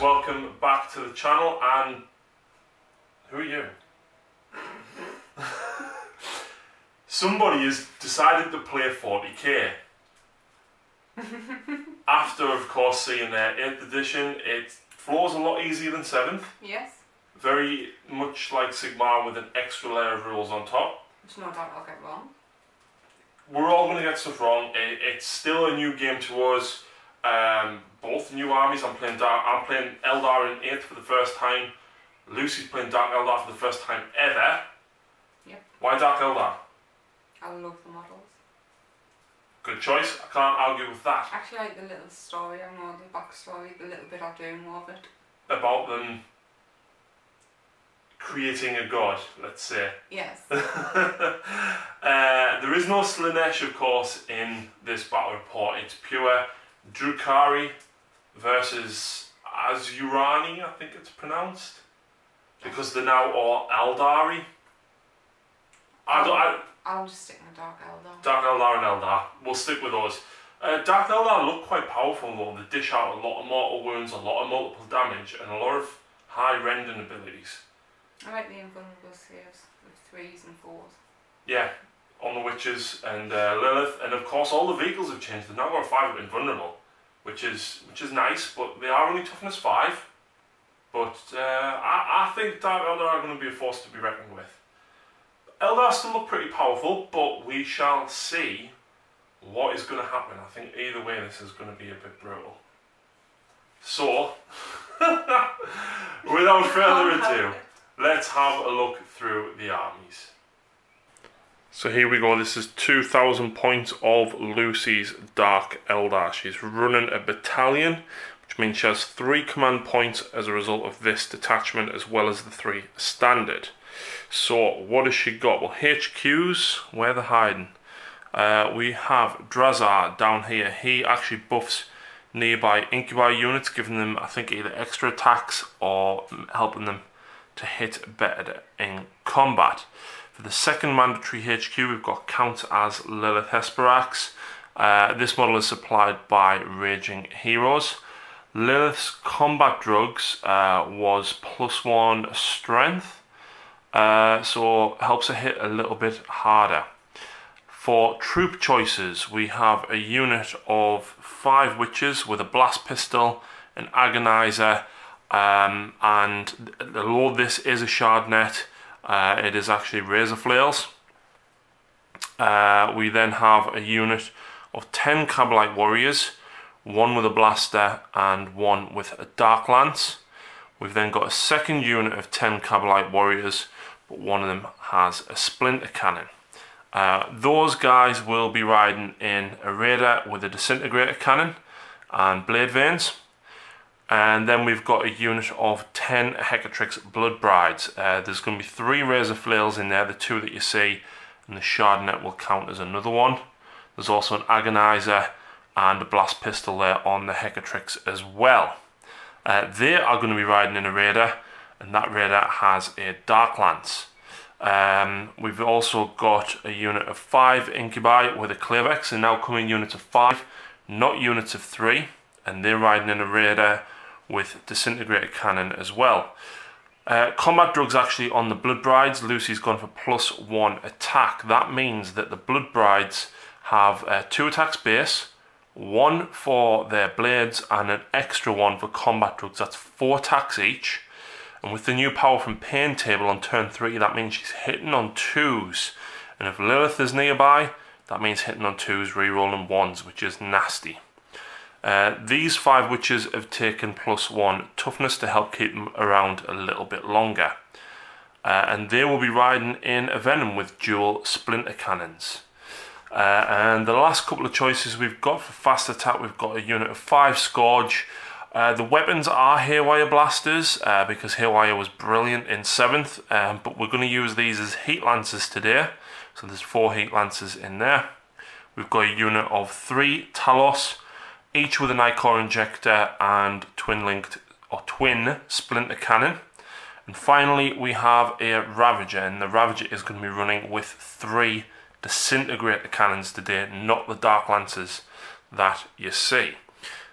welcome back to the channel. And who are you? Somebody has decided to play 40k. After, of course, seeing their 8th edition, it flows a lot easier than 7th. Yes. Very much like Sigmar with an extra layer of rules on top. Which no doubt I'll get wrong. We're all going to get stuff wrong. It's still a new game to us. Both new armies. I'm playing Eldar in 8th for the first time. Lucy's playing Dark Eldar for the first time ever. Yep. Why Dark Eldar? I love the models. Good choice. I can't argue with that. Actually, I like the little story. I know the backstory. The little bit I do more of it. About them creating a god, let's say. Yes. There is no Slanesh, of course, in this battle report. It's pure Drukhari versus Azurani, I think it's pronounced, because they're now all Aeldari. I'll just stick with Dark Eldar. Dark Eldar and Eldar. We'll stick with those. Dark Eldar look quite powerful though. They dish out a lot of mortal wounds, a lot of multiple damage, and a lot of high rending abilities. I like the invulnerable saves with 3s and 4s. Yeah, on the witches and Lilith, and of course all the vehicles have changed. They've now got a 5 invulnerable, which is nice, but they are only toughness 5. But I think Dark Eldar are going to be a force to be reckoned with. Eldar still look pretty powerful, but we shall see what is going to happen. I think either way this is going to be a bit brutal. So, without further ado, let's have a look through the armies. So here we go. This is 2,000 points of Lucy's Dark Eldar. She's running a battalion, which means she has 3 command points as a result of this detachment, as well as the 3 standard. So what has she got? Well, HQs, where they're hiding. We have Drazar down here. He actually buffs nearby incubi units, giving them, I think, either extra attacks or helping them to hit better in combat. For the second mandatory HQ, we've got Count as Lilith Hesperax. This model is supplied by Raging Heroes. Lilith's combat drugs was +1 strength, so helps her hit a little bit harder. For troop choices, we have a unit of 5 witches with a blast pistol, an agonizer, and although this is a shard net, it is actually razor flails. We then have a unit of 10 Cabalite warriors, 1 with a blaster and 1 with a dark lance. We've then got a second unit of 10 Cabalite warriors, but 1 of them has a splinter cannon. Those guys will be riding in a raider with a disintegrator cannon and blade veins. And then we've got a unit of 10 Hecatrix Blood Brides. There's going to be 3 razor flails in there, the 2 that you see, and the shard net will count as another one. There's also an agonizer and a blast pistol there on the Hecatrix as well. They are going to be riding in a raider, and that raider has a dark lance. We've also got a unit of 5 incubi with a Clavex, and now coming units of 5, not units of 3, and they're riding in a raider with disintegrator cannon as well. Combat drugs actually on the Blood Brides. Lucy's gone for +1 attack. That means that the Blood Brides have 2 attacks base, 1 for their blades, and an extra 1 for combat drugs. That's 4 attacks each. And with the new power from Pain table on turn 3, that means she's hitting on 2s. And if Lilith is nearby, that means hitting on 2s, rerolling 1s, which is nasty. These 5 witches have taken +1 toughness to help keep them around a little bit longer. And they will be riding in a Venom with dual splinter cannons. And the last couple of choices we've got for fast attack, we've got a unit of 5 Scourge. The weapons are Haywire Blasters, because Haywire was brilliant in 7th, but we're going to use these as Heat Lancers today. So there's 4 Heat Lancers in there. We've got a unit of 3 Talos, each with an Icor Injector and twin Splinter Cannon. And finally we have a Ravager, and the Ravager is going to be running with 3 Disintegrator Cannons today, not the Dark Lancers that you see.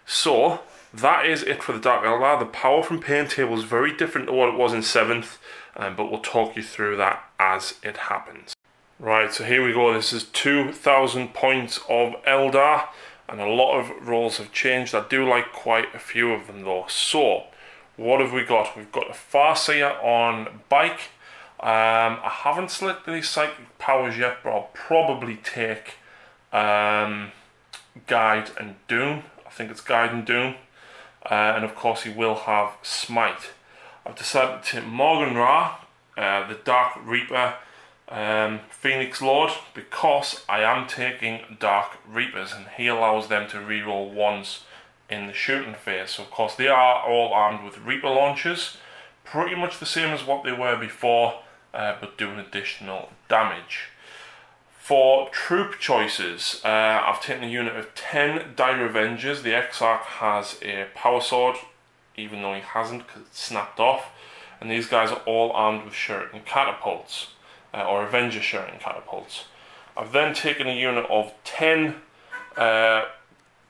So that is it for the Dark Eldar. The power from paint table is very different to what it was in 7th, but we'll talk you through that as it happens. Right, so here we go. This is 2,000 points of Eldar, and a lot of roles have changed. I do like quite a few of them though. So, what have we got? We've got a Farseer on bike. I haven't selected these psychic powers yet, but I'll probably take Guide and Doom. I think it's Guide and Doom. And of course he will have Smite. I've decided to take Morgan Ra, the Dark Reaper, Phoenix Lord, because I am taking Dark Reapers and he allows them to reroll ones in the shooting phase. So of course they are all armed with Reaper launchers, pretty much the same as what they were before, but doing additional damage. For troop choices, I've taken a unit of 10 Dire Avengers. The Exarch has a power sword, even though he hasn't because it's snapped off. And these guys are all armed with shuriken catapults, or Avenger shuriken catapults. I've then taken a unit of 10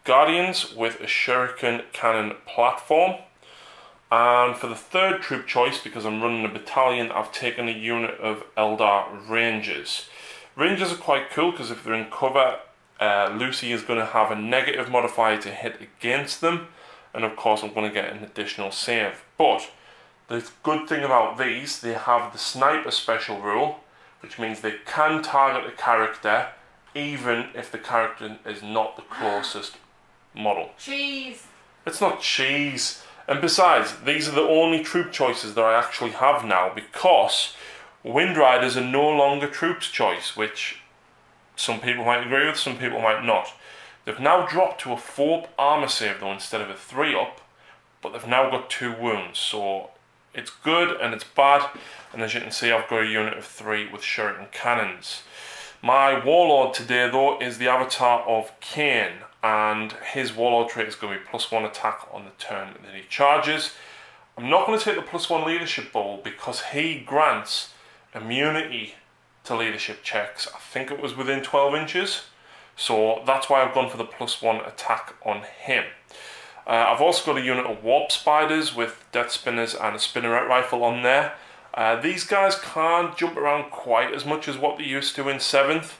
Guardians with a shuriken cannon platform. And for the third troop choice, because I'm running a battalion, I've taken a unit of Eldar Rangers. Rangers are quite cool because if they're in cover, Lucy is going to have a negative modifier to hit against them, and of course I'm going to get an additional save. But the good thing about these, they have the sniper special rule, which means they can target a character even if the character is not the closest model. Cheese! It's not cheese. And besides, these are the only troop choices that I actually have now, because Wind Riders are no longer troops choice, which some people might agree with, some people might not. They've now dropped to a 4 armor save though instead of a 3 up, but they've now got 2 wounds, so it's good and it's bad. And as you can see, I've got a unit of 3 with shuriken cannons. My Warlord today though is the avatar of Cain, and his Warlord trait is going to be +1 attack on the turn that he charges. I'm not going to take the +1 leadership bowl because he grants immunity to leadership checks. I think it was within 12 inches. So that's why I've gone for the +1 attack on him. I've also got a unit of Warp Spiders with Death Spinners and a Spinneret Rifle on there. These guys can't jump around quite as much as what they used to in 7th.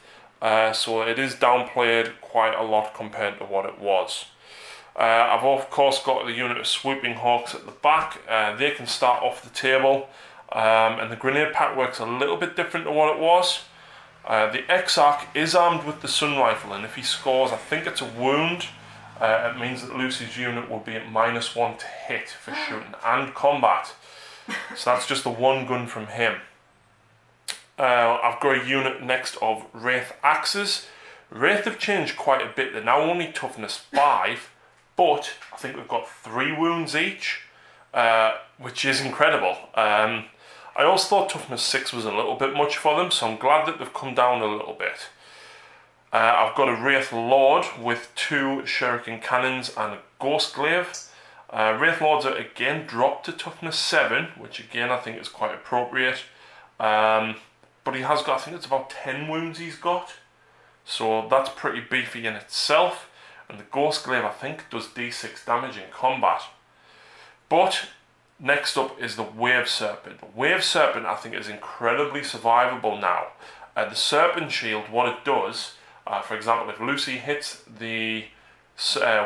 So it is downplayed quite a lot compared to what it was. I've of course got the unit of Swooping Hawks at the back. They can start off the table. And the grenade pack works a little bit different to what it was. The Exarch is armed with the Sun Rifle, and if he scores, I think it's a wound, it means that Lucy's unit will be at -1 to hit for shooting and combat. So that's just the one gun from him. I've got a unit next of Wraith Axes. Wraith have changed quite a bit. They're now only toughness 5, but I think they've got 3 wounds each, which is incredible. I also thought toughness 6 was a little bit much for them, so I'm glad that they've come down a little bit. I've got a Wraith Lord with 2 shuriken cannons and a Ghost Glaive. Wraith Lords are again dropped to toughness 7, which again I think is quite appropriate. But he has got, I think it's about 10 wounds he's got, so that's pretty beefy in itself. And the Ghost Glaive I think does D6 damage in combat. But next up is the Wave Serpent. Wave Serpent I think is incredibly survivable now. The Serpent Shield, what it does, for example, if Lucy hits the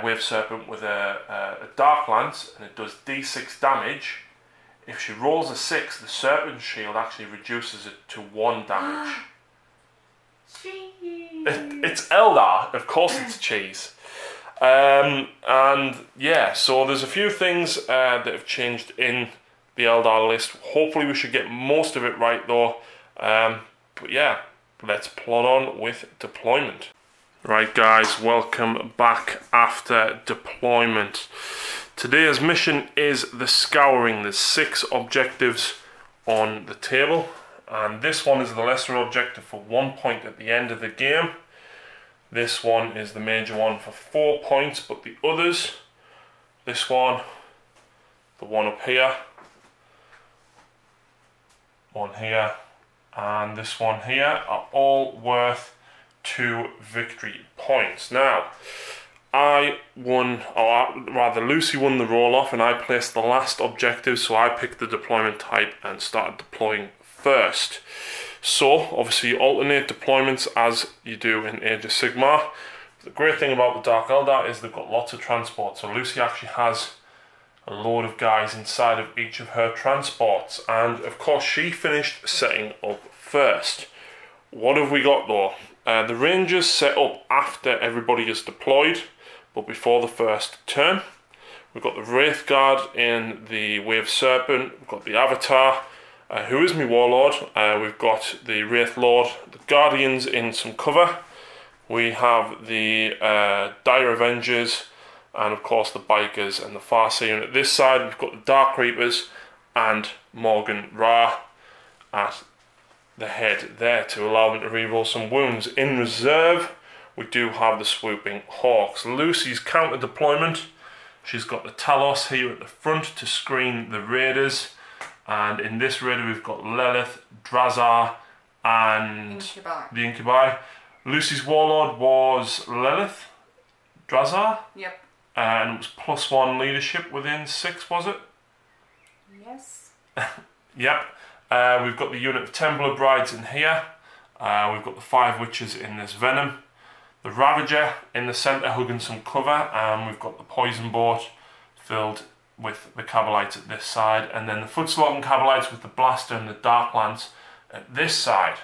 Wave Serpent with a Dark Lance and it does D6 damage, if she rolls a 6, the Serpent Shield actually reduces it to 1 damage. It's Eldar, of course it's cheese. And yeah, so there's a few things that have changed in the Eldar list. Hopefully we should get most of it right though. But yeah, let's plod on with deployment. Right guys, welcome back after deployment. Today's mission is the Scouring. There's 6 objectives on the table, and this one is the lesser objective for 1 point at the end of the game. This one is the major one for 4 points, but the others, this one, the one up here, one here, and this one here are all worth 2 victory points. Now, I won, or rather Lucy won the roll-off, and I placed the last objective, so I picked the deployment type and started deploying first. So, obviously you alternate deployments as you do in Age of Sigmar. The great thing about the Dark Eldar is they've got lots of transport, so Lucy actually has a load of guys inside of each of her transports, and of course she finished setting up first. What have we got though? The Rangers set up after everybody is deployed, but before the first turn. We've got the Wraith Guard in the Wave Serpent, we've got the Avatar, who is my Warlord, we've got the Wraith Lord, the Guardians in some cover, we have the Dire Avengers, and of course the Bikers and the Farseer unit. This side we've got the Dark Reapers and Morgan Ra at the head there to allow them to reroll some wounds. In reserve we do have the Swooping Hawks. Lucy's counter deployment, she's got the Talos here at the front to screen the Raiders, and in this raider we've got Lilith, Drazar and the Incubi. Lucy's Warlord was Lilith, Drazar? Yep. And it was +1 leadership within 6, was it? Yes. Yep. We've got the unit of Templar Brides in here. We've got the 5 Witches in this Venom. The Ravager in the centre hugging some cover. And we've got the Poison Boat filled with the Cabalites at this side. And then the Footslog and Cabalites with the Blaster and the Dark Lance at this side.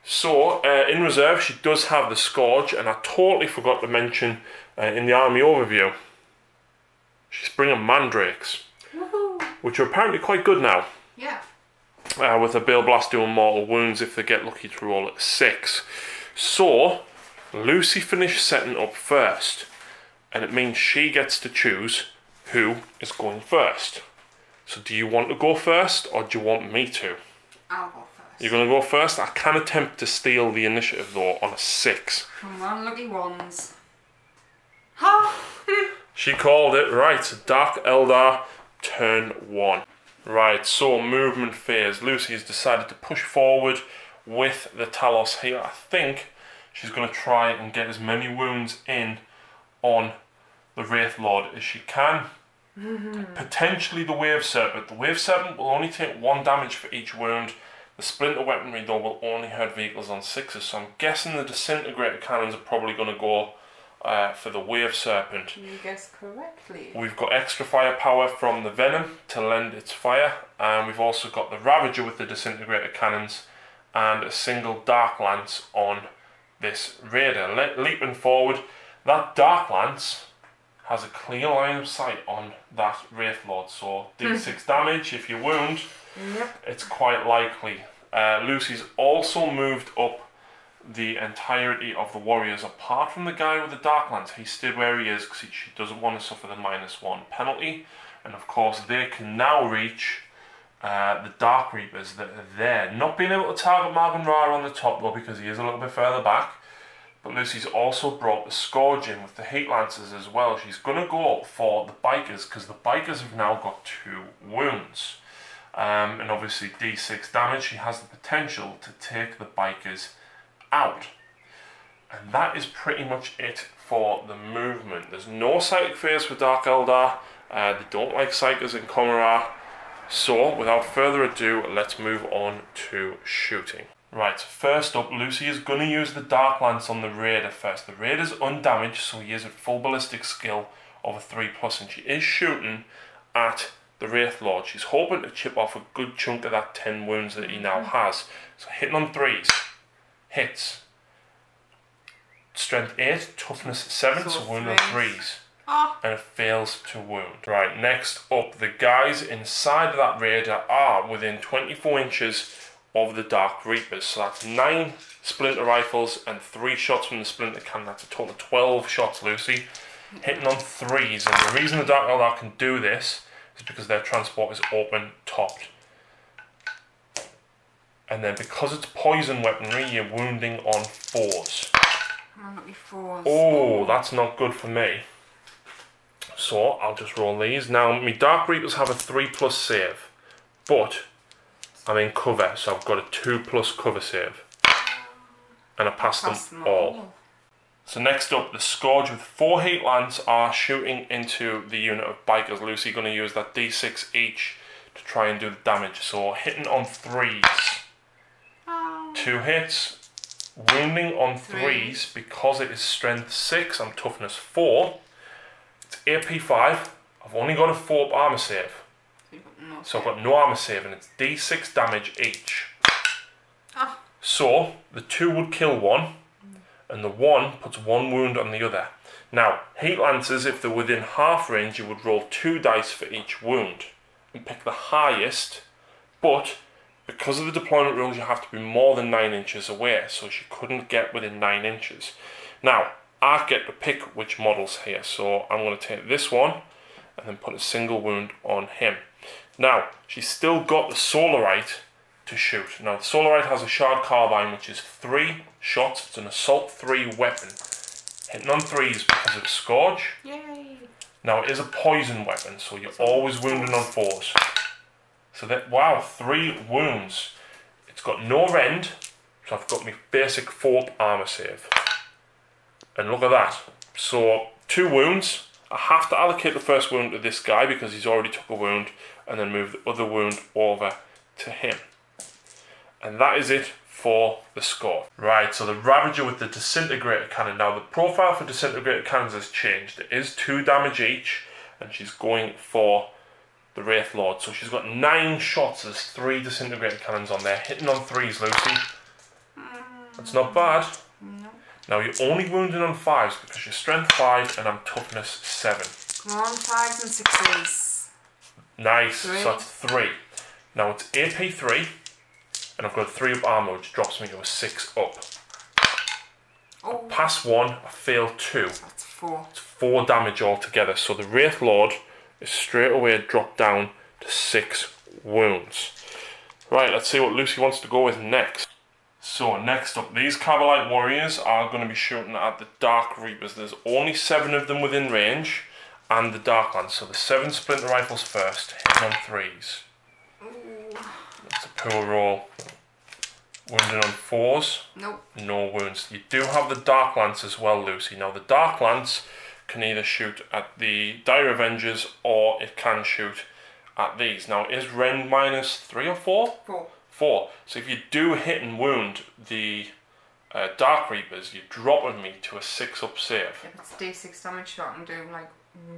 So, in reserve, she does have the Scourge, and I totally forgot to mention in the army overview, she's bringing Mandrakes, which are apparently quite good now. Yeah. With a Bale Blast doing mortal wounds if they get lucky to roll at 6. So, Lucy finished setting up first, and it means she gets to choose who is going first. So, do you want to go first, or do you want me to? I'll go first. You're going to go first? I can attempt to steal the initiative though on a 6. Come on, lucky ones. Ha! She called it. Right, Dark Eldar, turn 1. Right, so movement phase. Lucy has decided to push forward with the Talos here. I think she's going to try and get as many wounds in on the Wraith Lord as she can. Potentially the Wave Serpent. The Wave Serpent will only take 1 damage for each wound. The Splinter Weaponry though will only hurt vehicles on 6s, so I'm guessing the Disintegrator Cannons are probably going to go for the Wave Serpent. You guessed correctly. We've got extra firepower from the Venom to lend its fire, and we've also got the Ravager with the Disintegrator Cannons and a single Dark Lance on this Raider. Leaping forward, that Dark Lance has a clear line of sight on that Wraith Lord, so D6 damage if you wound. Yep. It's quite likely. Lucy's also moved up the entirety of the warriors, apart from the guy with the Dark Lance. He stayed where he is because she doesn't want to suffer the -1 penalty. And of course they can now reach the Dark Reapers that are there. Not being able to target Morgan Ra on the top though, because he is a little bit further back. But Lucy's also brought the Scourge in with the Heat Lancers as well. She's going to go for the Bikers because the Bikers have now got 2 wounds. And obviously D6 damage. She has the potential to take the Bikers out. And that is pretty much it for the movement. There's no Psychic Phase for Dark Eldar. They don't like Psychers in Comora. So without further ado, let's move on to shooting. Right, first up, Lucy is going to use the Dark Lance on the Raider first. The Raider's undamaged, so he is at full ballistic skill of a 3+, and she is shooting at the Wraith Lord. She's hoping to chip off a good chunk of that 10 wounds that he now has. So hitting on 3s, hits. Strength 8, toughness 7, so wound on 3s. And it fails to wound. Right, next up, the guys inside of that Raider are within 24 inches of the Dark Reapers. So that's 9 Splinter Rifles and 3 shots from the Splinter Cannon. That's a total of 12 shots, Lucy. Hitting on 3s. And the reason the Dark Eldar can do this is because their transport is open topped. And then because it's poison weaponry, you're wounding on 4s. Oh, that's not good for me. So I'll just roll these. Now, my Dark Reapers have a 3+ save, but I'm in cover, so I've got a 2+ cover save. And I passed them all. So next up, the Scourge with 4 heat lance are shooting into the unit of bikers. Lucy going to use that d6 each to try and do the damage. So hitting on 3s. 2 hits. Wounding on 3s because it is strength 6. I'm toughness 4. It's AP 5. I've only got a 4 armor save. So I've got no armor save and it's d6 damage each. So the 2 would kill 1. And the 1 puts 1 wound on the other. Now, heat lances, if they're within half range, you would roll 2 dice for each wound and pick the highest, but because of the deployment rules, you have to be more than 9 inches away, so she couldn't get within 9 inches. Now, I get to pick which models here, so I'm going to take this one and then put a single wound on him. Now, she's still got the Solarite to shoot. Now, the Solarite has a shard carbine, which is 3 shots. It's an assault 3 weapon. Hitting on 3s because of Scourge. Yay! Now, it is a poison weapon, so you're always wounding on 4s. So that, wow, 3 wounds. It's got no rend, so I've got my basic 4 armor save. And look at that. So, 2 wounds. I have to allocate the first wound to this guy because he's already took a wound, and then move the other wound over to him. And that is it for the score. Right, so the Ravager with the Disintegrator Cannon. Now, the profile for Disintegrator Cannons has changed. It is 2 damage each, and she's going for the Wraith Lord. So she's got 9 shots. There's 3 Disintegrator Cannons on there. Hitting on 3s, Lucy. That's not bad. No. Now, you're only wounding on 5s because you're strength 5 and I'm toughness 7. Come on, 5s and 6s. Nice, 3. so that's 3. Now, it's AP 3. And I've got 3 up armor, which drops me to a 6 up. Oh. I pass 1, I fail 2. That's 4. It's 4 damage altogether. So the Wraith Lord is straight away dropped down to 6 wounds. Right, let's see what Lucy wants to go with next. So next up, these Cavalite Warriors are going to be shooting at the Dark Reapers. There's only 7 of them within range, and the Darklands. So the 7 Splinter Rifles first, hitting on 3s. That's a poor roll. Wounded on 4s. Nope. No wounds. You do have the Dark Lance as well, Lucy. Now the Dark Lance can either shoot at the Dire Avengers or it can shoot at these. Now it is rend minus 3 or 4? 4. 4. So if you do hit and wound the Dark Reapers, you're dropping me to a 6 up save. If it's D6 damage shot, I'm doing like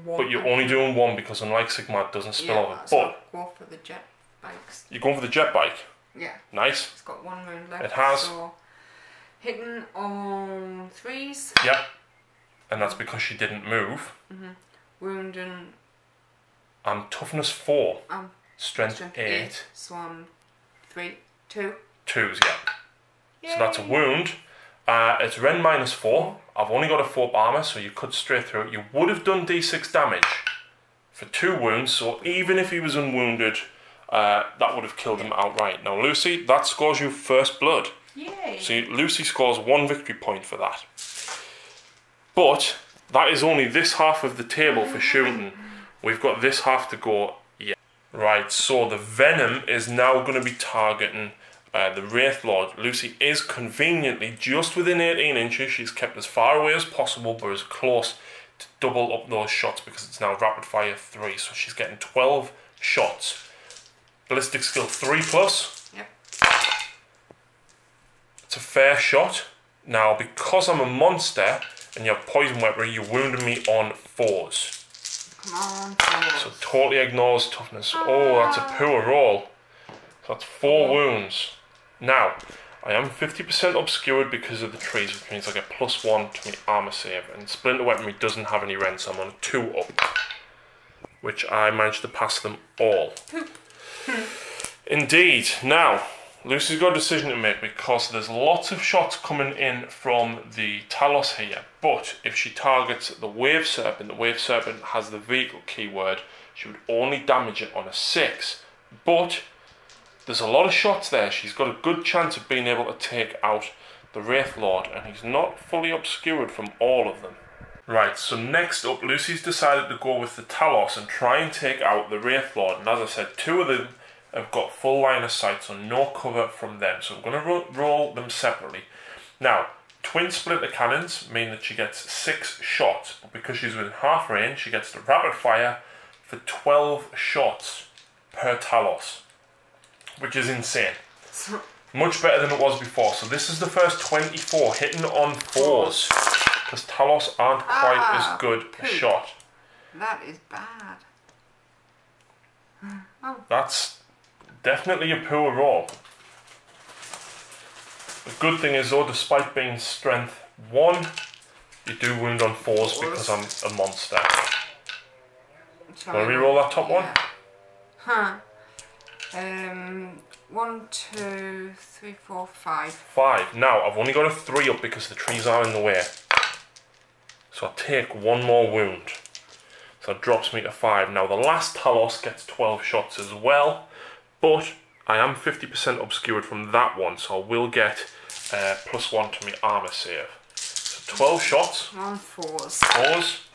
1. But you're only doing 1 because unlike Sigma it doesn't spill over. So But go for the jet bikes. you're going for the jet bike. Yeah. Nice. It's got 1 wound left. It has. So hitting on 3s. Yeah. And that's because she didn't move. Wounding. I'm toughness 4. I'm strength 8. So I'm 2. 2s, yeah. So that's a wound. It's rend minus 4. I've only got a 4 armor, so you could straight through it. You would have done d6 damage for 2 wounds, so even if he was unwounded, that would have killed him outright. Now, Lucy, that scores you first blood. Yay! So Lucy scores 1 victory point for that. But that is only this half of the table for shooting. We've got this half to go yet. Right, so the Venom is now going to be targeting the Wraith Lord. Lucy is conveniently just within 18 inches. She's kept as far away as possible, but as close to double up those shots because it's now rapid fire 3. So she's getting 12 shots. Ballistic skill 3+. Yep. It's a fair shot. Now, because I'm a monster and you have poison weaponry, you're wounding me on 4s. Come on, 4s. So totally ignores toughness. Oh, that's a poor roll. So that's 4 wounds. Now, I am 50% obscured because of the trees, which means I get +1 to my armor save. And Splinter Weaponry doesn't have any rend, so I'm on a 2 up. Which I managed to pass them all. Indeed. Now, Lucy's got a decision to make because there's lots of shots coming in from the Talos here. But if she targets the Wave Serpent has the vehicle keyword, she would only damage it on a 6. But there's a lot of shots there. She's got a good chance of being able to take out the Wraith Lord, and he's not fully obscured from all of them. Right, so next up, Lucy's decided to go with the Talos and try and take out the Wraith Lord. And as I said, 2 of them have got full line of sight, so no cover from them. So I'm going to roll them separately. Now, twin splitter cannons mean that she gets 6 shots, but because she's within half range, she gets the rapid fire for 12 shots per Talos, which is insane. Much better than it was before. So this is the first 24 hitting on 4s, because Talos aren't quite as good a shot. That is bad. Oh. That's definitely a poor roll. The good thing is though, despite being strength 1, you do wound on 4s because I'm a monster. Want to reroll that top one? Huh. 1, 2, 3, 4, 5. 5. Now, I've only got a 3 up because the trees are in the way. So I'll take 1 more wound. So it drops me to 5. Now, the last Talos gets 12 shots as well, but I am 50% obscured from that one, so I will get +1 to my armour save. So 12 shots. On 4s. 4s.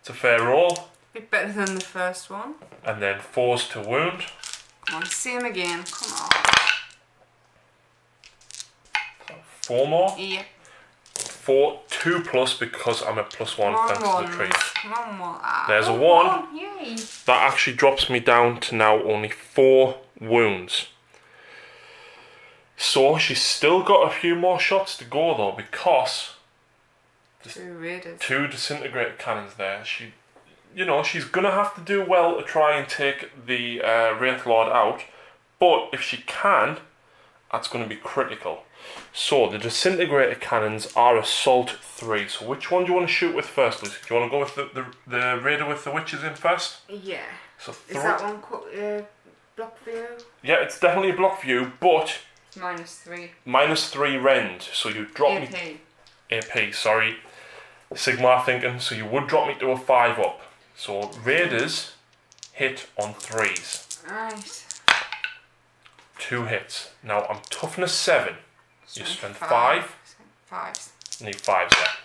It's a fair roll. Bit better than the first one. And then 4s to wound. Come on, same again. Come on. 4 more. Yeah. 4, 2 plus because I'm at +1 thanks to the tree. Come on. There's a 1. Yay. That actually drops me down to now only 4 wounds. So she's still got a few more shots to go though, because there's 2 raiders. 2 disintegrator cannons there. She's gonna have to do well to try and take the Wraith Lord out, but if she can, that's gonna be critical. So the disintegrator cannons are assault 3. So which one do you want to shoot with first, Lucy? Do you want to go with the raider with the witches in first? Yeah. So is that one block view? Yeah, it's definitely a block view, but -3. -3 rend. So you drop AP. me AP. Sorry, Sigmar thinking. So you would drop me to a 5 up. So raiders hit on 3s. Right. 2 hits. Now I'm toughness 7. You spend 5. 5s. Need 5s there.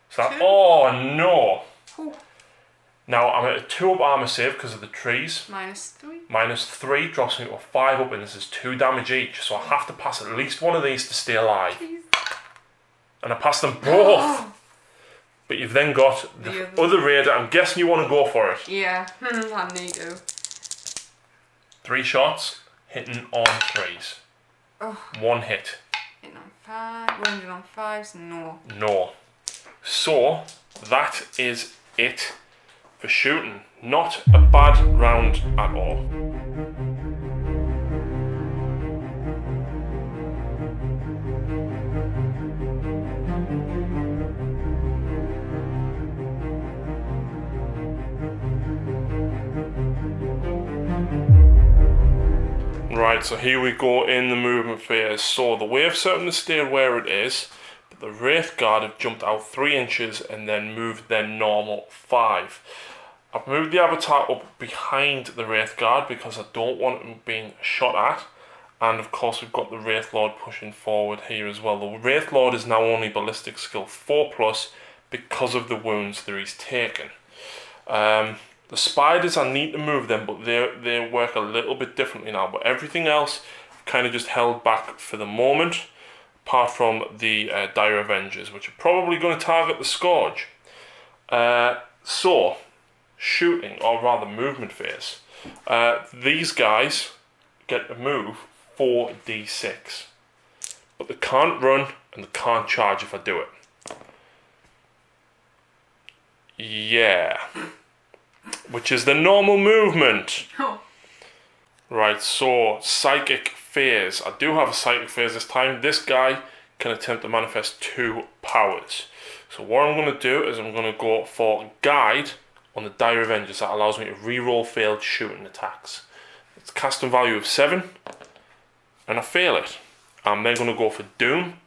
So that, oh no! Ooh. Now I'm at a 2 up armor save because of the trees. -3. -3 drops me to a 5 up, and this is 2 damage each. So I have to pass at least one of these to stay alive. Jeez. And I passed them both. But you've then got the other raider. I'm guessing you want to go for it. Yeah, I need to. 3 shots, hitting on 3s. Oh. 1 hit. Hitting on 5, wounded on 5s, no. No. So that is it for shooting. Not a bad round at all. Right, so here we go in the movement phase. So the wave certainly stayed where it is, but the Wraith Guard have jumped out 3 inches and then moved their normal 5. I've moved the avatar up behind the Wraith Guard because I don't want him being shot at. And of course we've got the Wraith Lord pushing forward here as well. The Wraith Lord is now only ballistic skill 4+ because of the wounds that he's taken. The spiders, I need to move them, but they work a little bit differently now. But everything else kind of just held back for the moment, apart from the Dire Avengers, which are probably going to target the Scourge. So, shooting, or rather movement phase. These guys get to move 4d6. But they can't run and they can't charge if I do it. Yeah. Which is the normal movement. Oh. Right, so psychic phase. I do have a psychic phase this time. This guy can attempt to manifest 2 powers. So what I'm going to do is I'm going to go for guide on the Dire Avengers. That allows me to reroll failed shooting attacks. It's casting value of 7, and I fail it. I'm then going to go for doom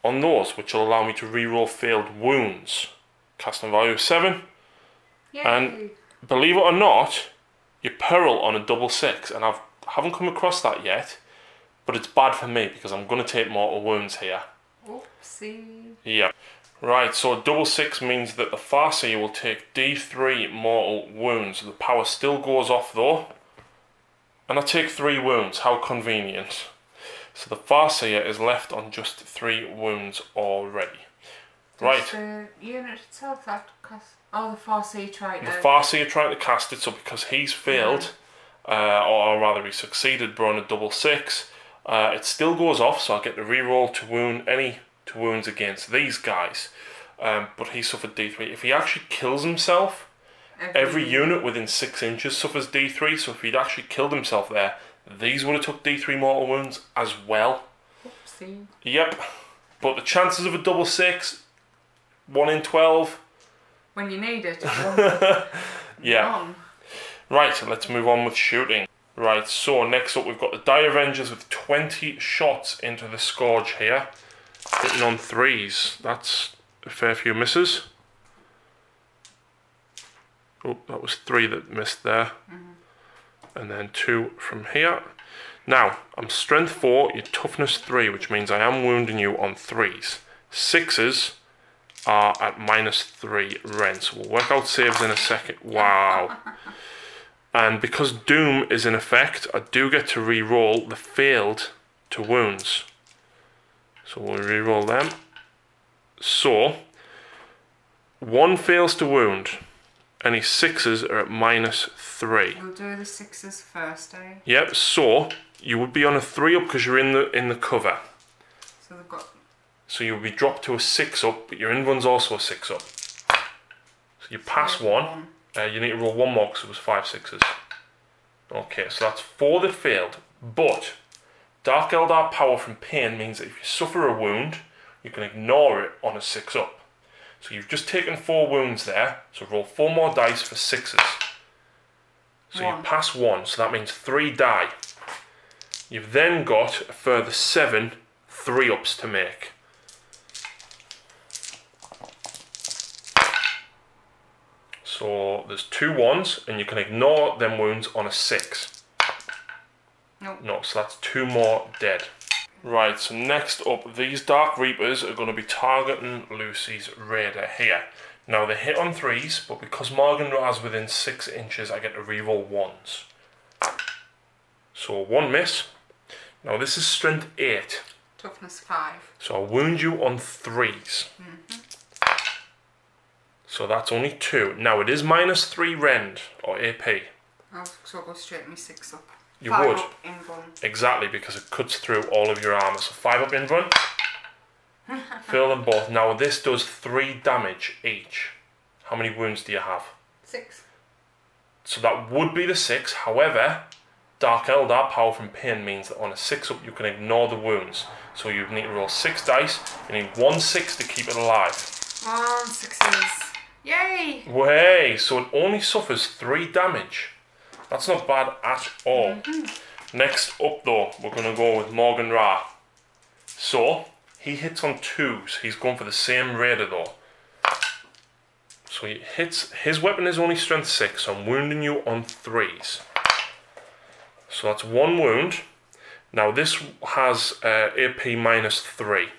on those, which will allow me to reroll failed wounds. Casting value of 7. Yay. And believe it or not, you peril on a double 6, and I haven't come across that yet, but it's bad for me because I'm going to take mortal wounds here. Oopsie. Yeah. Right, so double 6 means that the Farseer will take D3 mortal wounds. The power still goes off though, and I take 3 wounds. How convenient. So the Farseer is left on just 3 wounds already. Right. The unit itself that cast. Oh, the Farseer tried to. The Farseer tried to cast it, so because he's failed, or rather he succeeded, but on a double 6, it still goes off, so I get to reroll to wound any 2 wounds against these guys. But he suffered D3. If he actually kills himself, every unit within 6 inches suffers D3, so if he'd actually killed himself there, these would have took D3 mortal wounds as well. Oopsie. Yep. But the chances of a double 6, 1 in 12. When you need it. Yeah. Right, so let's move on with shooting. Right, so next up we've got the Die Avengers with 20 shots into the Scourge here. Hitting on 3s. That's a fair few misses. Oh, that was 3 that missed there. And then 2 from here. Now, I'm strength 4, you're toughness 3, which means I am wounding you on 3s. 6s are at -3 rend. So we'll work out saves in a second. Wow. And because Doom is in effect, I do get to re-roll the failed to wounds. So we'll re-roll them. So, 1 fails to wound. Any 6s are at -3. We'll do the 6s first, eh? Yep, so you would be on a 3 up because you're in the cover. So they've got. So you'll be dropped to a 6 up, but your invuln's also a 6 up. So you pass 1. You need to roll 1 more because it was 5 6s. Okay, so that's 4 that failed. But Dark Eldar power from pain means that if you suffer a wound, you can ignore it on a 6 up. So you've just taken 4 wounds there, so roll 4 more dice for 6s. So you pass 1, so that means 3 die. You've then got a further 7 3-ups to make. So there's 2 1s, and you can ignore them wounds on a 6. Nope. No, so that's 2 more dead. Right, so next up, these Dark Reapers are going to be targeting Lucy's Raider here. Now they hit on 3s, but because Morgan Ra's within 6 inches, I get to reroll 1s. So 1 miss. Now this is strength 8. Toughness 5. So I'll wound you on 3s. So that's only 2. Now it is -3 rend, or AP. Oh, so I'll go straight me 6 up. You 5 would. Up invuln. Exactly, because it cuts through all of your armour. So 5 up invuln. Fill them both. Now this does 3 damage each. How many wounds do you have? 6. So that would be the 6. However, Dark Eldar power from pain means that on a 6 up you can ignore the wounds. So you need to roll 6 dice. You need 1 6 to keep it alive. 1 6s. Yay! Way! So it only suffers 3 damage. That's not bad at all. Next up though, we're going to go with Morgan Ra. So, he hits on 2s. He's going for the same raider though. So he hits, his weapon is only strength 6, so I'm wounding you on 3s. So that's 1 wound. Now this has AP -3.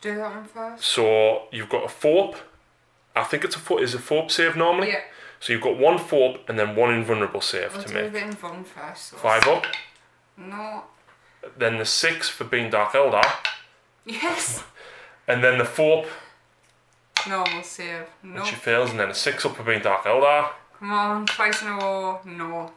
Do that one first. So you've got a 4-up. I think it's a 4-up save normally? Yeah. So you've got 1 4-up and then 1 invulnerable save I'll to do make. the invuln first. So 5 up. No. Then the 6 for being Dark Eldar. Yes. And then the 4-up, Normal save. No. which she fails, and then a 6-up for being Dark Eldar. Come on, twice in a row. No.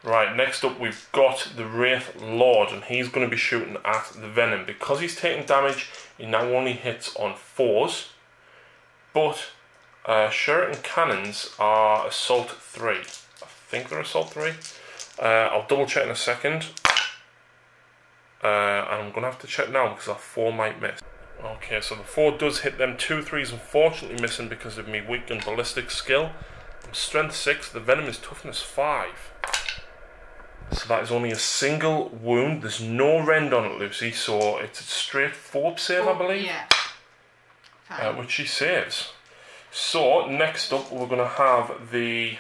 Right, next up we've got the Wraith Lord, and he's going to be shooting at the Venom. Because he's taking damage, he now only hits on 4s. But Shuriken Cannons are Assault 3. I think they're Assault 3. I'll double check in a second. And I'm going to have to check now because that 4 might miss. Okay, so the 4 does hit them. 2 3s unfortunately missing because of me weak and ballistic skill. I'm strength 6, the Venom is toughness 5. So that is only a single wound. There's no rend on it, Lucy, so it's a straight 4-up save, I believe. Yeah. Which she saves. So, next up we're going to have the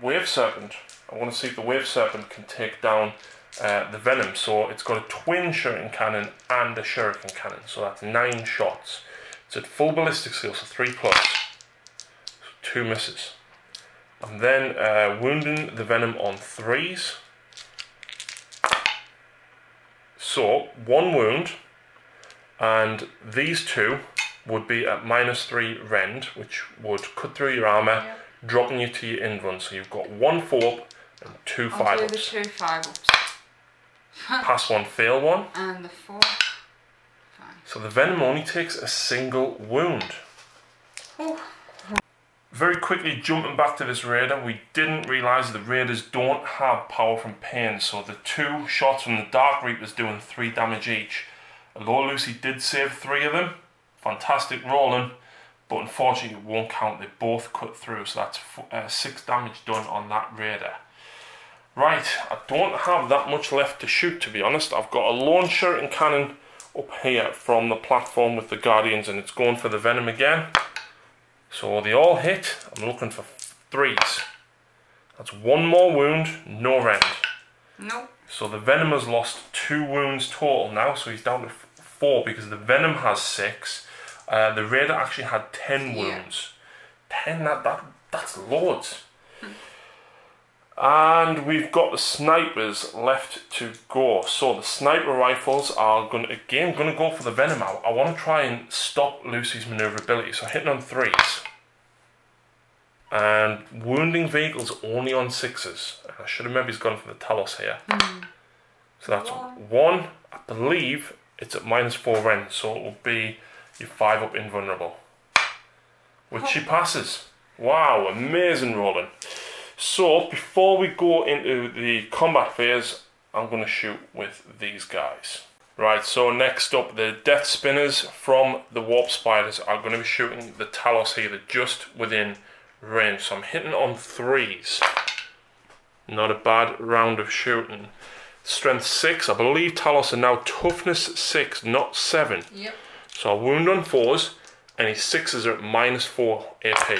Wave Serpent. I want to see if the Wave Serpent can take down the Venom. So it's got a twin Shuriken Cannon and a Shuriken Cannon. So that's 9 shots. It's at full ballistic skill, so 3+. So 2 misses. And then wounding the Venom on 3s. So 1 wound, and these 2 would be at -3 rend, which would cut through your armour, dropping you to your invuln. So you've got 1 4-up and 2 5-ups. I'll do the 2 5-ups. Pass 1, fail 1. And the 4. So the venom only takes a single wound. Ooh. Very quickly jumping back to this raider, we didn't realise the raiders don't have power from pain, so the 2 shots from the Dark Reapers doing 3 damage each. Although Lucy did save 3 of them, fantastic rolling, but unfortunately it won't count. They both cut through, so that's 6 damage done on that raider. Right, I don't have that much left to shoot, to be honest. I've got a launcher and cannon up here from the platform with the Guardians, and it's going for the venom again. So they all hit. I'm looking for 3s. That's 1 more wound, no rend. Nope. So the venom has lost 2 wounds total now, so he's down to 4 because the venom has 6. The raider actually had 10 wounds. 10, that's loads. And we've got the snipers left to go. So the sniper rifles are going to go for the venom out. I want to try and stop Lucy's maneuverability. So hitting on 3s. And wounding vehicles only on 6s. I should have maybe gone for the Talos here. So that's 1. I believe it's at -4 rend. So it will be your 5-up invulnerable. Which she passes. Wow, amazing rolling. So, before we go into the combat phase, I'm going to shoot with these guys. Right, so next up, the Death Spinners from the Warp Spiders are going to be shooting the Talos here. They're just within range. So I'm hitting on 3s. Not a bad round of shooting. Strength 6. I believe Talos are now toughness 6, not 7. Yep. So I wound on 4s, and his 6s are at -4 AP.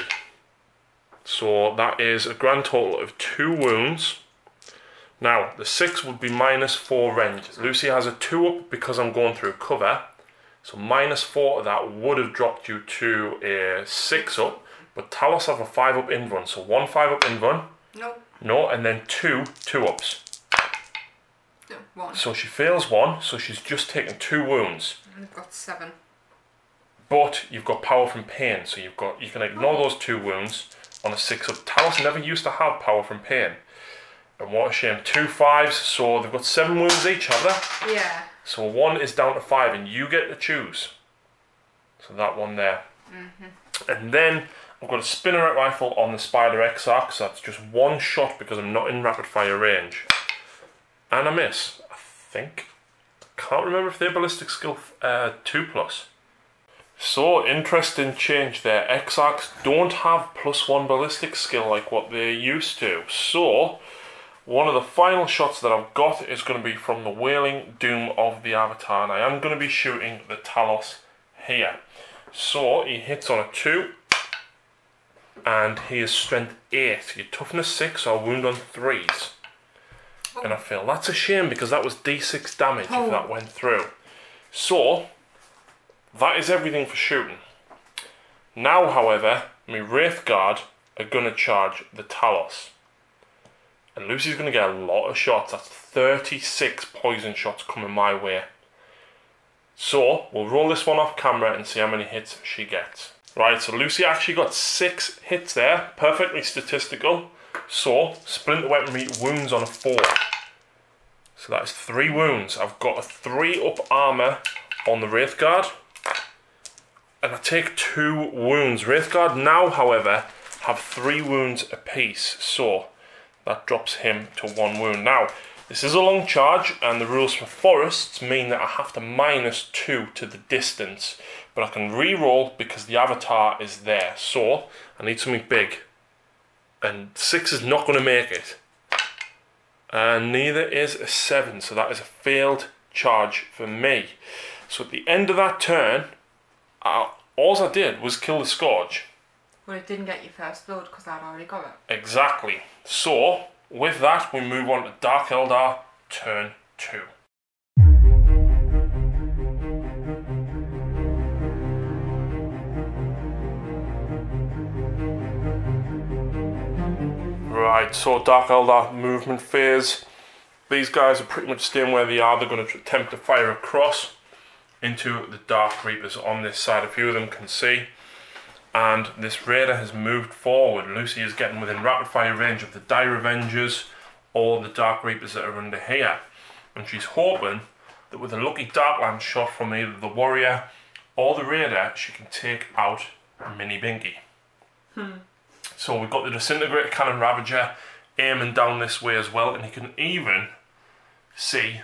So that is a grand total of 2 wounds. Now, the 6 would be -4 rend. Lucy has a 2-up because I'm going through cover. So -4 of that would have dropped you to a 6-up. But Talos have a 5-up invuln. So 1 5-up invuln. Nope. No, and then 2 2-ups. No, 1. So she fails 1, so she's just taken 2 wounds. And I've got 7. But you've got power from pain, so you can ignore those 2 wounds. On a 6-up. Talos never used to have power from pain. And what a shame. 2 5s, so they've got 7 wounds each, have they? Yeah. So 1 is down to 5, and you get to choose. So that one there. And then I've got a spinneret rifle on the Spider Exarch, so that's just 1 shot because I'm not in rapid fire range. And I miss, I think. I can't remember if they're ballistic skill 2+. So, interesting change there. Exarchs don't have +1 ballistic skill like what they used to. So, one of the final shots that I've got is going to be from the Wailing Doom of the Avatar. And I am going to be shooting the Talos here. So, he hits on a 2. And he is strength 8. Your toughness 6, so I'll wound on 3s. And I feel that's a shame because that was D6 damage if that went through. So, that is everything for shooting. Now, however, my Wraithguard are going to charge the Talos. And Lucy's going to get a lot of shots. That's 36 poison shots coming my way. So, we'll roll this one off camera and see how many hits she gets. Right, so Lucy actually got 6 hits there. Perfectly statistical. So, Splinter Weaponry wounds on a 4. So that is 3 wounds. I've got a 3-up armour on the Wraithguard. And I take 2 wounds. Wraithguard now, however, have 3 wounds apiece. So that drops him to 1 wound. Now, this is a long charge, and the rules for forests mean that I have to -2 to the distance. But I can re-roll because the Avatar is there. So I need something big. And 6 is not going to make it. And neither is a 7. So that is a failed charge for me. So at the end of that turn, all I did was kill the Scourge. Well, it didn't get your first blood because I'd already got it. Exactly. So, with that, we move on to Dark Eldar, turn 2. Right, so Dark Eldar movement phase. These guys are pretty much staying where they are. They're going to attempt to fire across into the Dark Reapers on this side. A few of them can see. And this raider has moved forward. Lucy is getting within rapid fire range of the Dire Avengers or the Dark Reapers that are under here. And she's hoping that with a lucky Darkland shot from either the warrior or the raider, she can take out Mini Binky. So we've got the Disintegrator Cannon Ravager aiming down this way as well, and you can even see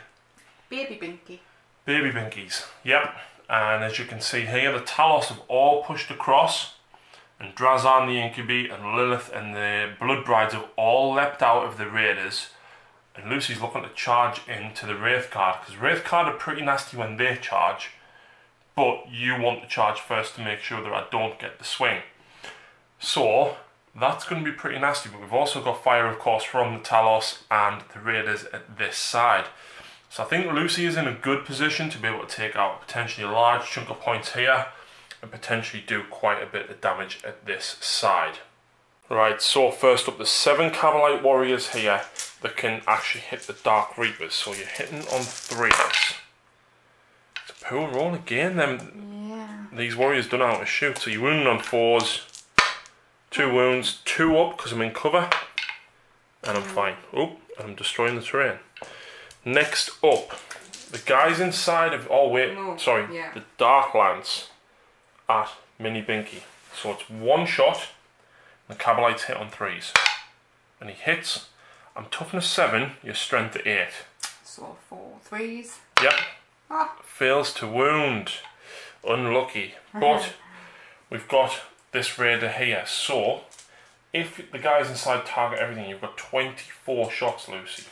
Baby Binky. Baby Binkies, yep. And as you can see here, the Talos have all pushed across, and Drazan the Incubi and Lilith and the Blood Brides have all leapt out of the Raiders, and Lucy's looking to charge into the Wraith Guard, because Wraith Guard are pretty nasty when they charge, but you want to charge first to make sure that I don't get the swing. So that's going to be pretty nasty, but we've also got fire, of course, from the Talos and the Raiders at this side. So I think Lucy is in a good position to be able to take out potentially a large chunk of points here and potentially do quite a bit of damage at this side. Right, so first up, the 7 Cavalite Warriors here that can actually hit the Dark Reapers. So you're hitting on 3s. It's a poor roll again. These Warriors don't know how to shoot, so you're wounding on 4s. 2 wounds, 2 up because I'm in cover, and I'm fine. Oh, and I'm destroying the terrain. Next up, the guys inside of, the Darklands at Mini Binky. So it's 1 shot, and the Cabalite's hit on 3s. And he hits, I'm toughness 7, your strength 8. So 4 3s. Yep. Fails to wound. Unlucky. But we've got this raider here, so if the guys inside target everything, you've got 24 shots, Lucy.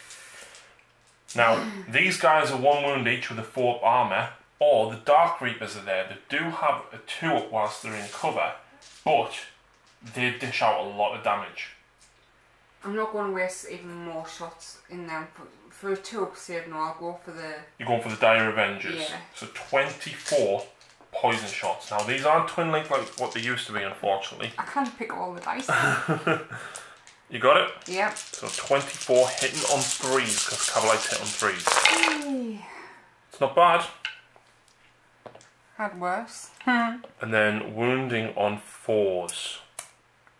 Now, these guys are 1 wound each with a 4 up armour, or the Dark Reapers are there. They do have a 2 up whilst they're in cover, but they dish out a lot of damage. I'm not going to waste even more shots in them. For a 2 up save, no, I'll go for the... You're going for the Dire Avengers. Yeah. So 24 poison shots. Now these aren't twin link like what they used to be, unfortunately. I can't pick all the dice. You got it? Yep. So 24 hitting on 3s because Cavalite's hit on 3s. It's not bad. Had worse. And then wounding on 4s.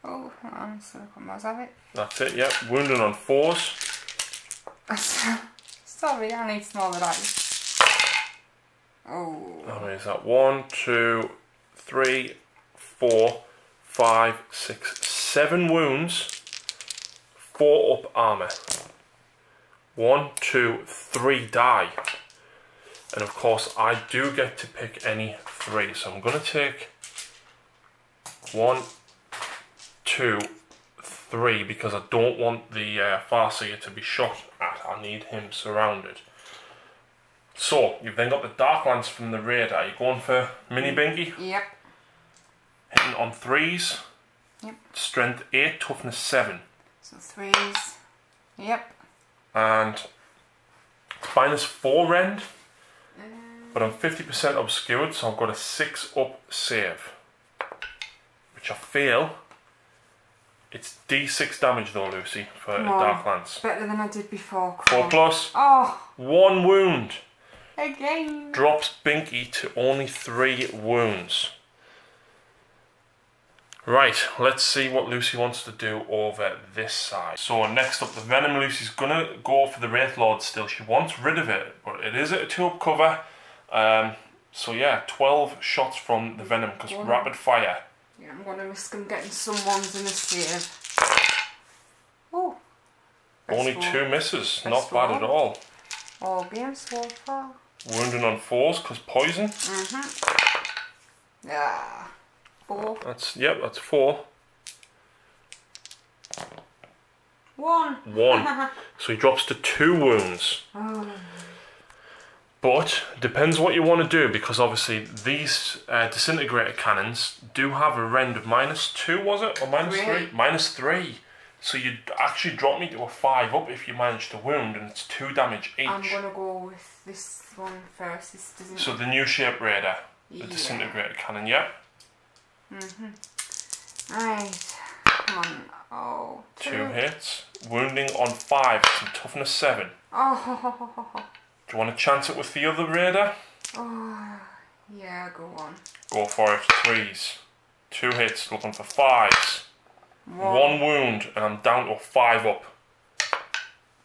Oh, hang on, so I can't have it. That's it, yep. Wounding on 4s. Sorry, I need smaller dice. Oh. How many is that? 1, 2, 3, 4, 5, 6, 7 wounds. 4 up armour. 1, 2, 3 die. And of course I do get to pick any 3. So I'm going to take 1, 2, 3 because I don't want the Farseer to be shot at. I need him surrounded. So, you've then got the Darklands from the Raider. Are you going for Mini Binky? Yep. Hitting on 3s. Yep. Strength 8, toughness 7. So 3s. Yep. And minus 4 rend. But I'm 50% obscured, so I've got a 6 up save. Which I feel. It's D6 damage though, Lucy, for Darklands. Better than I did before. 4 plus. Oh. 1 wound. Again. Drops Binky to only 3 wounds. Right, let's see what Lucy wants to do over this side. So next up, the Venom. Lucy's gonna go for the Wraith Lord still. She wants rid of it, but it is at a 2 up cover. So yeah, 12 shots from the Venom, because rapid fire. Yeah, I'm gonna risk him getting some ones in a save. Oh. Only 2 misses, not bad at all. All games so far. Wounding on 4s, because poison. Yeah. 4. That's 4. 1. 1. So he drops to 2 wounds. Oh. But depends what you want to do, because obviously these disintegrator cannons do have a rend of -2, was it? Or -3? -3. So you'd actually drop me to a 5 up if you manage to wound, and it's 2 damage each. I'm gonna go with this one first. This doesn't. So the new shape raider, the disintegrator cannon, yeah. Right. Come on. Oh. 2 hits. Wounding on 5. Some toughness 7. Oh. Do you want to chance it with the other raider? Oh. Yeah, go on. Go for it. 3s. 2 hits. Looking for 5s. 1 wound, and I'm down to 5 up.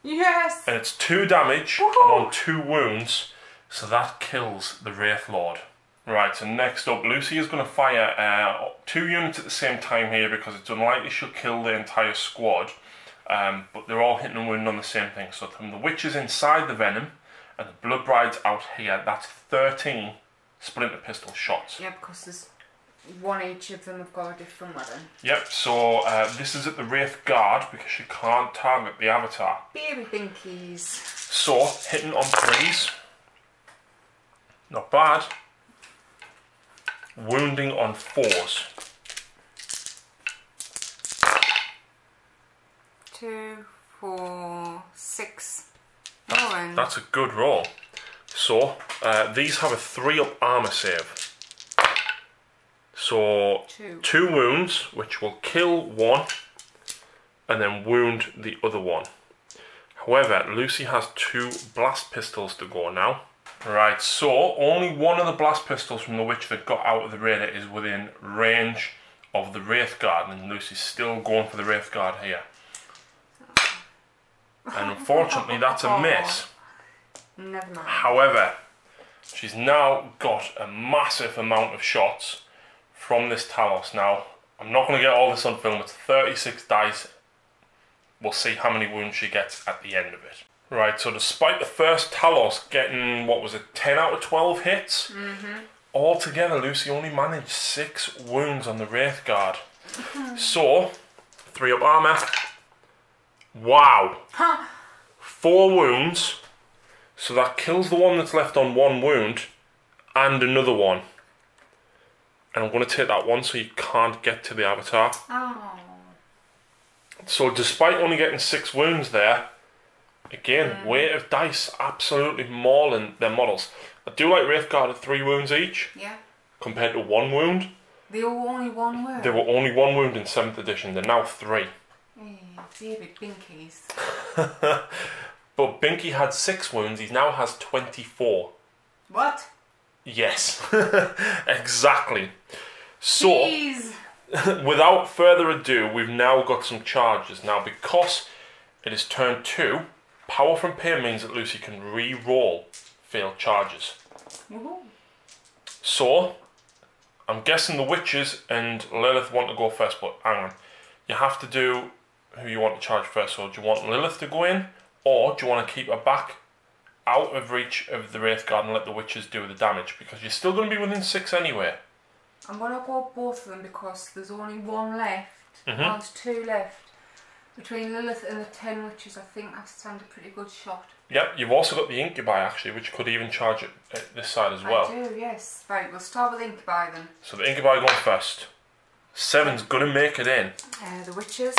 Yes! And it's 2 damage. I'm on 2 wounds, so that kills the Wraith Lord. Right, so next up, Lucy is going to fire 2 units at the same time here because it's unlikely she'll kill the entire squad. But they're all hitting and wounding on the same thing. So from the witches inside the venom and the blood brides out here, that's 13 splinter pistol shots. Yeah, because there's 1 each of them have got a different weapon. Yep, so this is at the Wraith Guard because she can't target the avatar. Baby binkies. So, hitting on 3s. Not bad. Wounding on 4s. 2, 4, 6. That's a good roll. So, these have a 3-up armor save. So, 2 wounds, which will kill 1, and then wound the other 1. However, Lucy has 2 blast pistols to go now. Right, so only one of the blast pistols from the witch that got out of the raider is within range of the Wraith Guard, and Lucy's still going for the Wraith Guard here. And unfortunately, that's a miss. Never mind. However, she's now got a massive amount of shots from this Talos. Now, I'm not going to get all this on film, it's 36 dice. We'll see how many wounds she gets at the end of it. Right, so despite the first Talos getting, what was it, 10 out of 12 hits, altogether Lucy only managed 6 wounds on the Wraith Guard. So, 3-up armor. Wow. 4 wounds. So that kills the one that's left on 1 wound, and another one. And I'm going to take that one so you can't get to the avatar. Oh. So despite only getting 6 wounds there, again, weight of dice absolutely mauling their models. I do like Wraithguard at 3 wounds each. Yeah. Compared to 1 wound. They were only 1 wound? They were only 1 wound in 7th edition. They're now 3. Baby binkies. But Binky had 6 wounds. He now has 24. What? Yes. Exactly. So, Jeez. without further ado, we've now got some charges. Now, because it is turn 2, Power from Pain means that Lucy can re-roll failed charges. So, I'm guessing the witches and Lilith want to go first, but hang on. You have to do who you want to charge first. So, do you want Lilith to go in, or do you want to keep her back out of reach of the Wraith Guard and let the witches do the damage? Because you're still going to be within 6 anyway. I'm going to go both of them because there's only 1 left. There's 2 left. Between Lilith and the 10 witches, I think I stand a pretty good shot. Yep, you've also got the Incubi actually, which could even charge it at this side as well. I do, yes. Right, we'll start with Incubi then. So the Incubi going first. 7's going to make it in. The witches.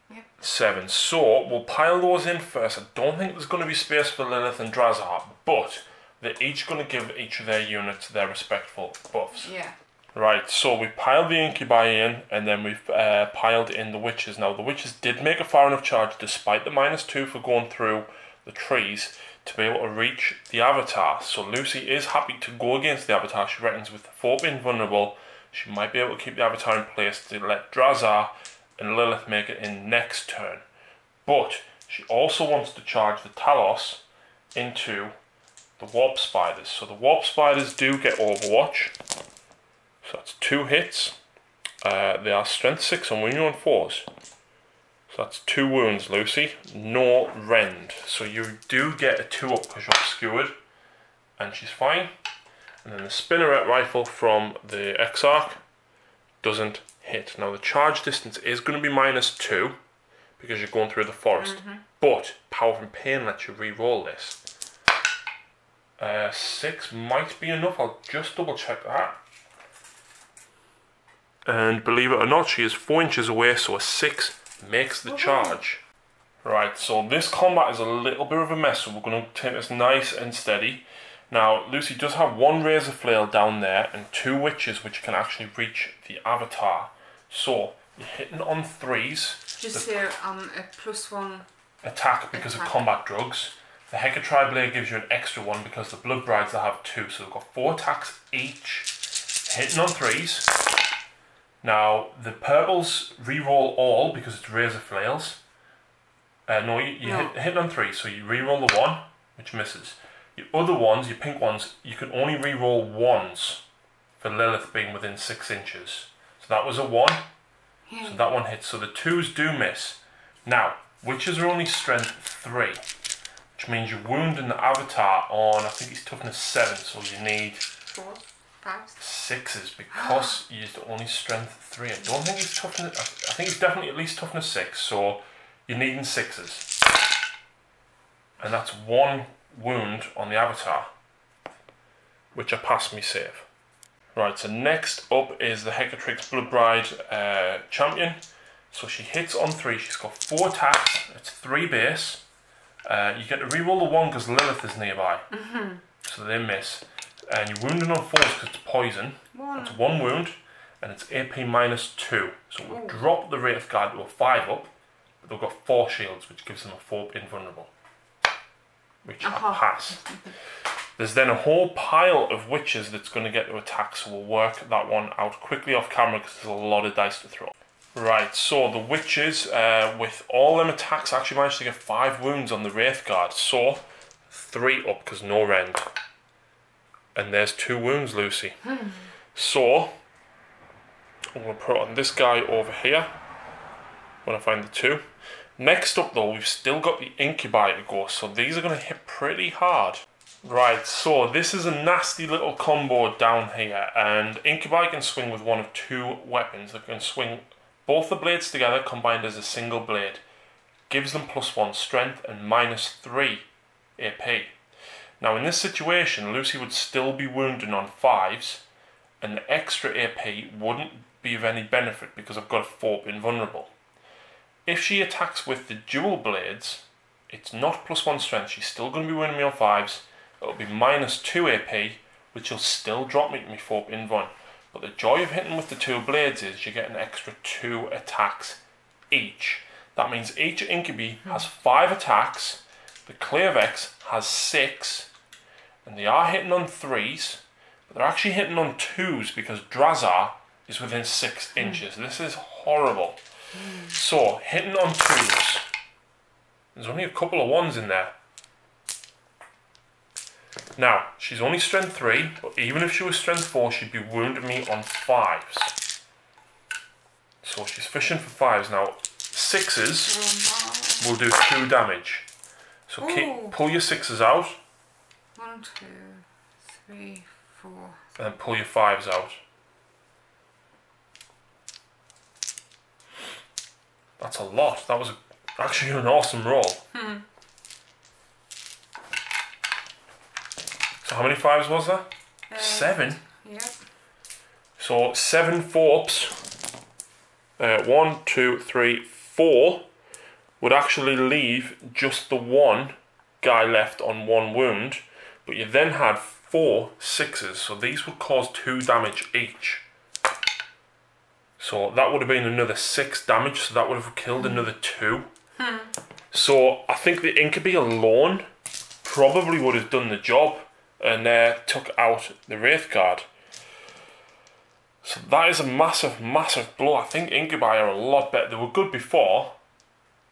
Yep. 7. So we'll pile those in first. I don't think there's going to be space for Lilith and Drazar, but they're each going to give each of their units their respectful buffs. Yeah. Right, so we piled the Incubi in, and then we've piled in the witches. Now the witches did make a far enough charge, despite the -2 for going through the trees, to be able to reach the avatar. So Lucy is happy to go against the avatar. She reckons with the 4 being vulnerable, she might be able to keep the avatar in place to let Drazar and Lilith make it in next turn. But she also wants to charge the Talos into the Warp Spiders. So the Warp Spiders do get Overwatch. So that's 2 hits. They are strength 6 and wounding on 4s. So that's 2 wounds, Lucy. No rend. So you do get a 2-up because you're obscured. And she's fine. And then the Spinneret rifle from the Exarch doesn't hit. Now the charge distance is going to be -2 because you're going through the forest. But Power from Pain lets you re-roll this. 6 might be enough. I'll just double check that. And believe it or not, she is 4 inches away, so a 6 makes the charge. Right, so this combat is a little bit of a mess, so we're going to take this nice and steady. Now, Lucy does have 1 razor flail down there and 2 witches which can actually reach the avatar. So, You're hitting on 3s. Just here, a +1 attack because of combat drugs. The Hecatribe Blade gives you an extra 1 because the Blood Brides they have 2, so they've got 4 attacks each. Hitting on 3s. Now the purples re-roll all because it's Razor Flails. No, you're hitting on 3, so you re-roll the 1, which misses. Your other ones, your pink ones, you can only re-roll 1s for Lilith being within 6 inches. So that was a 1. So that one hits. So the 2s do miss. Now, witches are only strength 3, which means you're wounding the avatar on, I think he's toughness 7, so you need 4, 5, 6s because he's only strength 3. I don't think he's toughness, I think he's definitely at least toughness 6, so you're needing 6s. And that's 1 wound on the avatar, which I passed me save. Right, so next up is the Hecatrix Blood Bride champion. So she hits on 3, she's got 4 attacks, it's 3 base. You get to reroll the 1 because Lilith is nearby. So they miss. And you're wounding on 4s because it's poison. That's 1 wound, and it's AP -2. So we'll drop the Wraith Guard to a 5 up, but they've got 4 shields, which gives them a 4 invulnerable. Which I pass. There's then a whole pile of witches that's going to get to attack, so we'll work that one out quickly off camera because there's a lot of dice to throw. Right, so the witches, with all them attacks, actually managed to get 5 wounds on the Wraith Guard. So, 3 up because no rend. And there's 2 wounds, Lucy. So, I'm going to put on this guy over here when I find the 2. Next up though, we've still got the Incubi to go, so these are going to hit pretty hard. Right, so this is a nasty little combo down here, and Incubi can swing with one of 2 weapons. They can swing both the blades together combined as a single blade. Gives them +1 strength and -3 AP. Now in this situation, Lucy would still be wounding on 5s, and the extra AP wouldn't be of any benefit because I've got a 4 invulnerable. If she attacks with the dual blades, it's not +1 strength, she's still going to be wounding me on 5s. It'll be -2 AP, which will still drop me to my 4 invuln. But the joy of hitting with the 2 blades is you get an extra 2 attacks each. That means each Incubi has 5 attacks, the Clavex has 6, and they are hitting on 3s, but they're actually hitting on 2s because Drazar is within 6 inches. This is horrible. So, hitting on 2s. There's only a couple of 1s in there. Now, she's only strength 3, but even if she was strength 4, she'd be wounding me on 5s. So she's fishing for 5s. Now, 6s will do 2 damage. So pull your 6s out. 1, 2, 3, 4. And then pull your 5s out. That's a lot. That was actually an awesome roll. So how many 5s was there? 7? Yep. So 7 4-ups. 1, 2, 3, 4 would actually leave just the 1 guy left on 1 wound, but you then had 4 6s, so these would cause 2 damage each. So that would have been another 6 damage, so that would have killed another 2. So I think the Incubi alone probably would have done the job and took out the Wraith Guard. So that is a massive, massive blow. I think Incubi are a lot better. They were good before,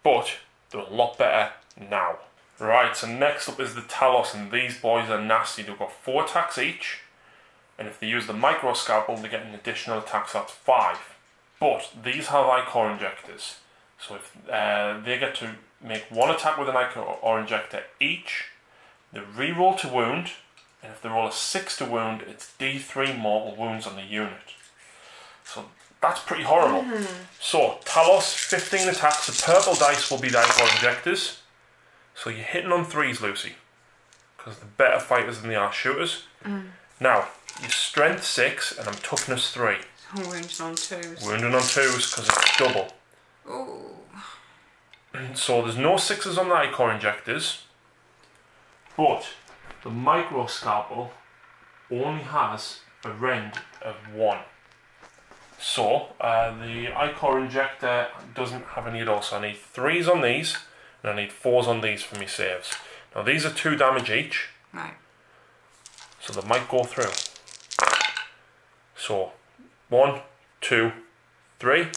but they're a lot better now. Right, so next up is the Talos, and these boys are nasty. They've got 4 attacks each, and if they use the Micro Scalpel, they get an additional attack, so that's 5. But these have Ichor Injectors, so if they get to make 1 attack with an Ichor Injector each, they reroll to wound, and if they roll a 6 to wound, it's D3 mortal wounds on the unit. So that's pretty horrible. So Talos, 15 attacks. The purple dice will be the Ichor Injectors. So you're hitting on 3s, Lucy, because they're better fighters than they are shooters. Now, you're strength 6 and I'm toughness 3. Wounding on 2s. Wounding on 2s because it's double. So there's no 6s on the Ichor Injectors, but the Micro Scalpel only has a rend of 1. So, the Icor Injector doesn't have any at all, so I need 3s on these, and I need 4s on these for my saves. Now these are 2 damage each. Right. So they might go through. So, 1, 2, 3,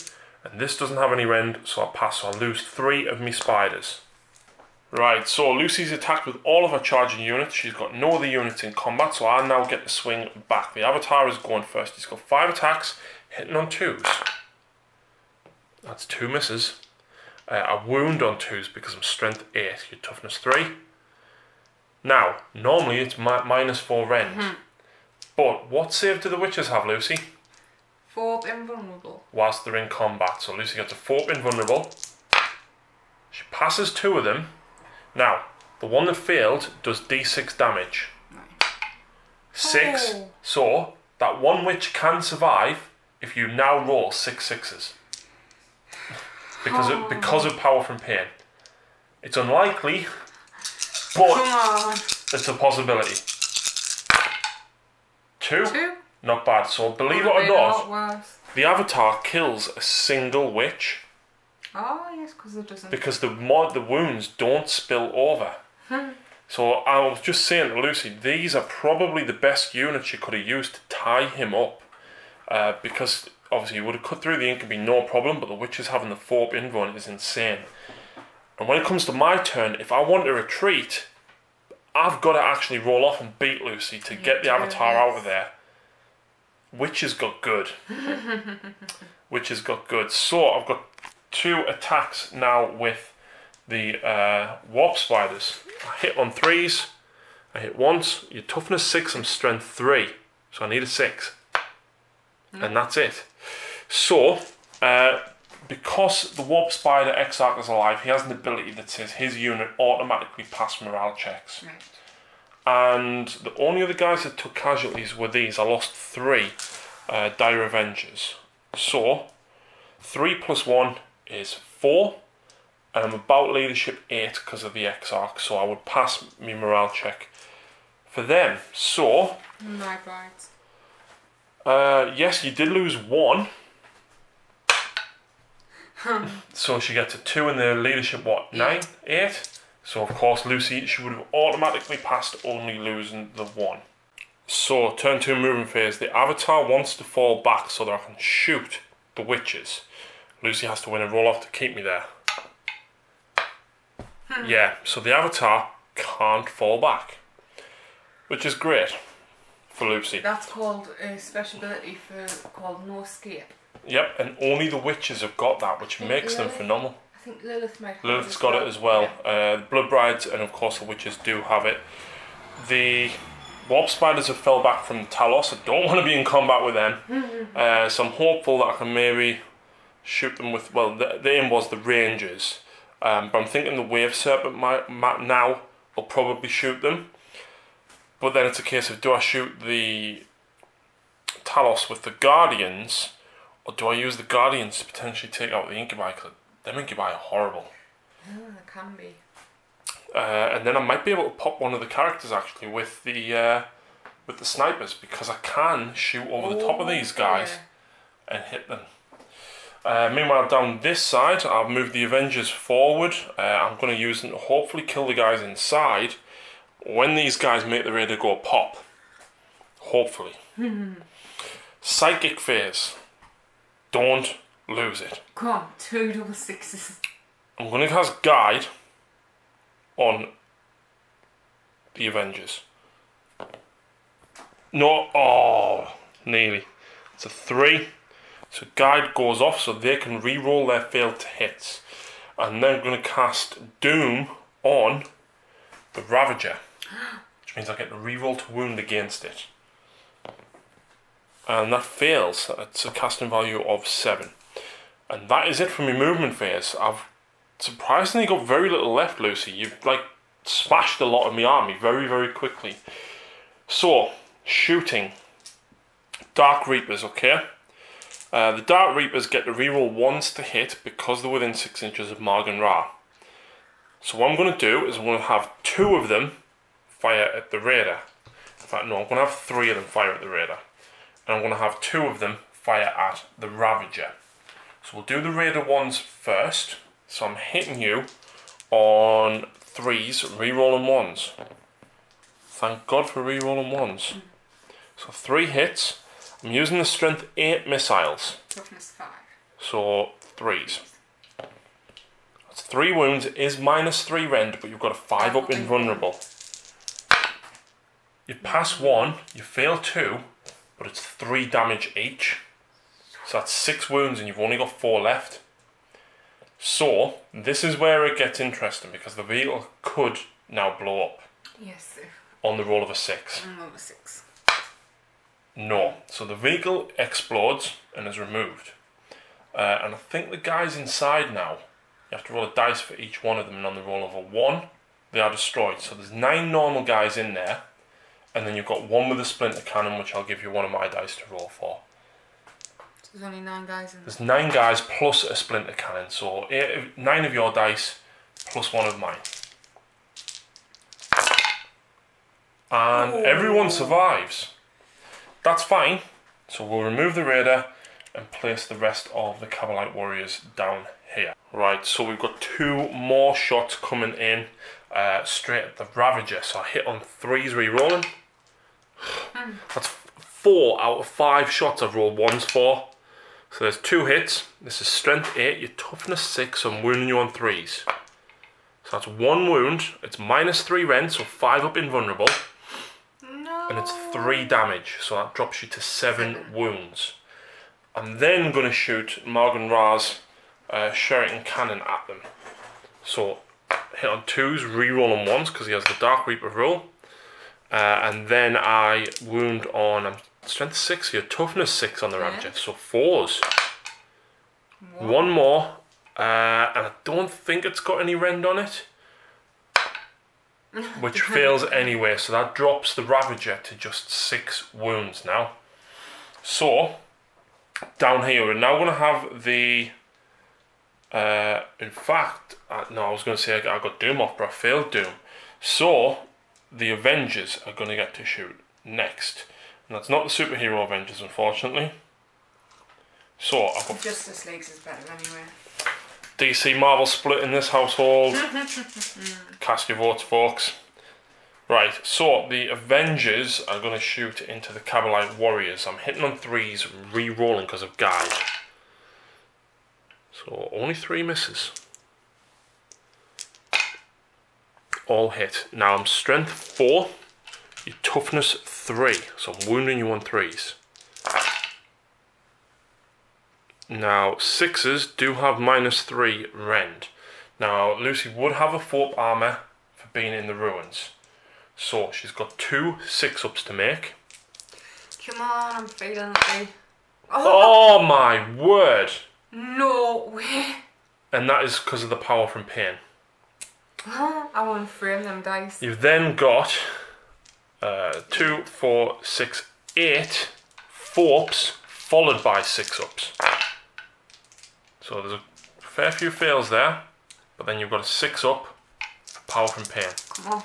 and this doesn't have any rend, so I'll pass, so I'll lose 3 of my spiders. Right, so Lucy's attacked with all of her charging units. She's got no other units in combat, so I now get to swing back. The Avatar is going first. He's got 5 attacks, hitting on 2s. That's 2 misses. A wound on 2s because I'm strength 8, your toughness 3. Now, normally it's -4 rend. But what save do the witches have, Lucy? 4 invulnerable. Whilst they're in combat. So Lucy gets a 4 invulnerable. She passes 2 of them. Now, the one that failed does d6 damage. Right. 6. Oh. So, that one witch can survive if you now roll 6 sixes. Because of power from pain. It's unlikely, but it's a possibility. 2? Not bad. So, believe it or not, the Avatar kills a single witch. Oh yes, because it doesn't. Because the wounds don't spill over. So I was just saying to Lucy, these are probably the best units you could have used to tie him up. Because obviously you would have cut through the ink and be no problem, but the witches having the 4 invuln is insane. And when it comes to my turn, if I want to retreat, I've got to actually roll off and beat Lucy to get the Avatar out of there. Witches got good. Witches got good. So I've got 2 attacks now with the warp spiders. I hit on 3s. I hit once. Your toughness 6 and strength 3. So I need a 6. And that's it. So, because the warp spider Exarch is alive, he has an ability that says his unit automatically pass morale checks. Right. And the only other guys that took casualties were these. I lost 3 Dire Avengers. So, 3 plus 1 is 4, and I'm about leadership 8 because of the Exarch, so I would pass my morale check for them. So, My brides. yes, you did lose 1. So she gets a 2 in the leadership, what, 9? 8? So of course Lucy, she would have automatically passed, only losing the 1. So, turn 2 movement phase. The Avatar wants to fall back so that I can shoot the witches. Lucy has to win a roll off to keep me there. Yeah, so the Avatar can't fall back, which is great for Lucy. That's called a special ability called No Escape. Yep, and only the witches have got that, which makes them phenomenal. I think Lilith might have Lilith's got it as well. The Blood Brides and of course the witches do have it. The warp spiders have fell back from Talos. I don't want to be in combat with them. So I'm hopeful that I can maybe shoot them with, well, the aim was the rangers, but I'm thinking the wave serpent now will probably shoot them. But then it's a case of, do I shoot the Talos with the Guardians, or do I use the Guardians to potentially take out the Incubi? Because them Incubi are horrible. Oh, they can be. And then I might be able to pop one of the characters actually with the snipers, because I can shoot over the top of these guys and hit them. Meanwhile, down this side, I've moved the Avengers forward. I'm going to use them to hopefully kill the guys inside when these guys make the radar go pop. Hopefully. Psychic phase. Don't lose it. Come on, 2 double 6s. I'm going to cast Guide on the Avengers. No, oh, nearly. It's a 3. So Guide goes off so they can re-roll their failed hits. And then I'm going to cast Doom on the Ravager, which means I get to re-roll to wound against it. And that fails. It's a casting value of 7. And that is it for my movement phase. I've surprisingly got very little left, Lucy. You've like smashed a lot of my army very, very quickly. So, shooting. Dark Reapers, okay? The Dark Reapers get to reroll 1s to hit because they're within 6 inches of Margan Ra. So what I'm going to do is I'm going to have 2 of them fire at the Raider. In fact, no, I'm going to have 3 of them fire at the Raider. And I'm going to have 2 of them fire at the Ravager. So we'll do the Raider ones first. So I'm hitting you on 3s, re-rolling 1s. Thank God for re-rolling 1s. So 3 hits. I'm using the strength 8 missiles. Toughness 5. So 3s. That's 3 wounds. It is -3 rend, but you've got a 5 up invulnerable. You pass 1, you fail 2, but it's 3 damage each. So that's 6 wounds and you've only got 4 left. So this is where it gets interesting because the vehicle could now blow up. Yes, sir. On the roll of a 6. On roll of a 6. No. So the vehicle explodes and is removed. And I think the guys inside now, you have to roll a dice for each one of them, and on the roll of a 1, they are destroyed. So there's 9 normal guys in there. And then you've got 1 with a splinter cannon, which I'll give you one of my dice to roll for. So there's only 9 guys in there. There's 9 guys plus a splinter cannon, so 9 of your dice plus 1 of mine. And everyone survives. That's fine. So we'll remove the Raider and place the rest of the Cavalite warriors down here. Right, so we've got 2 more shots coming in straight at the Ravager. So I hit on 3s re-rolling. That's 4 out of 5 shots I've rolled 1s for. So there's 2 hits. This is strength 8, your toughness 6, so I'm wounding you on 3s. So that's 1 wound. It's -3 rend, so 5 up invulnerable. No. And it's 3 damage, so that drops you to 7 wounds. I'm then going to shoot Morgan Ra's Shuriken cannon at them. So hit on 2s, re-roll on 1s because he has the Dark Reaper rule. And then I wound on strength 6 here, toughness 6 on the Ravager, so 4s. What? 1 more, and I don't think it's got any rend on it, which fails anyway, so that drops the Ravager to just 6 wounds now. So, down here, we're now going to have the, in fact, no, I was going to say I got Doom off, but I failed Doom. So, the Avengers are going to get to shoot next. And that's not the superhero Avengers, unfortunately. So, I've got Justice League's is better anyway. DC Marvel split in this household. Cast your votes, folks. Right, so the Avengers are going to shoot into the Cavalite Warriors. I'm hitting on 3s, re-rolling because of Guide. So, only 3 misses. All hit. Now I'm strength 4, your toughness 3, so I'm wounding you on 3s. Now 6s do have -3 rend. Now Lucy would have a 4-up armour for being in the ruins, so she's got 2 6-ups to make. Come on, I'm feeling it. Oh my word! No way! And that is because of the power from pain. I want to frame them dice. You've then got 2, 4, 6, 8 4-ups followed by 6-ups. So there's a fair few fails there, but then you've got a 6-up power from pain. Come on.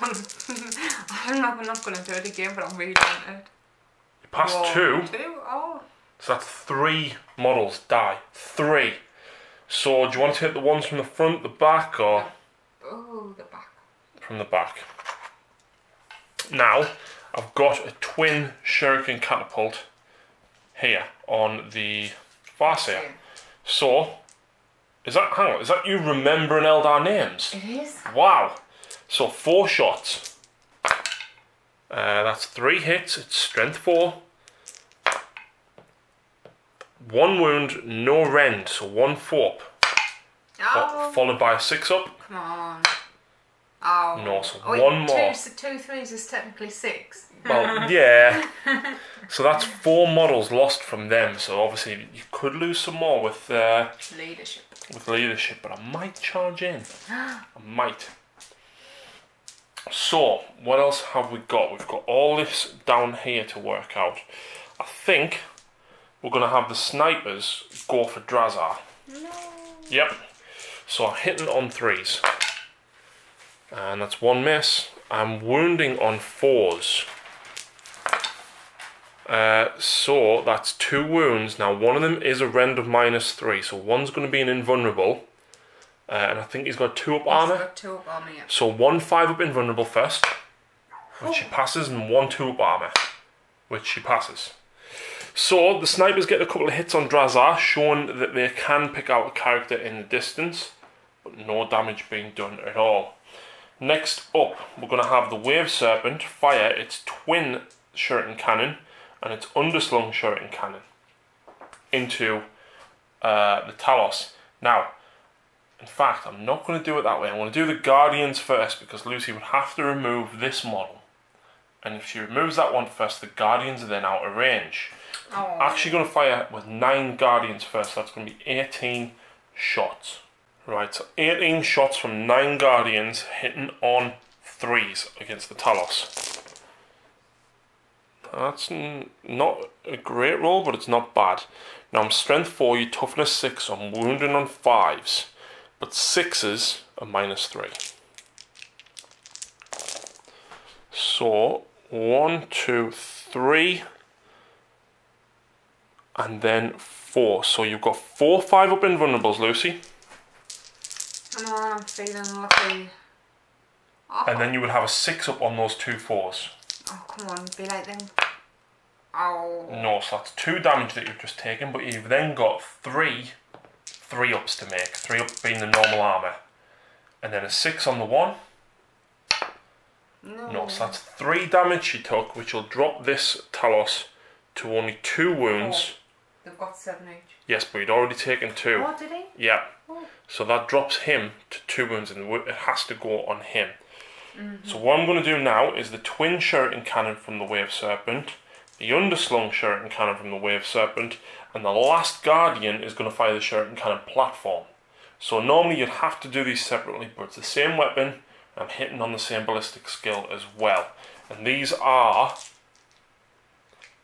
I'm not going to do it again, but I'm really doing it. You passed 2. 2? Oh. So that's 3 models die. 3. So do you want to hit the ones from the front, the back, or? Oh, the back. From the back. Now, I've got a twin Shuriken catapult here on the Farseer. So, hang on, is that you remembering Eldar names? It is. Wow. So 4 shots. That's 3 hits, it's strength 4. 1 wound, no rend, so 1 4-up. Oh. Followed by a 6-up. Come on. Oh. No, so wait, 1 more. 2 3s is technically 6. Well, yeah. So that's 4 models lost from them. So obviously you could lose some more with leadership. With leadership, but I might charge in. I might. So what else have we got? We've got all this down here to work out. I think we're gonna have the snipers go for Drazar. No. Yep. So I'm hitting on 3s. And that's 1 miss. I'm wounding on 4s. So that's 2 wounds. Now one of them is a rend of -3, so one's going to be an invulnerable. And I think he's got 2 up armor. He's got 2 up armor, yeah. So 1 5 up invulnerable first, which she passes, and 1 2 up armor, which she passes. So the snipers get a couple of hits on Drazar, showing that they can pick out a character in the distance, but no damage being done at all. Next up, we're going to have the Wave Serpent fire its twin shuriken cannon and its underslung shuriken cannon into the Talos. Now, in fact, I'm not going to do it that way. I'm going to do the Guardians first, because Lucy would have to remove this model. And if she removes that one first, the Guardians are then out of range. Oh. I'm actually going to fire with 9 Guardians first. That's going to be 18 shots. Right, so 18 shots from 9 Guardians hitting on 3s against the Talos. That's not a great roll, but it's not bad. Now I'm strength 4, you toughness 6, so I'm wounding on 5s. But 6s are -3. So 1, 2, 3, and then 4. So you've got 4 5 up invulnerables, Lucy. Come on, I'm feeling lucky. Oh. And then you would have a 6 up on those 2 4s. Oh, come on, be like them. Oh. No, so that's 2 damage that you've just taken, but you've then got 3 ups to make. 3 up being the normal armour. And then a 6 on the 1. No, so that's 3 damage she took, which will drop this Talos to only 2 wounds. Oh, they've got 7 each. Yes, but he'd already taken 2. Oh, did he? Yeah. Oh. So that drops him to 2 wounds, and it has to go on him. So what I'm going to do now is the twin shuriken cannon from the Wave Serpent, the underslung shuriken cannon from the Wave Serpent, and the last Guardian is going to fire the shuriken cannon platform. So normally you'd have to do these separately, but it's the same weapon and hitting on the same ballistic skill as well. And these are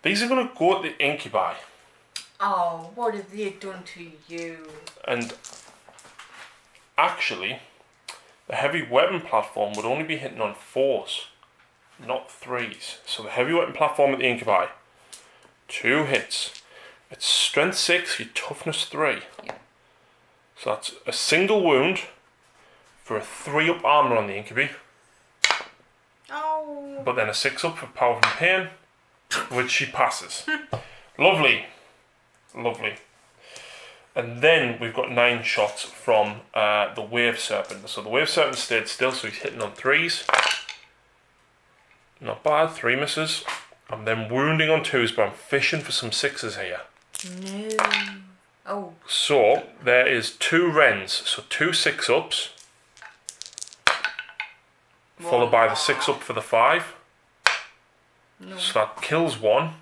going to go at the incubi. Oh, what have they done to you? And actually, the heavy weapon platform would only be hitting on 4s, not 3s. So the heavy weapon platform at the incubi, 2 hits. It's strength 6, your toughness 3. Yeah. So that's a single wound for a 3 up armour on the incubi. Oh. But then a 6 up for power from pain, which she passes. Lovely. Lovely. And then we've got 9 shots from the Wave Serpent. So the Wave Serpent stayed still, so he's hitting on 3s. Not bad, 3 misses. I'm then wounding on 2s, but I'm fishing for some 6s here. No. Oh. So there is 2 rends, so 2 6-ups. Followed by the 6 up for the 5. No. So that kills 1.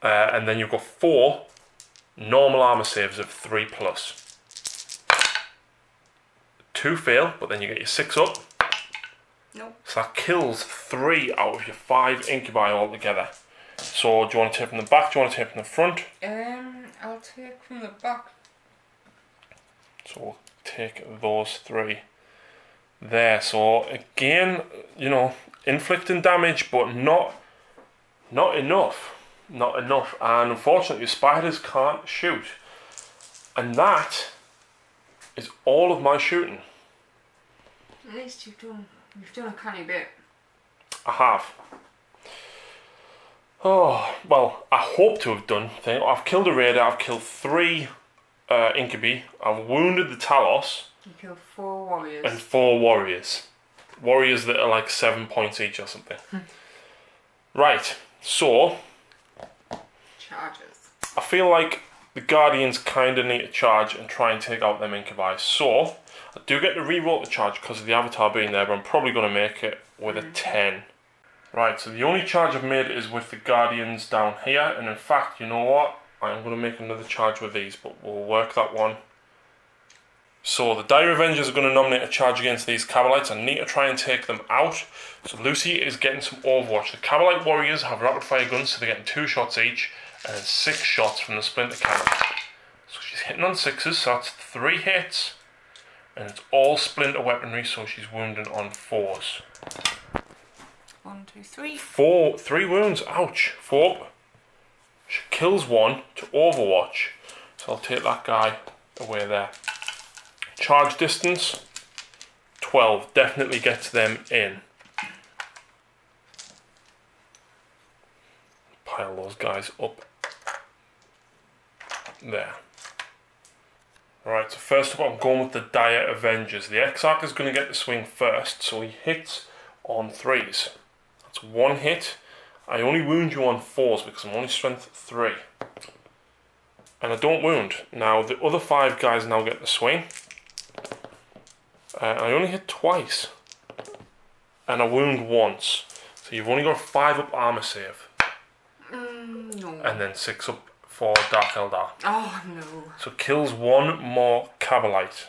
And then you've got 4 normal armour saves of 3+. 2 fail, but then you get your 6 up. Nope. So that kills 3 out of your 5 incubi altogether. So do you want to take from the back? Do you want to take from the front? I'll take from the back. So we'll take those 3 there. So again, you know, inflicting damage, but not enough. Not enough. And unfortunately, spiders can't shoot. And that is all of my shooting. At least you've done a canny bit. I have. Oh, well, I hope to have done things. I've killed a raider, I've killed 3 incubi, I've wounded the Talos. You killed 4 warriors. And 4 warriors. Warriors that are like 7 points each or something. Right, so charges. I feel like the Guardians kind of need to charge and try and take out them incubi. So I do get to re-roll the charge because of the avatar being there, but I'm probably going to make it with a 10. Right, so the only charge I've made is with the Guardians down here, and in fact, you know what? I'm going to make another charge with these, but we'll work that one. So the Dire Avengers are going to nominate a charge against these Cabalites. I need to try and take them out. So Lucy is getting some Overwatch. The Cabalite Warriors have rapid fire guns, so they're getting 2 shots each, and then 6 shots from the Splinter Cannon. So she's hitting on 6s, so that's 3 hits, and it's all Splinter weaponry, so she's wounding on 4s. 1, 2, 3. 3 wounds, ouch. 4 up. She kills one to Overwatch. So I'll take that guy away there. Charge distance, 12. Definitely gets them in. Pile those guys up. There. Alright, so first of all, I'm going with the Dire Avengers. The Exarch is going to get the swing first, so he hits on 3s. That's 1 hit. I only wound you on 4s because I'm only strength 3. And I don't wound. Now, the other 5 guys now get the swing. I only hit twice. And I wound once. So you've only got a 5 up armor save. No. And then 6 up for Dark Eldar. Oh, no. So kills 1 more Cabalite.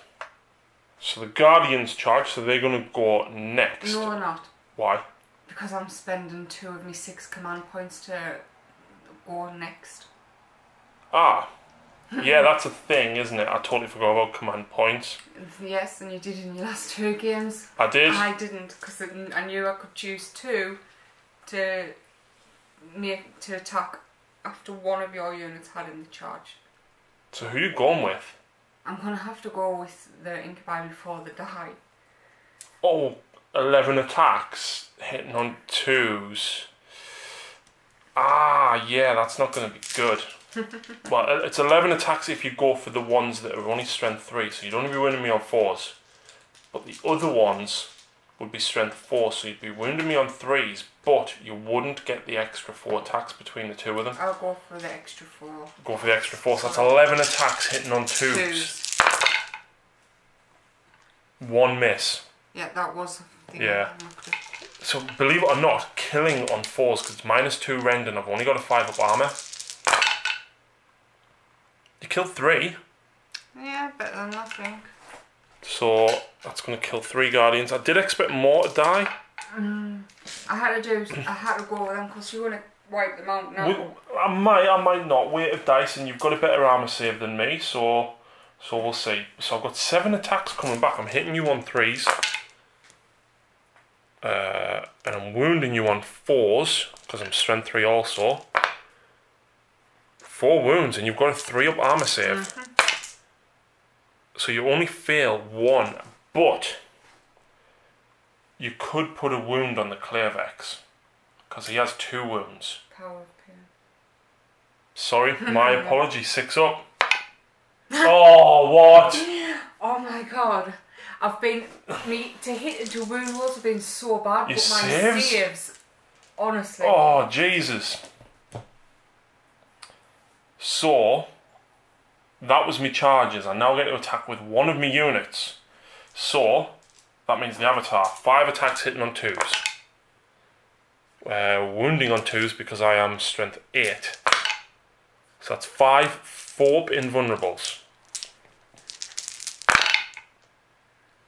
So the Guardians charge, so they're going to go next. No, they're not. Why? Because I'm spending 2 of my 6 command points to go next. Ah. Yeah, that's a thing, isn't it? I totally forgot about command points. Yes, and you did in your last 2 games. I did? I didn't, because I knew I could choose 2 to attack after one of your units had in the charge. So who are you going with? I'm going to have to go with the Incubi before the die. Oh, 11 attacks, hitting on 2s. Ah, yeah, that's not going to be good. Well, it's 11 attacks if you go for the ones that are only strength 3, so you'd only be wounding me on 4s. But the other ones would be strength 4, so you'd be wounding me on 3s, but you wouldn't get the extra 4 attacks between the 2 of them. I'll go for the extra 4. Go for the extra 4, so that's 11 attacks hitting on 2s. 1 miss. Yeah, that was the thing. Yeah. So believe it or not, killing on 4s, because it's -2 rend and I've only got a 5 up armor. You killed 3. Yeah, better than nothing. So that's going to kill 3 Guardians. I did expect more to die. I had to go with them because you want to wipe them out now. I might not. Weight of dice, and you've got a better armor save than me, so we'll see. So I've got 7 attacks coming back. I'm hitting you on 3s. And I'm wounding you on 4s, because I'm strength 3 also. 4 wounds, and you've got a 3 up armor save. So you only fail 1, but you could put a wound on the Clairvex, because he has 2 wounds. Power of pain. Sorry, my apologies, 6 up. Oh, what? Oh my god. To hit into wound rolls have been so bad, Your but my saves? saves, honestly. Oh, Jesus. So, that was me charges. I now get to attack with 1 of me units. So, that means the Avatar. 5 attacks hitting on 2s. Wounding on 2s because I am strength 8. So that's 5, 4 up invulnerables.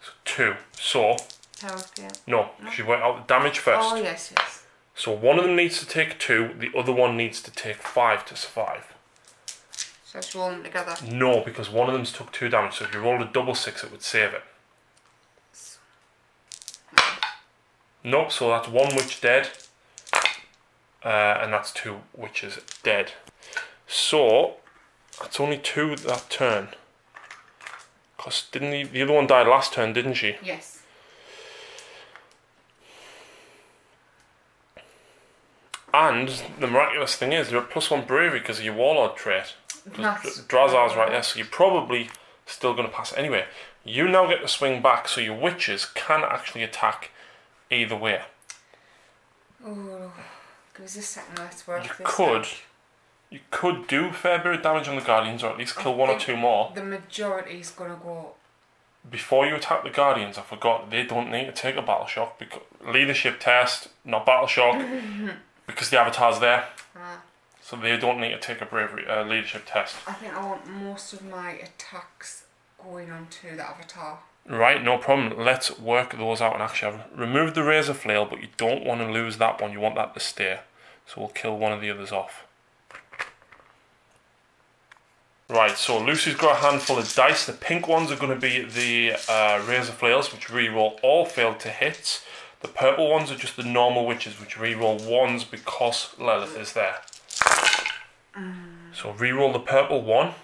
So 2. So, no, because you went out the damage first. Oh, yes, yes. So one of them needs to take 2, the other one needs to take 5 to survive. So let's roll them together. No, because one of them's took 2 damage, so if you rolled a double 6 it would save it. Nope, so that's 1 witch dead. And that's 2 witches dead. So, that's only 2 that turn. Because didn't the other one died last turn, didn't she? Yes. And the miraculous thing is, you're at +1 bravery because of your warlord trait. Drazar's right there, so you're probably still going to pass anyway. You now get to swing back, so your witches can actually attack either way. Oh, give us a second, let's work this You could do a fair bit of damage on the Guardians, or at least kill 1 or 2 more. The majority is going to go. Before you attack the Guardians, I forgot, they don't need to take a battle shock. Because leadership test, not battle shock, because the Avatar's there. So they don't need to take a bravery leadership test. I think I want most of my attacks going on to the Avatar. Right, no problem. Let's work those out. And actually, I've removed the Razor Flail, but you don't want to lose that one. You want that to stay. So we'll kill one of the others off. Right, so Lucy's got a handful of dice. The pink ones are going to be the Razor Flails, which reroll all failed to hits. The purple ones are just the normal witches, which reroll 1s because Lilith is there. So re-roll the purple 1.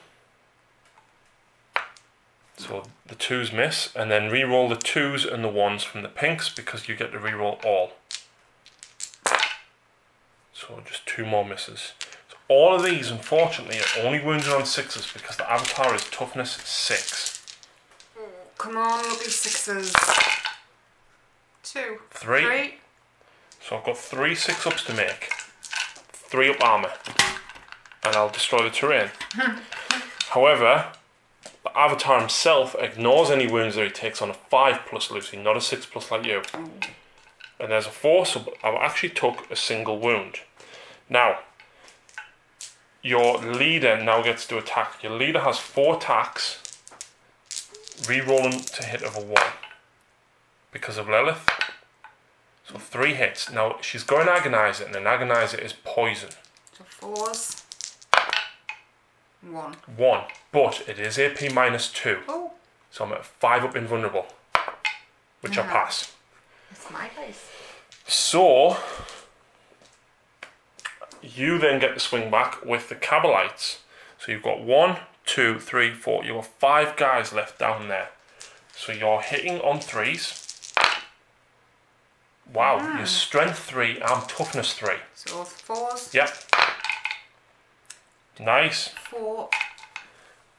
So the 2s miss, and then re-roll the 2s and the 1s from the pinks because you get to re-roll all. So just 2 more misses. So all of these, unfortunately, are only wounded on 6s because the avatar is toughness 6. Come on, lucky 6s. 2. 3. So I've got 3 6-ups to make. 3 up armour. And I'll destroy the terrain. However, the avatar himself ignores any wounds that he takes on a 5+ Lucy, not a 6+ like you. And there's a 4, so I actually took a single wound. Now, your leader now gets to attack. Your leader has 4 attacks, re-rolling to hit of a 1 because of Lilith. So 3 hits. Now she's going to agonize it, and an agonizer is poison. So 4s. 1. 1, but it is AP -2. Oh. So I'm at 5 up invulnerable, which I pass. That's my place. So you then get the swing back with the Cabalites. So you've got 1, 2, 3, 4. You've got 5 guys left down there. So you're hitting on 3s. Wow, you're strength 3 and toughness 3. So 4s. Yep. Nice. 4.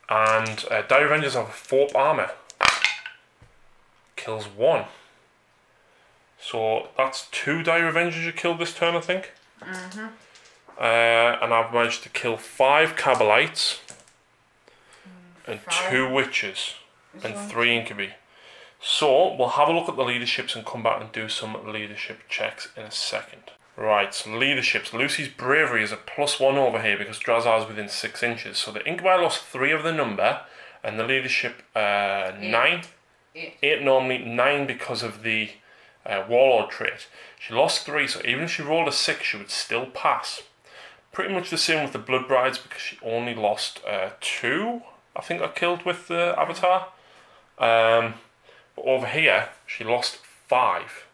And Dire Avengers have 4 armour. Kills 1. So that's 2 Dire Avengers you killed this turn, I think. And I've managed to kill 5 Cabalites and 2 Witches and 3 Incubi. So we'll have a look at the leaderships and come back and do some leadership checks in a second. Right, so leaderships. Lucy's bravery is a +1 over here because Drazar is within 6 inches. So the Incubi lost 3 of the number, and the leadership 9. 8 normally, 9 because of the Warlord trait. She lost 3, so even if she rolled a 6, she would still pass. Pretty much the same with the Blood Brides because she only lost 2, I think I killed with the Avatar. But over here, she lost 5.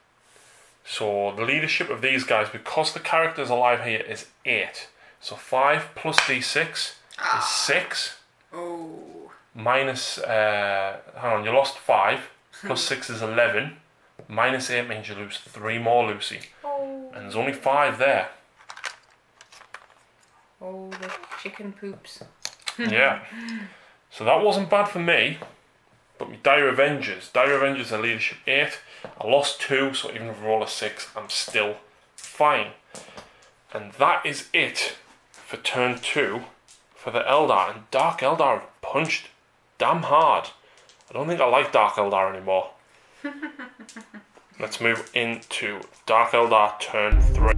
So the leadership of these guys, because the characters alive here, is 8. So 5 plus D6 is 6. Oh. Minus, hang on, you lost 5. Plus 6 is 11. Minus 8 means you lose 3 more, Lucy. Oh. And there's only 5 there. Oh, the chicken poops. Yeah. So that wasn't bad for me. But my Dire Avengers are leadership 8. I lost 2, so even if I roll a 6, I'm still fine. And that is it for turn 2 for the Eldar. And Dark Eldar punched damn hard. I don't think I like Dark Eldar anymore. Let's move into Dark Eldar turn 3.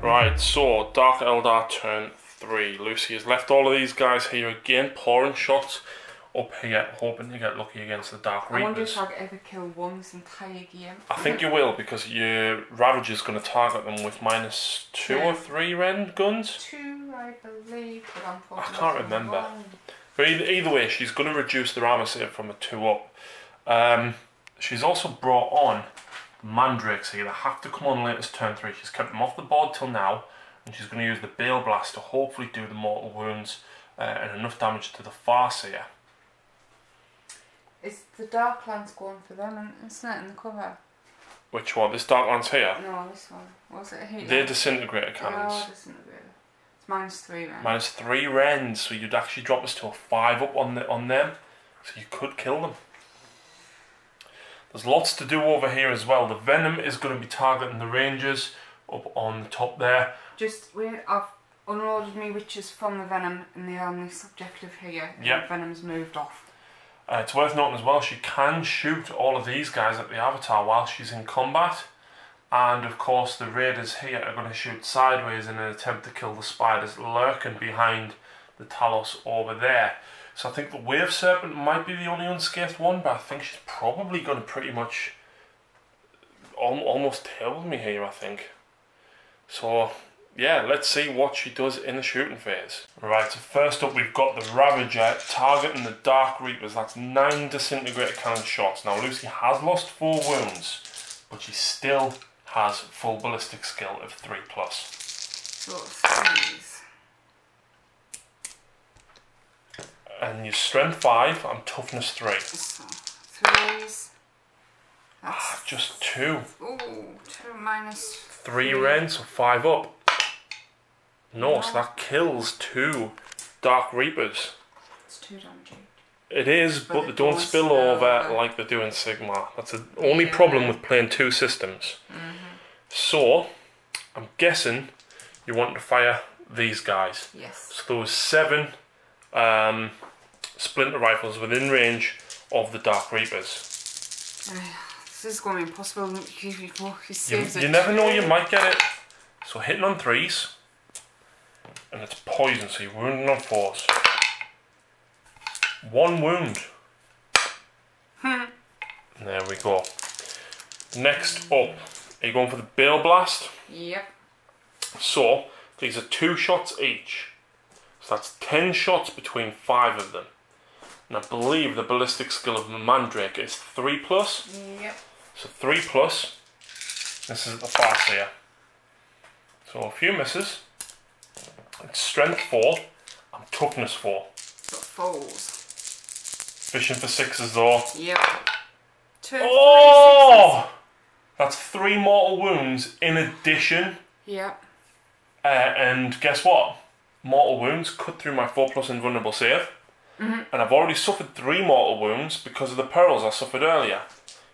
Right, so Dark Eldar turn 3. Lucy has left all of these guys here again, pouring shots up here, hoping to get lucky against the Dark Reapers. I wonder if I could ever kill one this entire game. I think you will, because your Ravager's going to target them with -2 or 3 Rend guns. 2, I believe, but I can't remember. But either way, she's going to reduce their armor save from a 2 up. She's also brought on Mandrakes here. They have to come on later turn 3. She's kept them off the board till now, and she's going to use the Bale Blast to hopefully do the mortal wounds and enough damage to the Farseer. Is the Dark Lance going for them, isn't it, in the cover? Which one? This Dark Lance here? No, this one. Was it a heat? They're Disintegrator cannons. Oh, Disintegrator. It's -3 Rend. -3 Rend, so you'd actually drop us to a 5 up on them, so you could kill them. There's lots to do over here as well. The Venom is going to be targeting the Rangers up on the top there. Just wait, I've unloaded me witches from the Venom and they're on this objective here. Yep. The Venom's moved off. It's worth noting as well, she can shoot all of these guys at the Avatar while she's in combat. And of course the Raiders here are going to shoot sideways in an attempt to kill the spiders lurking behind the Talos over there. So I think the Wave Serpent might be the only unscathed one, but I think she's probably going to pretty much almost tail me here, I think. So yeah, let's see what she does in the shooting phase. Right, so first up we've got the Ravager targeting the Dark Reapers. That's 9 disintegrator cannon shots. Now Lucy has lost 4 wounds, but she still has full ballistic skill of 3+. So threes. And your strength 5 and toughness 3. So threes. That's just 2. ooh, 2 minus 3 rend, so 5 up. No, so that kills 2 Dark Reapers. It's 2 damage. It is, but they don't spill over like they do in Sigmar. That's the only problem with playing 2 systems. So, I'm guessing you want to fire these guys. Yes. So those 7 splinter rifles within range of the Dark Reapers. This is going to be impossible. You never know, you might get it. So hitting on 3s. And it's poison, so you're wounding on 4s. 1 wound. There we go. Next up, are you going for the Bale Blast? Yep. So, these are 2 shots each. So that's 10 shots between 5 of them. And I believe the ballistic skill of the Mandrake is 3+. Yep. So 3+. This is the Farseer. So a few misses. It's strength 4 and toughness 4. Got 4s. Fishing for 6s though. Yep. 2. Oh! That's 3 mortal wounds in addition. Yep. And guess what? Mortal wounds cut through my 4+ invulnerable save. And I've already suffered 3 mortal wounds because of the perils I suffered earlier.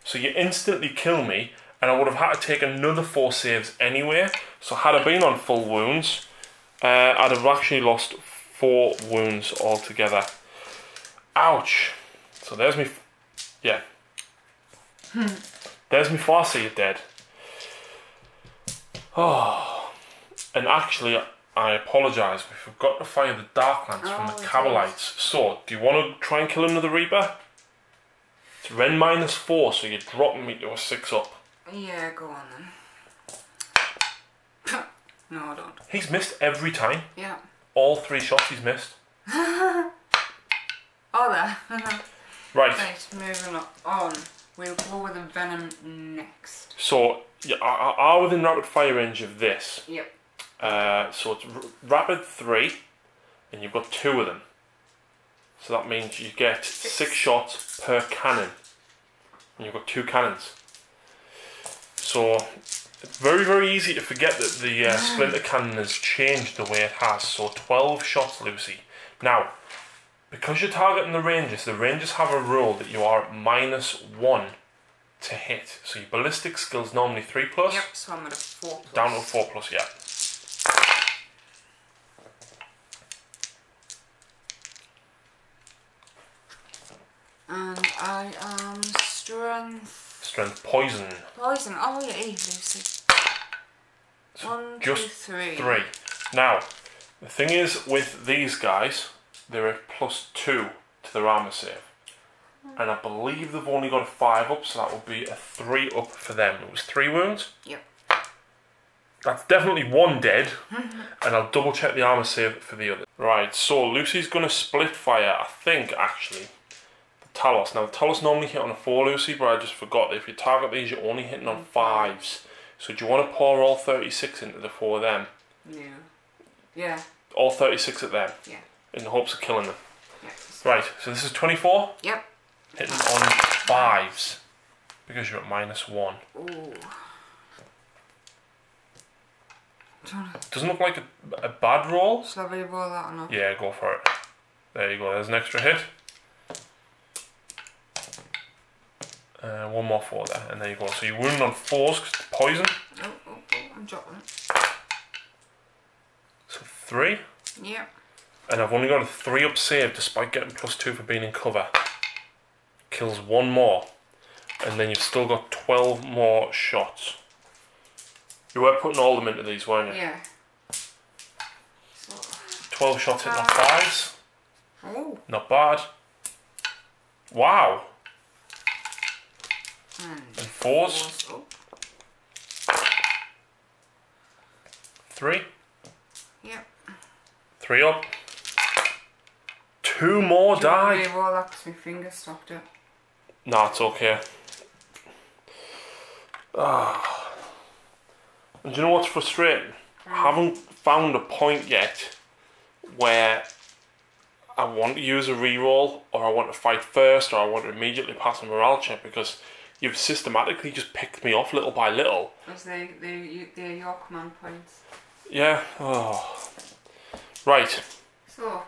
So you instantly kill me, and I would have had to take another 4 saves anyway. So had I been on full wounds, I'd have actually lost 4 wounds altogether. Ouch. So there's me. Yeah. There's me Farseer dead. Oh. And actually, I apologise. We forgot to fire the Dark Lance from the Cabalites. So, do you want to try and kill another Reaper? It's Ren -4, so you're dropping me to a 6 up. Yeah, go on then. No, I don't. He's missed every time. Yeah. All 3 shots he's missed. Oh, there. Right. Right, moving on. We'll go with the Venom next. So, you are within rapid fire range of this. Yep. So it's rapid 3, and you've got 2 of them. So that means you get 6 shots per cannon. And you've got 2 cannons. So it's very, very easy to forget that the splinter cannon has changed the way it has. So 12 shots, Lucy. Now, because you're targeting the Rangers have a rule that you are at -1 to hit. So your ballistic skill's normally 3+. Yep, so I'm at a 4+. Down to a 4+, yeah. And I am strength. Strength poison. Poison. Oh yeah, Lucy. So 1, just 2, 3. 3. Now, the thing is with these guys, they're a +2 to their armor save. And I believe they've only got a 5 up, so that would be a 3 up for them. It was 3 wounds. Yep. That's definitely 1 dead. And I'll double check the armor save for the other. Right, so Lucy's going to split fire, I think, actually. Talos. Now, the Talos normally hit on a 4, Lucy, but I just forgot that if you target these, you're only hitting on 5s. So do you want to pour all 36 into the 4 of them? No. Yeah. All 36 at them? Yeah. In the hopes of killing them? Yeah. Right, so this is 24? Yep. Hitting on 5s. Because you're at -1. Ooh. Doesn't look like a bad roll. Shall I roll that or not? Yeah, go for it. There you go, there's an extra hit. 1 more 4 there, and there you go. So you're wounding on 4s because it's poison. Oh, I'm dropping it. So 3. Yep. And I've only got a 3 up save despite getting +2 for being in cover. Kills 1 more. And then you've still got 12 more shots. You were putting all of them into these, weren't you? Yeah. So, 12 shots hitting on 5s. oh. Not bad. Wow. And 4s. Oh. 3. Yep. 3 up. 2 more die. Reroll that because my finger stopped it. Nah, it's okay. And do you know what's frustrating? I haven't found a point yet where I want to use a reroll, or I want to fight first, or I want to immediately pass a morale check, because you've systematically just picked me off little by little. Because they're your command points. Yeah. Oh. Right. So,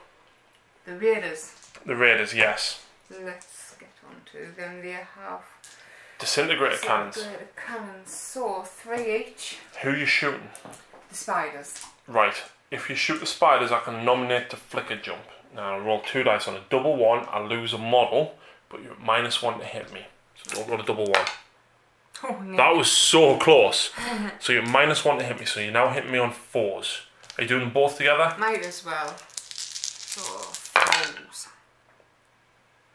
the Raiders. The Raiders, yes. Let's get on to them. They have Disintegrator cannons. Disintegrator cannons. So, 3 each. Who are you shooting? The spiders. Right. If you shoot the spiders, I can nominate the flicker jump. Now I roll 2 dice on a double 1. I lose a model, but you're at -1 to hit me. So don't roll a double 1. Oh, no. That was so close. So you're -1 to hit me. So you're now hitting me on 4s. Are you doing them both together? Might as well. So, 4s.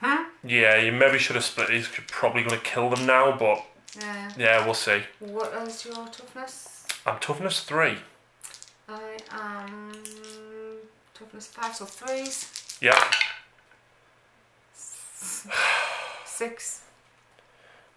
Huh? Yeah, you maybe should have split these. You're probably going to kill them now, but yeah, we'll see. What is your toughness? I'm toughness 3. I am toughness 5, so 3s. Yeah. 6.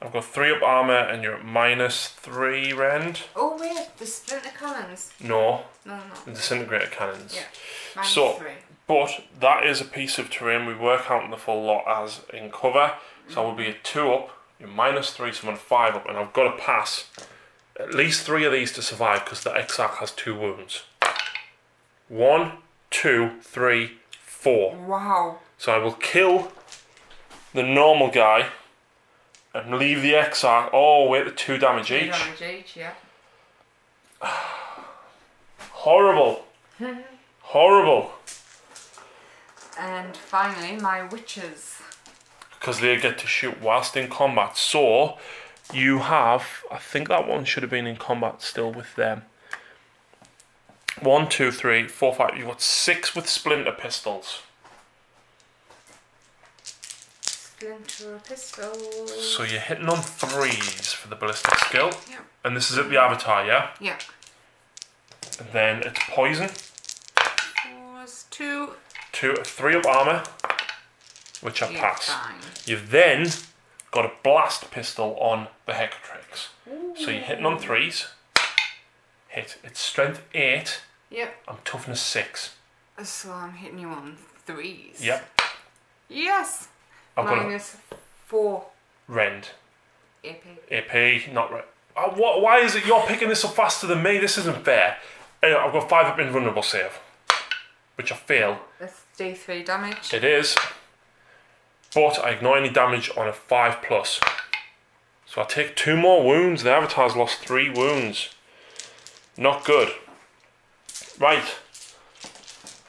I've got 3 up armour and you're at -3 rend. Oh wait, the splinter cannons. No. No. The disintegrator cannons. Yeah. -3. But that is a piece of terrain we work out in the full lot as in cover. So I will be at 2 up, you're -3, so I'm on 5 up, and I've got to pass at least 3 of these to survive because the Exarch has 2 wounds. 1, 2, 3, 4. Wow. So I will kill the normal guy and leave the Exarch. Oh, wait, the 2 damage each. 2 damage each, yeah. Horrible. Horrible. And finally, my witches. Because they get to shoot whilst in combat. So you have, I think that one should have been in combat still with them. 1, 2, 3, 4, 5. You've got 6 with splinter pistols. Splinter pistols. So you're hitting on 3s for the ballistic skill. Yeah. And this is at the avatar, yeah? Yeah. And then it's poison. 4's 2. 3 up armour, which I pass. Fine. You've then got a blast pistol on the Hecatrix. So you're hitting on 3s. Hit. It's strength 8. Yep. I'm toughness 6. So I'm hitting you on 3s. Yep. Yes. I've got -4. Rend. AP. Not right. Why is it you're picking this up faster than me? This isn't fair. Anyway, I've got 5 up invulnerable save, which I fail. That's D3 damage. It is. But I ignore any damage on a 5+. So I take 2 more wounds. The avatar's lost 3 wounds. Not good. Right.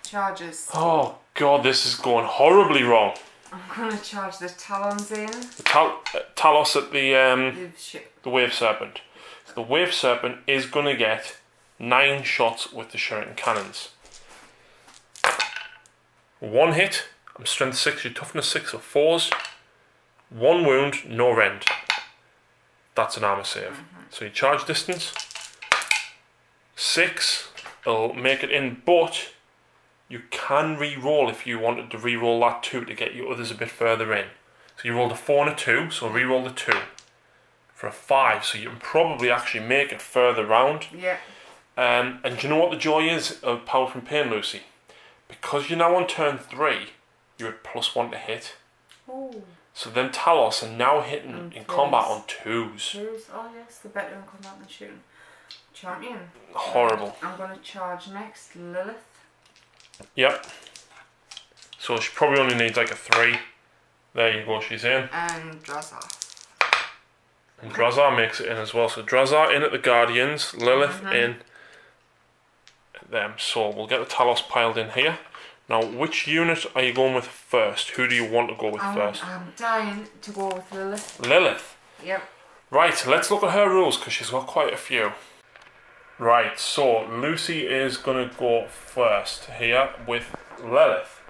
Charges. Oh god, this is going horribly wrong. I'm gonna charge the talons in. The Talos at the Wave Serpent. So the Wave Serpent is gonna get 9 shots with the shuriken cannons. 1 hit. I'm strength 6. Your toughness 6 or 4s. 1 wound. No rend. That's an armor save. So you charge distance. 6. It'll make it in, but you can re-roll if you wanted to re-roll that 2 to get your others a bit further in. So you rolled a 4 and a 2, so re-roll the 2 for a 5, so you can probably actually make it further round. Yeah. And do you know what the joy is of Power from Pain, Lucy? Because you're now on turn 3, you're at +1 to hit. Ooh. So then Talos are now hitting in combat on 2s. 2s, oh yes, the better in combat than shooting. Champion. Horrible. I'm going to charge next Lilith. Yep. So she probably only needs like a 3. There you go, she's in. And Drazar. And Drazar makes it in as well. So Drazar in at the Guardians, Lilith in at them. So we'll get the Talos piled in here. Now, which unit are you going with first? Who do you want to go with first? I'm dying to go with Lilith. Lilith? Yep. Right, let's look at her rules because she's got quite a few. Right, so Lucy is going to go first here with Lilith.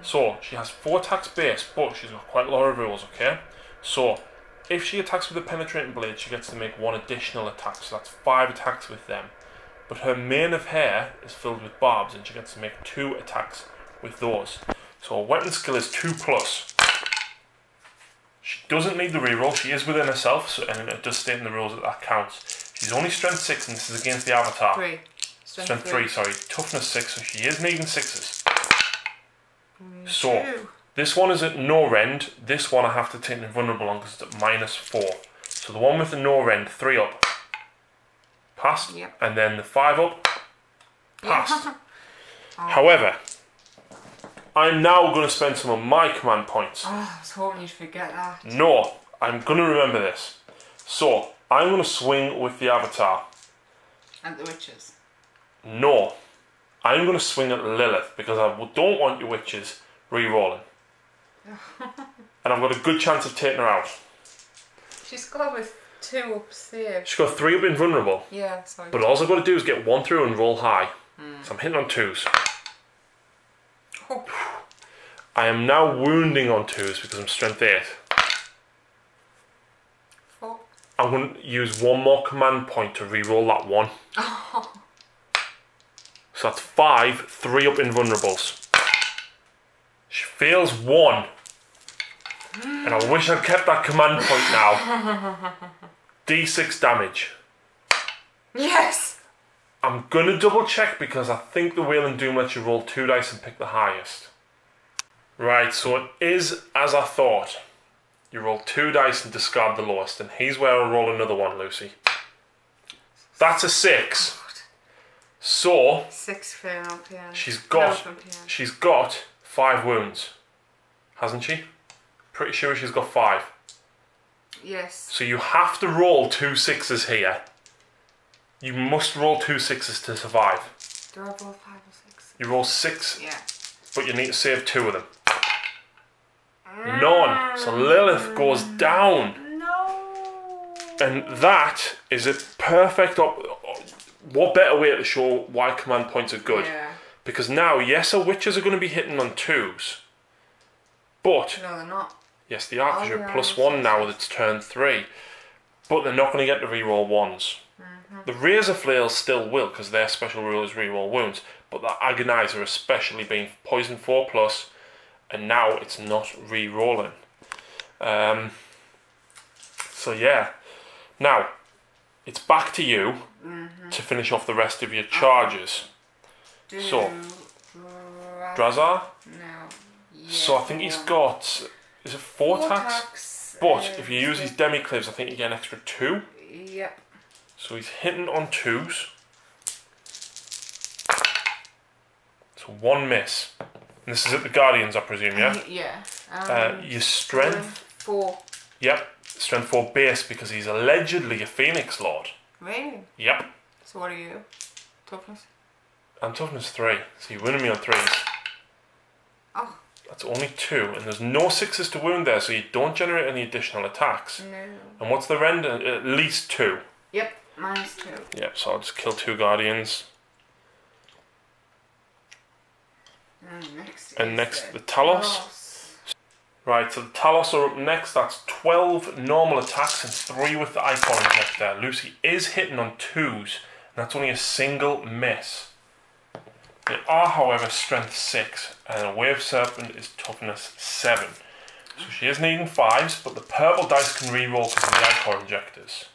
So she has 4 attacks base, but she's got quite a lot of rules, okay? So if she attacks with a penetrating blade, she gets to make 1 additional attack, so that's 5 attacks with them. but her mane of hair is filled with barbs and she gets to make 2 attacks with those. So her weapon skill is 2+. She doesn't need the reroll, she is within herself, so, and it does state in the rules that counts. She's only strength 6 and this is against the avatar. 3. Strength 3, sorry. Toughness 6, so she is needing 6s. So, this one is at no rend, this one I have to take an invulnerable on because it's at -4. So the one with the no rend, 3 up. Passed. Yep. And then the 5 up. Passed. However, I'm now going to spend some of my command points. Oh, I was hoping you'd forget that. No, I'm going to remember this. So, I'm going to swing with the avatar. And the witches. No, I'm going to swing at Lilith because I don't want your witches re-rolling. And I've got a good chance of taking her out. She's got with 2 up save. She's got 3 up invulnerable. Yeah, sorry. But all I've got to do is get 1 through and roll high. So I'm hitting on 2s. Oh. I am now wounding on 2s because I'm strength 8. 4. I'm going to use 1 more command point to re-roll that 1. So that's 5, 3 up invulnerables. She fails 1. And I wish I'd kept that command point now. D6 damage. Yes! I'm going to double check because I think the Wailing Doom lets you roll 2 dice and pick the highest. Right, so it is as I thought. You roll 2 dice and discard the lowest, and here's where I'll roll another one, Lucy. That's a 6. So 6 fair up, yeah. she's got 5 wounds, hasn't she? Pretty sure she's got 5. Yes. So you have to roll 2 6s here. You must roll 2 6s to survive. Do I roll 5 or 6? You roll 6, yeah. But you need to save 2 of them. None. So Lilith goes down. No. And that is a perfect what better way to show why command points are good? Yeah. Because now, yes, our witches are going to be hitting on 2s. But no, they're not. Yes, they are because you're +1 now with its turn 3. But they're not going to get to reroll 1s. The Razor Flails still will because their special rule is reroll wounds. But the Agonizer especially being poison 4+, and now it's not re-rolling. So yeah. Now, it's back to you to finish off the rest of your charges. So, Drazar? No. Yeah, so I think he's got, is it 4 attacks? But if you use his demi-clips, I think you get an extra 2. Yep. So he's hitting on 2s. So 1 miss. And this is at the Guardians, I presume, yeah? Yeah. Your strength? 4. Yep. Strength 4 base because he's allegedly a Phoenix Lord. Really? Yep. So what are you? Toughness? I'm toughness 3. So you're winning me on 3s. Oh. That's only 2. And there's no 6s to wound there, so you don't generate any additional attacks. No. And what's the rend? At least 2. Yep. -2. Yep, so I'll just kill 2 Guardians. And next the Talos. Right, so the Talos are up next. That's 12 normal attacks and 3 with the Icon Injector. Lucy is hitting on 2s, and that's only a single miss. They are, however, strength 6, and a Wave Serpent is toughness 7. So she is needing 5s, but the purple dice can reroll because of the Icon Injectors.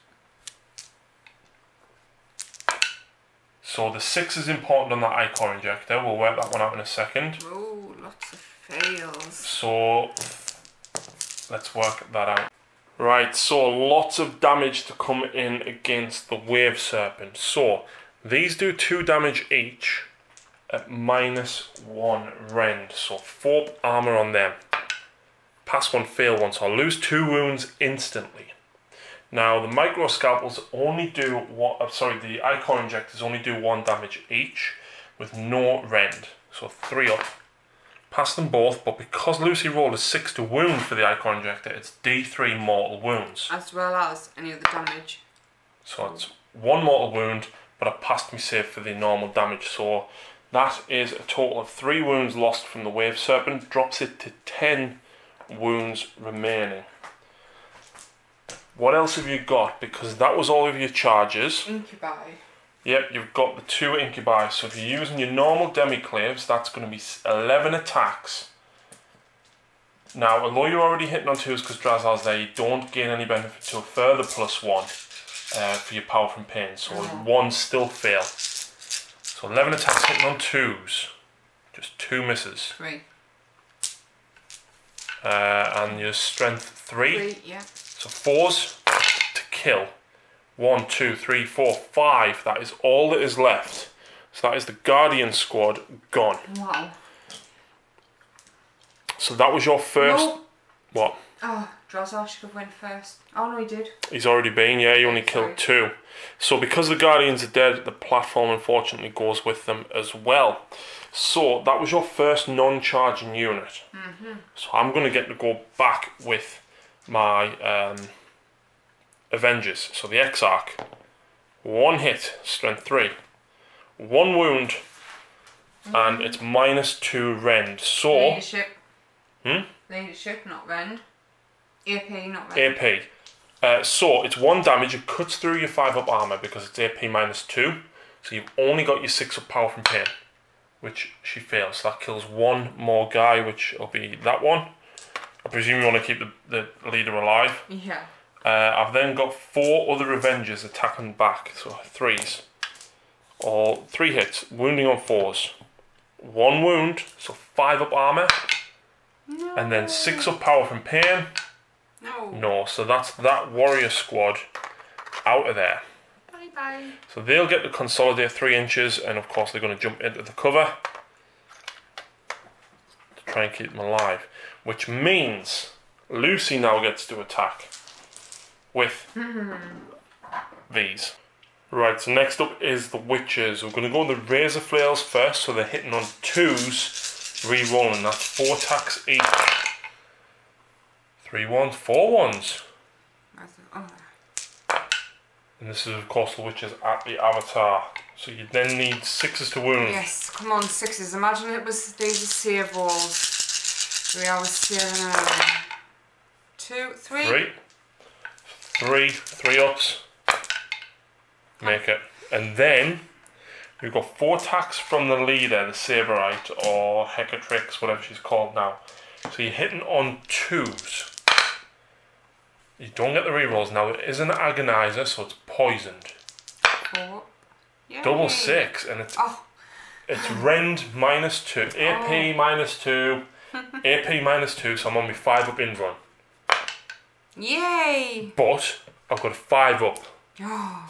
So the 6 is important on that Icon Injector. We'll work that one out in a second. Oh, lots of fails. So let's work that out. Right, so lots of damage to come in against the Wave Serpent. So these do 2 damage each at -1 rend. So 4 armor on them. Pass 1, fail 1. So I'll lose 2 wounds instantly. Now the micro scalpels only do the Icon Injectors only do 1 damage each with no rend. So 3 up. Pass them both, but because Lucy rolled a 6 to wound for the Icon Injector, it's D3 mortal wounds. As well as any other damage. So it's 1 mortal wound, but I passed me save for the normal damage. So that is a total of 3 wounds lost from the Wave Serpent, drops it to 10 wounds remaining. What else have you got? Because that was all of your charges. Incubi. Yep, you've got the 2 incubi. So if you're using your normal demi-claves, that's going to be 11 attacks. Now, although you're already hitting on 2s because Drazar's there, you don't gain any benefit to a further +1 for your power from pain. So 1 still fail. So 11 attacks hitting on 2s. Just 2 misses. 3. And your strength 3. 3, yeah. So 4s to kill. 1, 2, 3, 4, 5. That is all that is left. So that is the Guardian squad gone. Wow. So that was your first... No. What? Oh, Drazar should have went first. Oh no, he did. He's already been, yeah, he only killed 2. So because the Guardians are dead, the platform unfortunately goes with them as well. So that was your first non-charging unit. So I'm going to get to go back with my Avengers. So the Exarch, 1 hit, strength 3, 1 wound, and it's -2 rend. So leadership. Leadership, not rend. AP, not rend. AP. So it's 1 damage. It cuts through your 5-up armor because it's AP -2. So you've only got your 6-up power from pain, which she fails. So that kills 1 more guy, which will be that one. I presume you want to keep the leader alive. Yeah. I've then got 4 other Avengers attacking back, so 3s. All 3 hits, wounding on 4s. 1 wound, so 5-up armor. No. And then 6-up power from pain. No, so that's that warrior squad out of there. Bye bye. So they'll get to consolidate 3 inches, and of course they're going to jump into the cover to try and keep them alive. Which means Lucy now gets to attack with these. Right, so next up is the Witches. We're going to go with the Razor Flails first, so they're hitting on 2s, re-rolling. That's 4 attacks each. 3 1s, 4 1s. And this is of course the Witches at the Avatar. So you then need 6s to wound. Yes, come on, 6s. Imagine it was these are save rolls. We always saving 2, 3. 3 ups. Make it. And then you've got 4 attacks from the leader, the Saberite or Hecatrix, whatever she's called now. So you're hitting on 2s. You don't get the rerolls now. It is an agonizer, so it's poisoned. 4. Yay. Double 6, and it's rend -2, AP -2, AP -2. So I'm on my 5-up in run. Yay! But I've got a 5-up. Oh.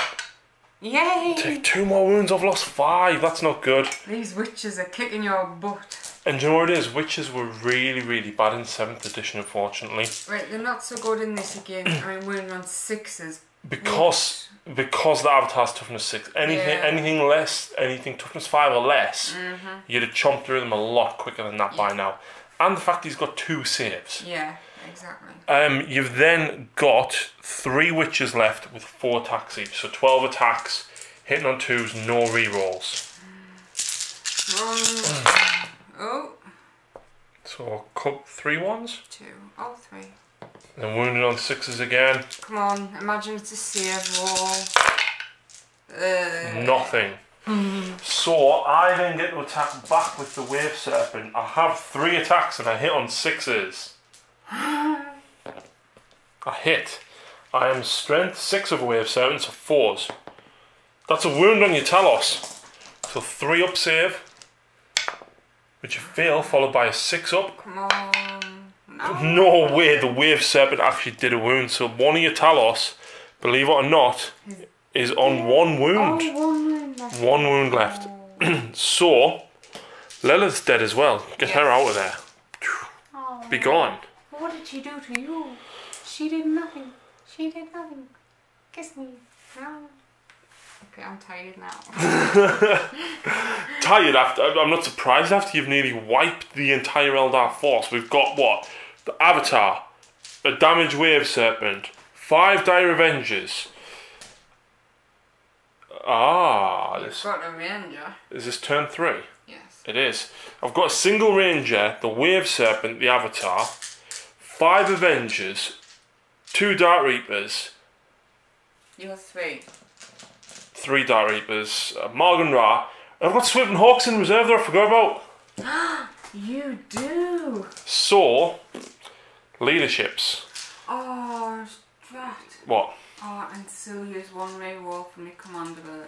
Yay! Take 2 more wounds. I've lost 5. That's not good. These Witches are kicking your butt. And do you know what it is? Witches were really, really bad in 7th edition, unfortunately. Right, they're not so good in this again. I mean, we're on 6s. Because the Avatar's toughness 6. Anything less, anything toughness 5 or less, you'd have chomped through them a lot quicker than that by now. And the fact he's got 2 saves. Yeah, exactly. You've then got 3 Witches left with 4 attacks each. So 12 attacks, hitting on 2s, no rerolls. Oh. So 3 1s. 2. Oh, 3. And wounded on 6s again. Come on, imagine it's a save roll. Nothing. So I then get to attack back with the Wave Serpent. I have 3 attacks and I hit on 6s. I hit. I am strength 6 of a Wave Serpent, so 4s. That's a wound on your Talos. So 3 up save, which you fail, followed by a 6 up. Come on. No way the Wave Serpent actually did a wound. So one of your Talos, believe it or not, is on 1 wound. Oh, 1 wound left. So Lilith's dead as well. Get her out of there. Be gone. What did she do to you? She did nothing. She did nothing. Kiss me. No. Okay, I'm tired now. Tired after? I'm not surprised after you've nearly wiped the entire Eldar force. We've got what? The Avatar, a damaged Wave Serpent, 5 Dire Avengers. You've got a Ranger. Is this turn 3? Yes. It is. I've got a single Ranger, the Wave Serpent, the Avatar, 5 Avengers, 2 Dark Reapers. You have 3. 3 Dark Reapers, Morgan Ra. I've got Swift and Hawks in reserve that I forgot about. You do. So, leaderships. Oh, that. What? Oh, and still use 1 reroll for my command abilities.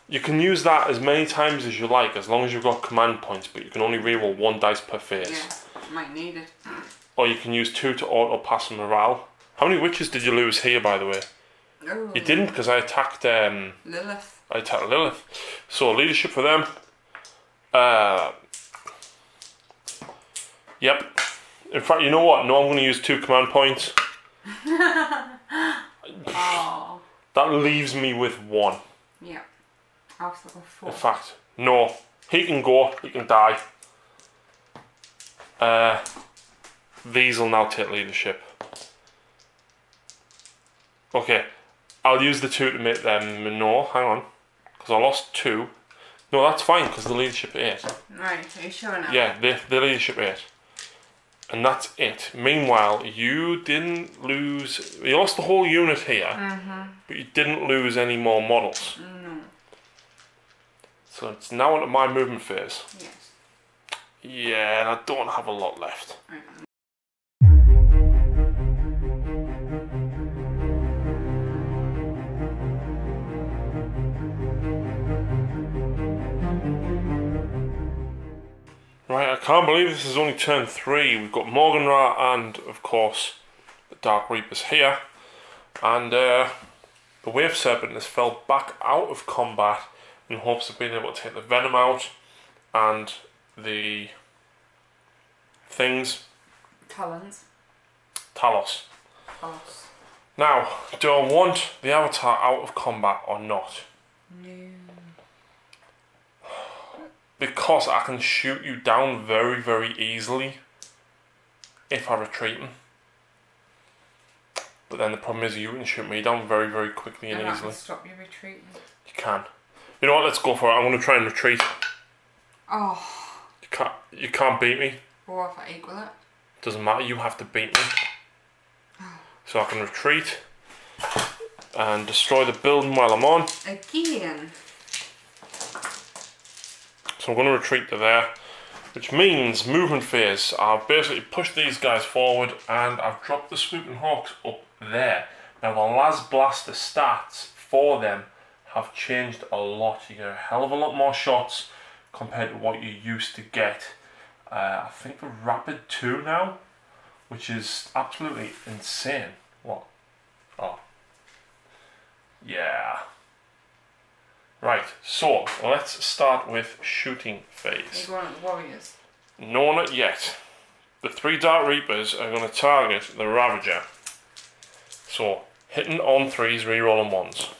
You can use that as many times as you like, as long as you've got command points, but you can only reroll 1 dice per phase. Yeah, might need it. Or you can use 2 to auto pass morale. How many witches did you lose here, by the way? Oh. You didn't, because I attacked Lilith. I attacked Lilith. So leadership for them. Yep. In fact, you know what? No, I'm going to use 2 command points. Oh. That leaves me with 1. Yeah. I'll still go 4. In fact, no. He can go. He can die. These will now take leadership. Okay. I'll use the 2 to make them. No, hang on. Because I lost 2. No, that's fine, because the leadership 8. Right, are you sure now? Yeah, the leadership 8. And that's it. Meanwhile, you didn't lose... You lost the whole unit here, but you didn't lose any more models. No. So it's now into my movement phase. Yes. Yeah, and I don't have a lot left. Right. Right, I can't believe this is only turn 3. We've got Morgan Ra and, of course, the Dark Reapers here. And the Wave Serpent has fell back out of combat in hopes of being able to take the Venom out and the things. Talons. Talos. Talos. Now, do I want the Avatar out of combat or not? No. Because I can shoot you down very, very easily if I retreat him. But then the problem is you can shoot me down very, very quickly and easily. I can stop you retreating. You can. You know what? Let's go for it. I'm going to try and retreat. Oh. You can't beat me. Or if I equal it. Doesn't matter. You have to beat me. So I can retreat and destroy the building while I'm on. Again. So I'm going to retreat to there, which means movement phase. I've basically pushed these guys forward and I've dropped the Swooping Hawks up there. Now the Las Blaster stats for them have changed a lot. You get a hell of a lot more shots compared to what you used to get. I think the Rapid 2 now, which is absolutely insane. What? Oh. Yeah. Right, so let's start with shooting phase. You're going at the Warriors? No, not yet. The 3 Dark Reapers are going to target the Ravager. So, hitting on 3s, reroll on 1s.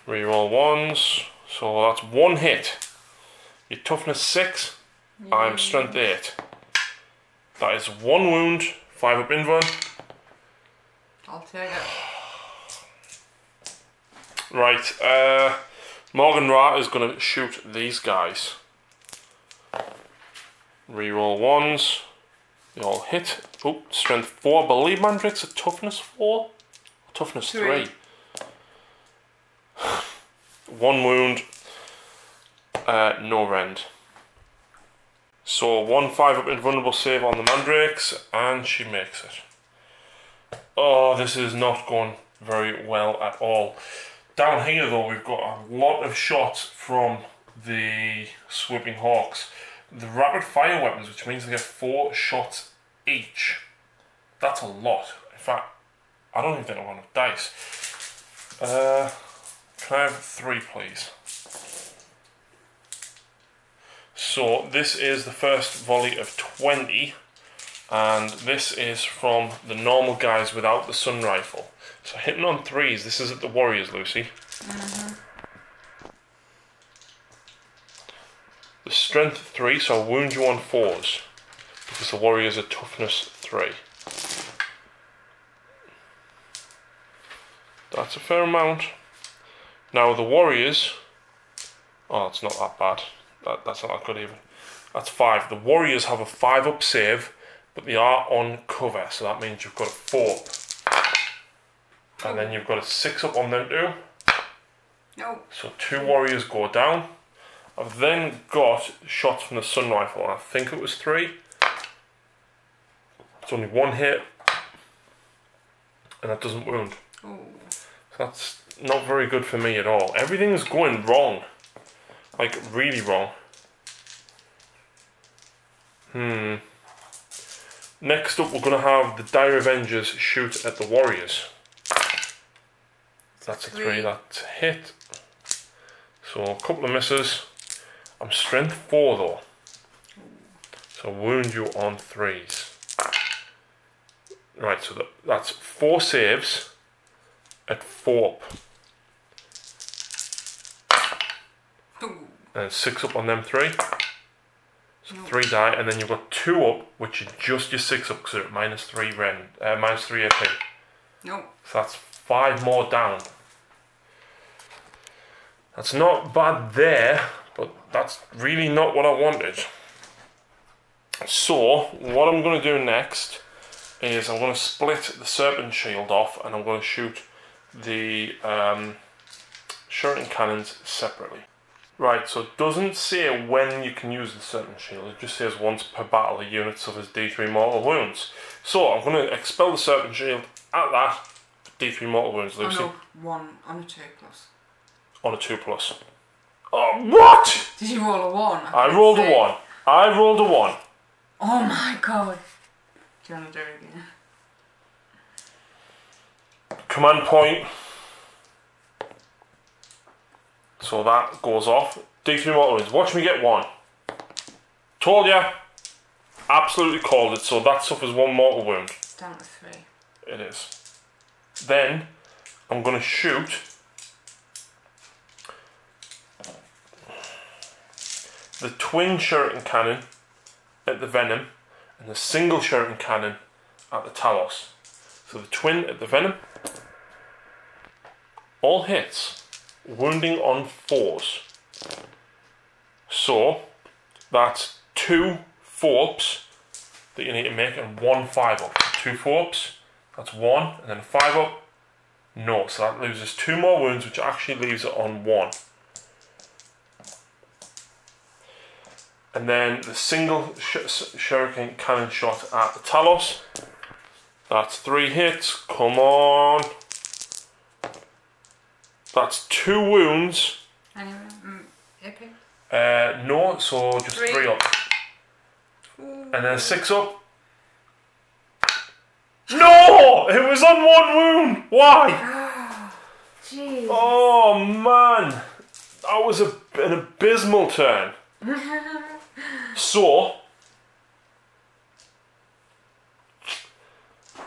Reroll 1s, so that's 1 hit. Your toughness 6, I'm strength 8. That is 1 wound, 5 up invuln. I'll take it. Right, Morgan Ra is going to shoot these guys. Reroll 1s. They all hit. Oh, strength 4. I believe Mandrakes are toughness 4? Toughness 3. 1 wound. No rend. So 1 5 up invulnerable save on the Mandrakes, and she makes it. Oh, this is not going very well at all. Down here though, we've got a lot of shots from the Swooping Hawks. The rapid fire weapons, which means they get 4 shots each. That's a lot. In fact, I don't even think I want enough dice. Can I have 3 please? So this is the first volley of 20, and this is from the normal guys without the sun rifle. So hitting on 3s, this is at the Warriors, Lucy. The strength 3, so I'll wound you on 4s, because the Warriors are toughness 3. That's a fair amount. Now the Warriors, oh, it's not that bad. That's not that good even. That's 5. The Warriors have a 5 up save, but they are on cover, so that means you've got a 4 up. And then you've got a 6 up on them too. No. So 2 warriors go down. I've then got shots from the sun rifle. I think it was 3. It's only 1 hit. And that doesn't wound. Ooh. So that's not very good for me at all. Everything's going wrong. Like, really wrong. Next up, we're going to have the Dire Avengers shoot at the warriors. That's a 3. That's a hit. So a couple of misses. I'm strength 4 though. So wound you on 3s. Right, so that's 4 saves at 4 up. And 6 up on them 3. So 3 die, and then you've got 2 up, which is just your 6 up because they're at minus 3 AP. Nope. So that's 5 more down. That's not bad there, but that's really not what I wanted. So, what I'm going to do next is I'm going to split the Serpent Shield off and I'm going to shoot the shuriken cannons separately. Right, so it doesn't say when you can use the Serpent Shield, it just says once per battle the unit suffers D3 mortal wounds. So I'm going to expel the Serpent Shield at that, D3 mortal wounds, Lucy. On a 1, on a 2+. On a 2+. Oh, what? Did you roll a 1? I rolled a 1. I rolled a 1. Oh my god. Do you want to do it again? Command point. So that goes off. D3 mortal wounds. Watch me get 1. Told ya. Absolutely called it. So that suffers 1 mortal wound. It's down to 3. It is. Then I'm going to shoot the twin shuriken cannon at the venom and the single shuriken cannon at the Talos. So the twin at the venom, all hits, wounding on 4s. So that's 2 4-ups that you need to make and 1 5-up. 2 4-ups, that's 1, and then a 5-up, no. So that loses 2 more wounds, which actually leaves it on 1. And then the single shuriken cannon shot at the Talos. That's 3 hits. Come on. That's 2 wounds. Anyway, okay. No, so just 3 up. Ooh. And then 6 up. No! It was on 1 wound! Why? Jeez. Oh man. That was an abysmal turn. So,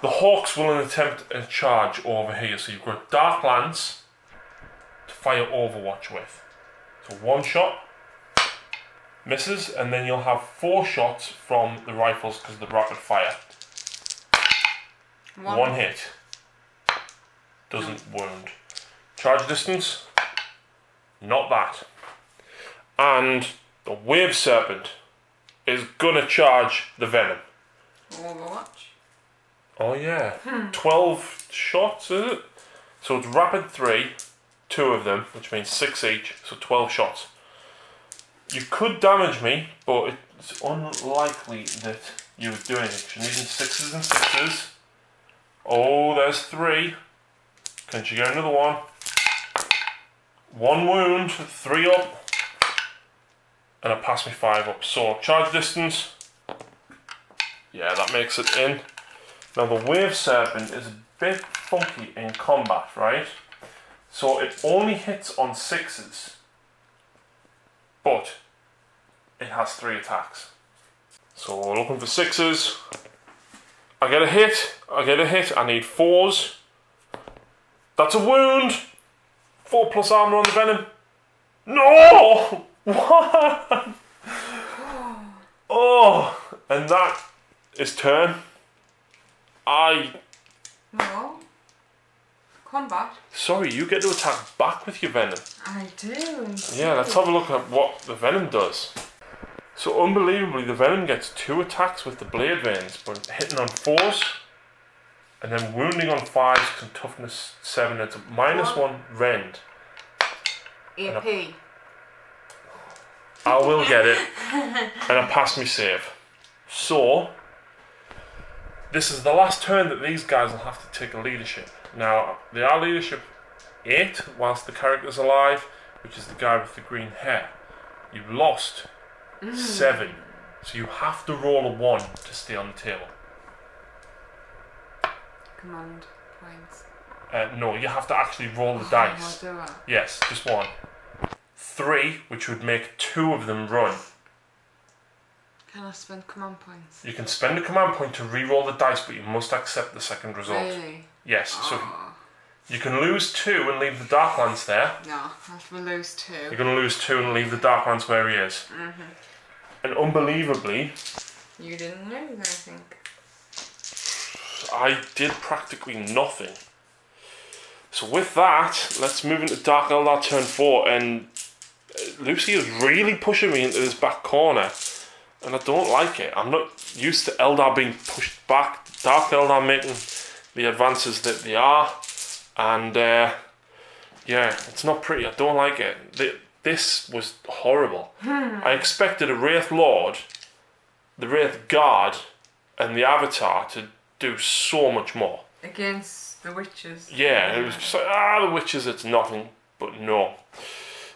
the Hawks will attempt a charge over here. So you've got Dark Lance to fire Overwatch with. So 1 shot, misses, and then you'll have 4 shots from the rifles because of the rapid fire. 1 hit. Doesn't wound. Charge distance, not that. And the Wave Serpent is gonna charge the Venom. Overwatch. Oh yeah. 12 shots, is it? So it's rapid 3, 2 of them, which means 6 each, so 12 shots. You could damage me, but it's unlikely that you would do anything. You're needing 6s and 6s. Oh, there's 3. Can she get another one? 1 wound, 3 up. And I pass me 5 up. So charge distance. Yeah, that makes it in. Now the Wave Serpent is a bit funky in combat, right? So it only hits on 6s. But it has 3 attacks. So we're looking for 6s. I get a hit. I need 4s. That's a wound. 4 plus armor on the Venom. No! What? Oh, and that is turn. No. Combat. Sorry, you get to attack back with your Venom. I do. Yeah, let's have a look at what the Venom does. So unbelievably, the Venom gets 2 attacks with the Blade Veins, but hitting on 4s, and then wounding on 5s and toughness 7. It's a -1 rend. AP. I will get it. And I passed me save. So, this is the last turn that these guys will have to take a leadership. Now, they are leadership 8 whilst the character's alive, which is the guy with the green hair. You've lost 7. So you have to roll a 1 to stay on the table. Command points. No, you have to actually roll the dice. Do I? Yes, just 1. 3, which would make 2 of them run. Can I spend command points? You can spend a command point to re-roll the dice, but you must accept the second result. Really? Yes, so you can lose 2 and leave the Darklands there. No, I have to lose 2. You're going to lose 2 and leave the Darklands where he is. And unbelievably, you didn't lose, I think. I did practically nothing. So with that, let's move into Dark Eldar turn 4, and Lucy is really pushing me into this back corner, and I don't like it. I'm not used to Eldar being pushed back, Dark Eldar making the advances that they are, and yeah, it's not pretty. I don't like it. This was horrible. I expected a Wraith Lord, the Wraith Guard, and the Avatar to do so much more. Against the witches. Yeah, it was just like, the witches, it's nothing, but no.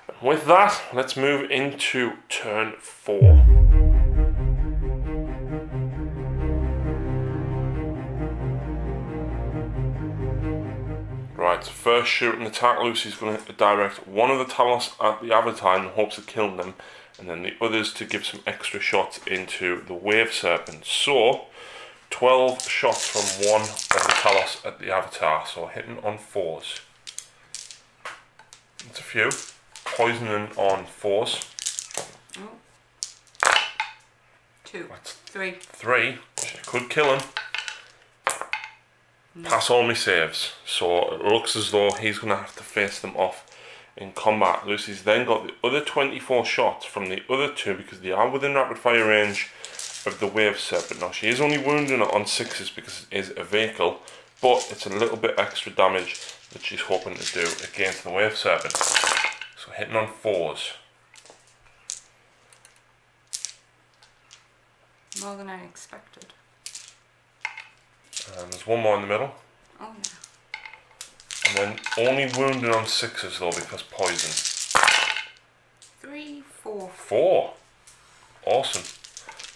And with that, let's move into turn 4. Right, so first shooting attack, Lucy's going to direct one of the Talos at the Avatar in the hopes of killing them, and then the others to give some extra shots into the Wave Serpent. So, 12 shots from one of the Talos at the Avatar, so hitting on 4s. That's a few. Poisoning on 4s. 2. That's 3. 3. She could kill him. Pass all my saves. So it looks as though he's going to have to face them off in combat. Lucy's then got the other 24 shots from the other 2 because they are within rapid fire range of the Wave Serpent. Now she is only wounding it on 6s because it is a vehicle, but it's a little bit extra damage that she's hoping to do against the Wave Serpent. So hitting on 4s. More than I expected. And there's one more in the middle. Oh yeah. And then only wounding on 6s though because poison. 3, 4. 4. Awesome.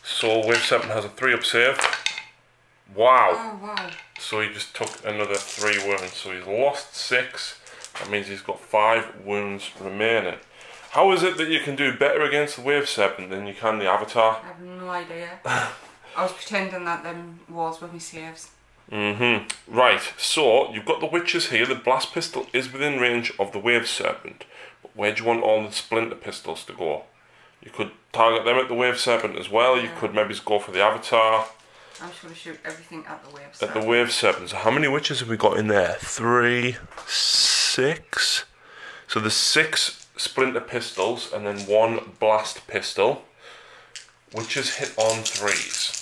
So Wave Serpent has a 3-up save. Wow. Oh wow. So he just took another 3 wounds. So he's lost 6. That means he's got 5 wounds remaining. How is it that you can do better against the Wave Serpent than you can the Avatar? I have no idea. I was pretending that them walls were my saves. Right, so you've got the witches here. The blast pistol is within range of the Wave Serpent. But where do you want all the splinter pistols to go? You could target them at the Wave Serpent as well. You could maybe go for the Avatar. I'm just going to shoot everything at the Wave Serpent. At the Wave Serpent. So how many witches have we got in there? 3, 6. So there's 6 splinter pistols and then 1 blast pistol. Witches hit on 3s.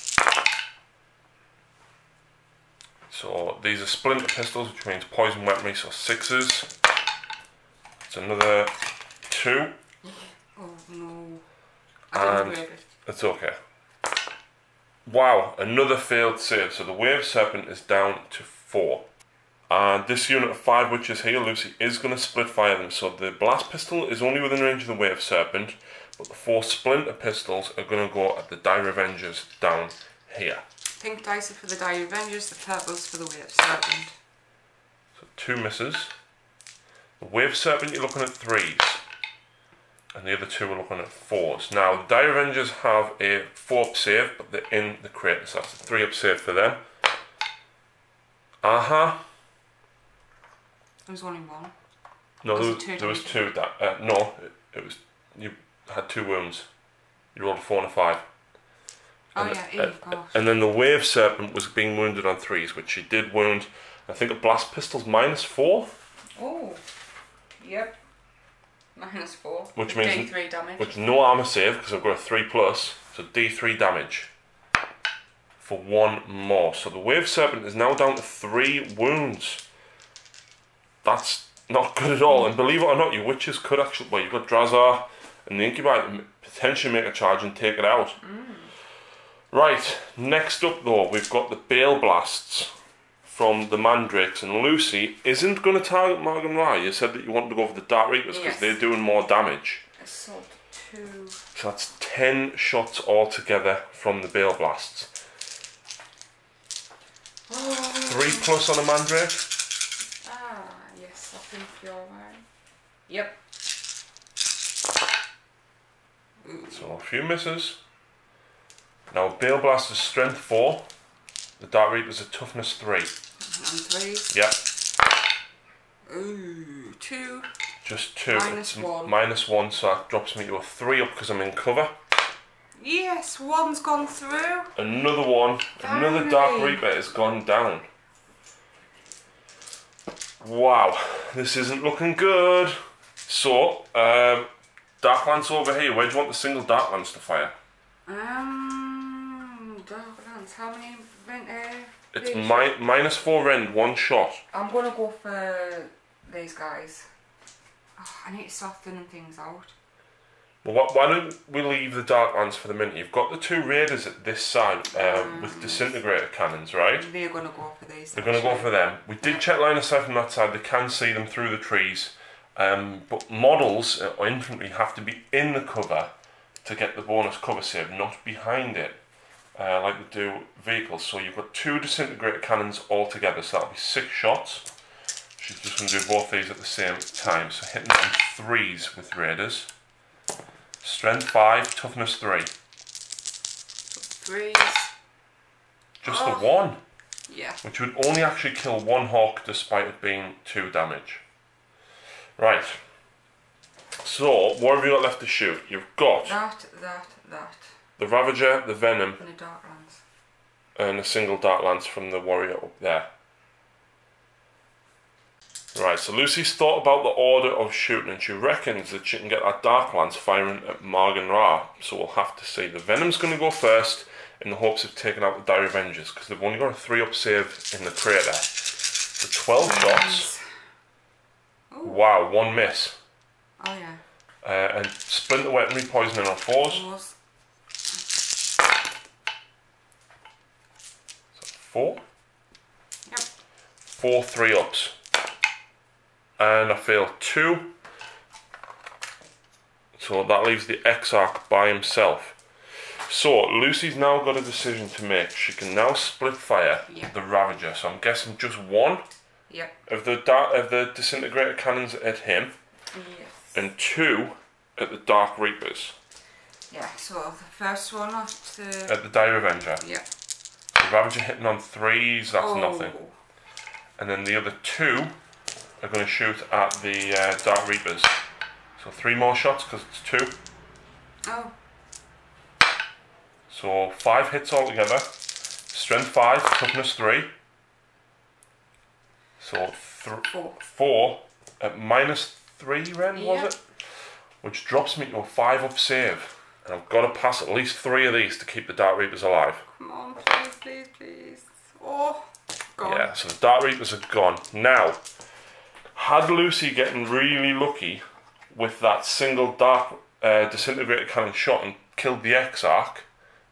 So these are splinter pistols, which means poison weaponry, so 6s. It's another 2. Oh no. And it's okay. Wow, another failed save. So the Wave Serpent is down to 4. And this unit of 5 witches here, Lucy is going to split fire them. So the blast pistol is only within range of the Wave Serpent, but the 4 splinter pistols are going to go at the Dire Avengers down here. Pink dice are for the Dire Avengers, the purples for the Wave Serpent. So 2 misses. The Wave Serpent you're looking at 3s. And the other 2 are looking at 4s. Now the Dire Avengers have a 4-up save, but they're in the crater, so that's a 3-up save for them. There was only 1. No, there was 2. No, it was, you had 2 wounds. You rolled a 4 and a 5. Oh yeah, of course. And then the Wave Serpent was being wounded on 3s, which she did wound. I think a blast pistol's -4. Oh, yep. -4. Which means D3 damage. Which no armor save because I've got a 3+, so D3 damage for 1 more. So the Wave Serpent is now down to 3 wounds. That's Not good at all. And believe it or not, your witches could actually... Well, you've got Drazar and the Incubi potentially make a charge and take it out. Right, next up though, we've got the Bale Blasts from the Mandrakes, and Lucy isn't going to target Morgan Ra. You said that you wanted to go for the Dark Reapers because they're doing more damage. Assault 2. So that's 10 shots altogether from the Bale Blasts. 3+ on a Mandrake. Ah, yes, I think you're right. Yep. So a few misses. Now Bale Blast is strength 4. The Dark Reapers are toughness 3. And 3. Yep. Ooh, 2. Just 2. Minus 1. Minus 1, so that drops me to a 3 up because I'm in cover. Yes, 1's gone through. Another one. Finally. Another Dark Reaper has gone down. Wow, this isn't looking good. So, Dark Lance over here. Where do you want the single Dark Lance to fire? Dark Lance. How many? It's minus 4 rend, 1 shot. I'm gonna go for these guys. Oh, I need to soften things out. Well, why don't we leave the Dark Lance for the minute? You've got the 2 raiders at this side with disintegrator cannons, right? They're gonna go for these. They're gonna go for them. We did check line of sight from that side. They can see them through the trees, but models or infantry have to be in the cover to get the bonus cover save, not behind it, like they do vehicles. So you've got 2 disintegrator cannons all together, so that'll be 6 shots. She's just going to do both these at the same time, so hitting on 3s with raiders. Strength 5, toughness 3. 3s. Just the 1. Yeah. Which would only actually kill 1 hawk despite it being 2 damage. Right. So, what have you got left to shoot? You've got that. the Ravager, the Venom, And a Dark Lance. and a single Dark Lance from the warrior up there. Right, so Lucy's thought about the order of shooting, and she reckons that she can get that Dark Lance firing at Morgan Ra. So we'll have to see. The Venom's going to go first in the hopes of taking out the Dire Avengers, because they've only got a 3-up save in the crater. So 12 shots. Ooh. Wow, 1 miss. Oh yeah. And Splinter Weaponry poisoning on 4s. 4? Yep. 4 3-ups. And I failed 2. So that leaves the Exarch by himself. So Lucy's now got a decision to make. She can now split fire the Ravager. So I'm guessing just 1 of the disintegrator cannons at him. Yes. And 2 at the Dark Reapers. Yeah, so the first one at the Dire Avenger. Yeah. The Ravager hitting on 3s, that's nothing. And then the other 2 are going to shoot at the Dark Reapers. So 3 more shots because it's 2. Oh. So 5 hits altogether. Strength 5, toughness 3. So 4 at minus 3 rend, was it? Which drops me to a 5-up save. And I've got to pass at least 3 of these to keep the Dark Reapers alive. Come on, please, please, please. Oh, gone. Yeah, so the Dark Reapers are gone. Now, had Lucy getting really lucky with that single Dark Disintegrator Cannon shot and killed the Exarch,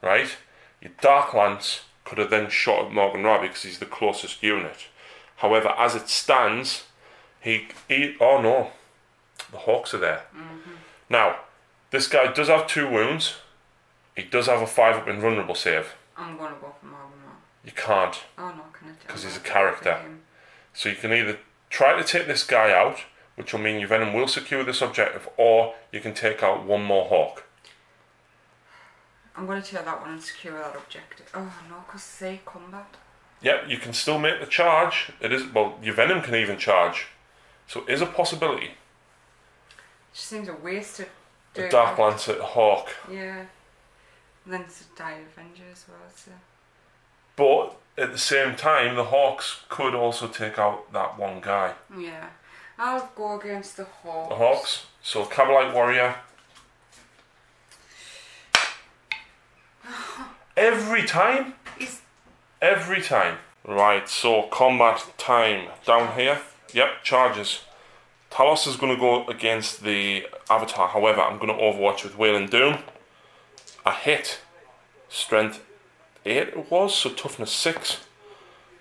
right? Your Dark Lance could have then shot at Morgan Ra because he's the closest unit. However, as it stands, oh no, the Hawks are there. Now, this guy does have 2 wounds. He does have a 5-up invulnerable save. I'm going to go for Morgan Ra. You can't. Oh no, can I? Because he's a character. So you can either try to take this guy out, which will mean your Venom will secure this objective, or you can take out 1 more Hawk. I'm going to take that one and secure that objective. Oh no, because say combat. Yep, you can still make the charge. It is, well, your Venom can even charge. So it is a possibility. It just seems a waste to do The Dark Lance at Hawk. Yeah. And then it's a Dire Avenger as well, so. But at the same time, the Hawks could also take out that 1 guy. Yeah. I'll go against the Hawks. The Hawks. So Cabalite Warrior. Every time? Every time. Right, so combat time. Down here. Yep, charges. Talos is going to go against the Avatar. However, I'm going to Overwatch with Wailing Doom. I hit. Strength 8 it was, so toughness 6.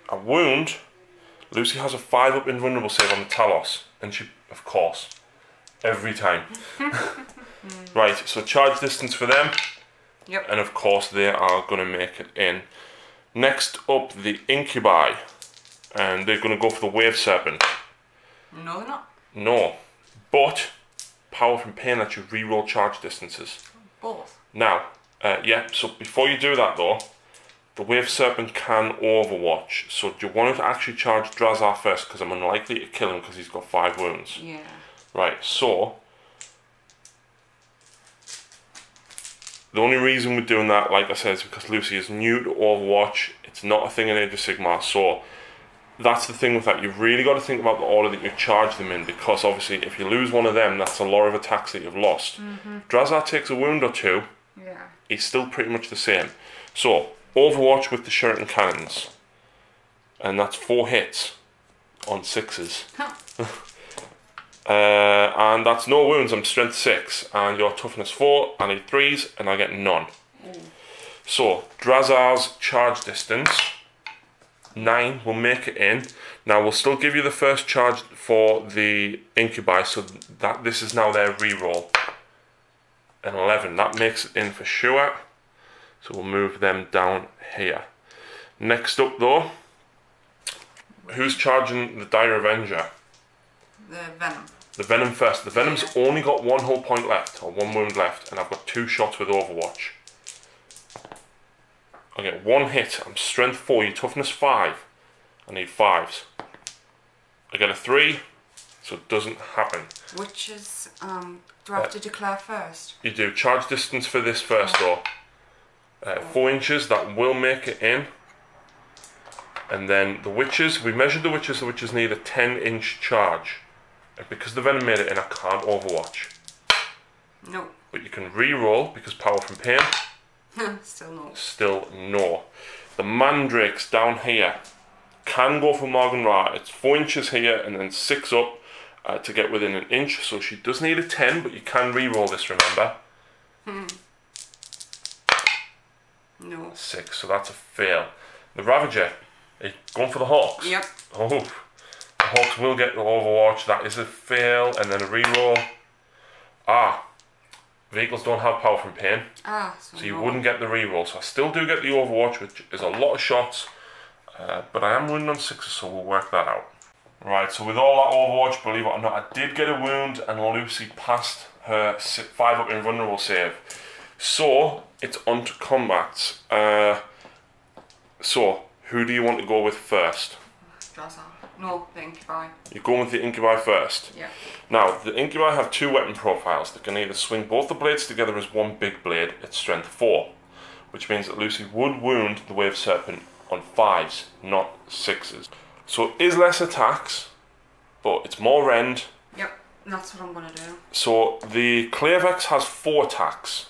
A wound. Lucy has a 5-up invulnerable save on the Talos. And she, of course, every time. Right, so charge distance for them. Yep. And of course they are going to make it in. Next up, the Incubi. And they're going to go for the Wave Serpent. No, they're not. No. But, Power from Pain lets you reroll charge distances. Both. Now, yeah, so before you do that though, the Wave Serpent can Overwatch. So do you want to actually charge Drazar first? Because I'm unlikely to kill him because he's got 5 wounds. Yeah. Right, so the only reason we're doing that, like I said, is because Lucy is new to Overwatch. It's not a thing in Age of Sigmar, so that's the thing with that. You've really got to think about the order that you charge them in, because obviously if you lose one of them, that's a lot of attacks that you've lost. Drazar takes a wound or 2. Yeah. He's still pretty much the same. So, Overwatch with the Shuriken Cannons. And that's 4 hits on 6s. And that's no wounds, I'm strength 6. And your toughness 4, I need 3s, and I get none. So, Drazar's charge distance, 9 will make it in. Now, we'll still give you the first charge for the Incubi, so that this is now their reroll. An 11, that makes it in for sure. So we'll move them down here. Next up though, who's charging the Dire Avenger? The Venom. The Venom first. The Venom's only got 1 whole point left, or 1 wound left, and I've got 2 shots with Overwatch. I get 1 hit, I'm strength 4, you toughness 5. I need 5s. I get a 3, so it doesn't happen. Which is, do I have to declare first? You do. Charge distance for this first though. 4 inches, that will make it in. And then the witches, we measured the witches need a 10-inch charge. And because the Venom made it in, I can't Overwatch. No. But you can re-roll, because Power from Pain. Still no. Still no. The Mandrakes down here can go for Morgan Ra. It's 4 inches here and then 6 up to get within an inch. So she does need a 10, but you can re-roll this, remember? No. 6, so that's a fail. The Ravager, are you going for the Hawks? Yep. Oh, the Hawks will get the Overwatch. That is a fail, and then a reroll. Vehicles don't have Power from Pain, so you wouldn't get the reroll. So I still do get the Overwatch, which is a lot of shots, but I am running on 6s, so we'll work that out. Right, so with all that Overwatch, believe it or not, I did get a wound, and Lucy passed her 5-up invulnerable save. So, it's on to combats. So, who do you want to go with first? Drazar. No, the Incubi. You're going with the Incubi first? Yeah. Now, the Incubi have 2 weapon profiles. They can either swing both the blades together as 1 big blade at strength 4, which means that Lucy would wound the Wave Serpent on 5s, not 6s. So it is less attacks, but it's more rend. Yep, that's what I'm going to do. So the Clavex has 4 attacks,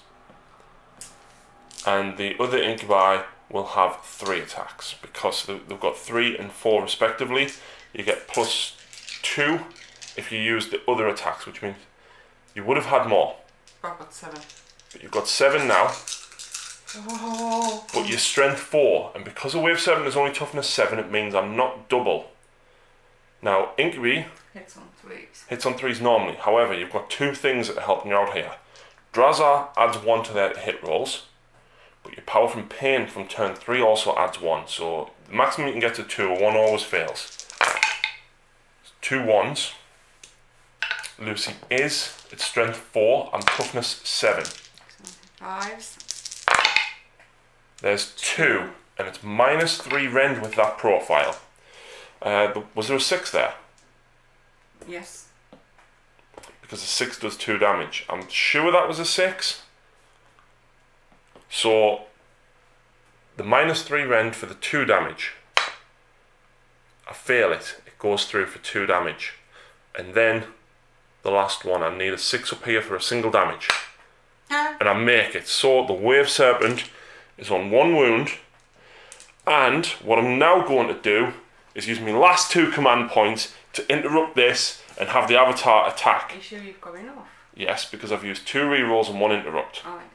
and the other Incubi will have 3 attacks, because they've got 3 and 4 respectively. You get +2 if you use the other attacks, which means you would have had more. I've got 7. But you've got 7 now. Oh. But you're strength 4, and because a Wave 7 is only toughness 7, it means I'm not double. Now, Incubi hits on 3s. Hits on 3s normally. However, you've got 2 things that are helping you out here. Drazar adds 1 to their hit rolls, but your Power from Pain from turn 3 also adds 1. So the maximum you can get to 2, a 1 always fails. 2 1s. Lucy is, it's strength 4 and toughness 7. 5s. There's 2, and it's -3 rend with that profile. Was there a 6 there? Yes. Because a 6 does 2 damage. I'm sure that was a 6. So, the -3 rend for the 2 damage. I fail it. It goes through for 2 damage. And then, the last one, I need a 6 up here for a single damage. And I make it. So, the Wave Serpent is on 1 wound, and what I'm now going to do is use my last 2 command points to interrupt this and have the avatar attack. Are you sure you've got enough? Yes, because I've used 2 rerolls and 1 interrupt. Alright.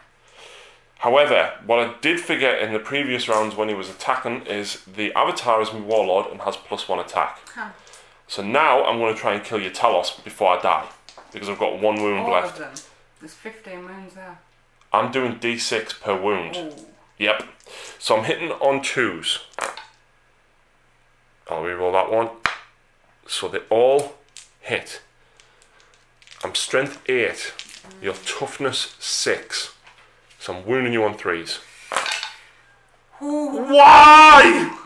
However, what I did forget in the previous rounds when he was attacking is the avatar is my warlord and has +1 attack. Huh. So now I'm going to try and kill your Talos before I die, because I've got 1 wound All left. of them? There's 15 wounds there. I'm doing d6 per wound. Ooh. Yep. So I'm hitting on 2s. I'll reroll that one. So they all hit. I'm strength 8. Your toughness 6. So I'm wounding you on 3s. Ooh. Why?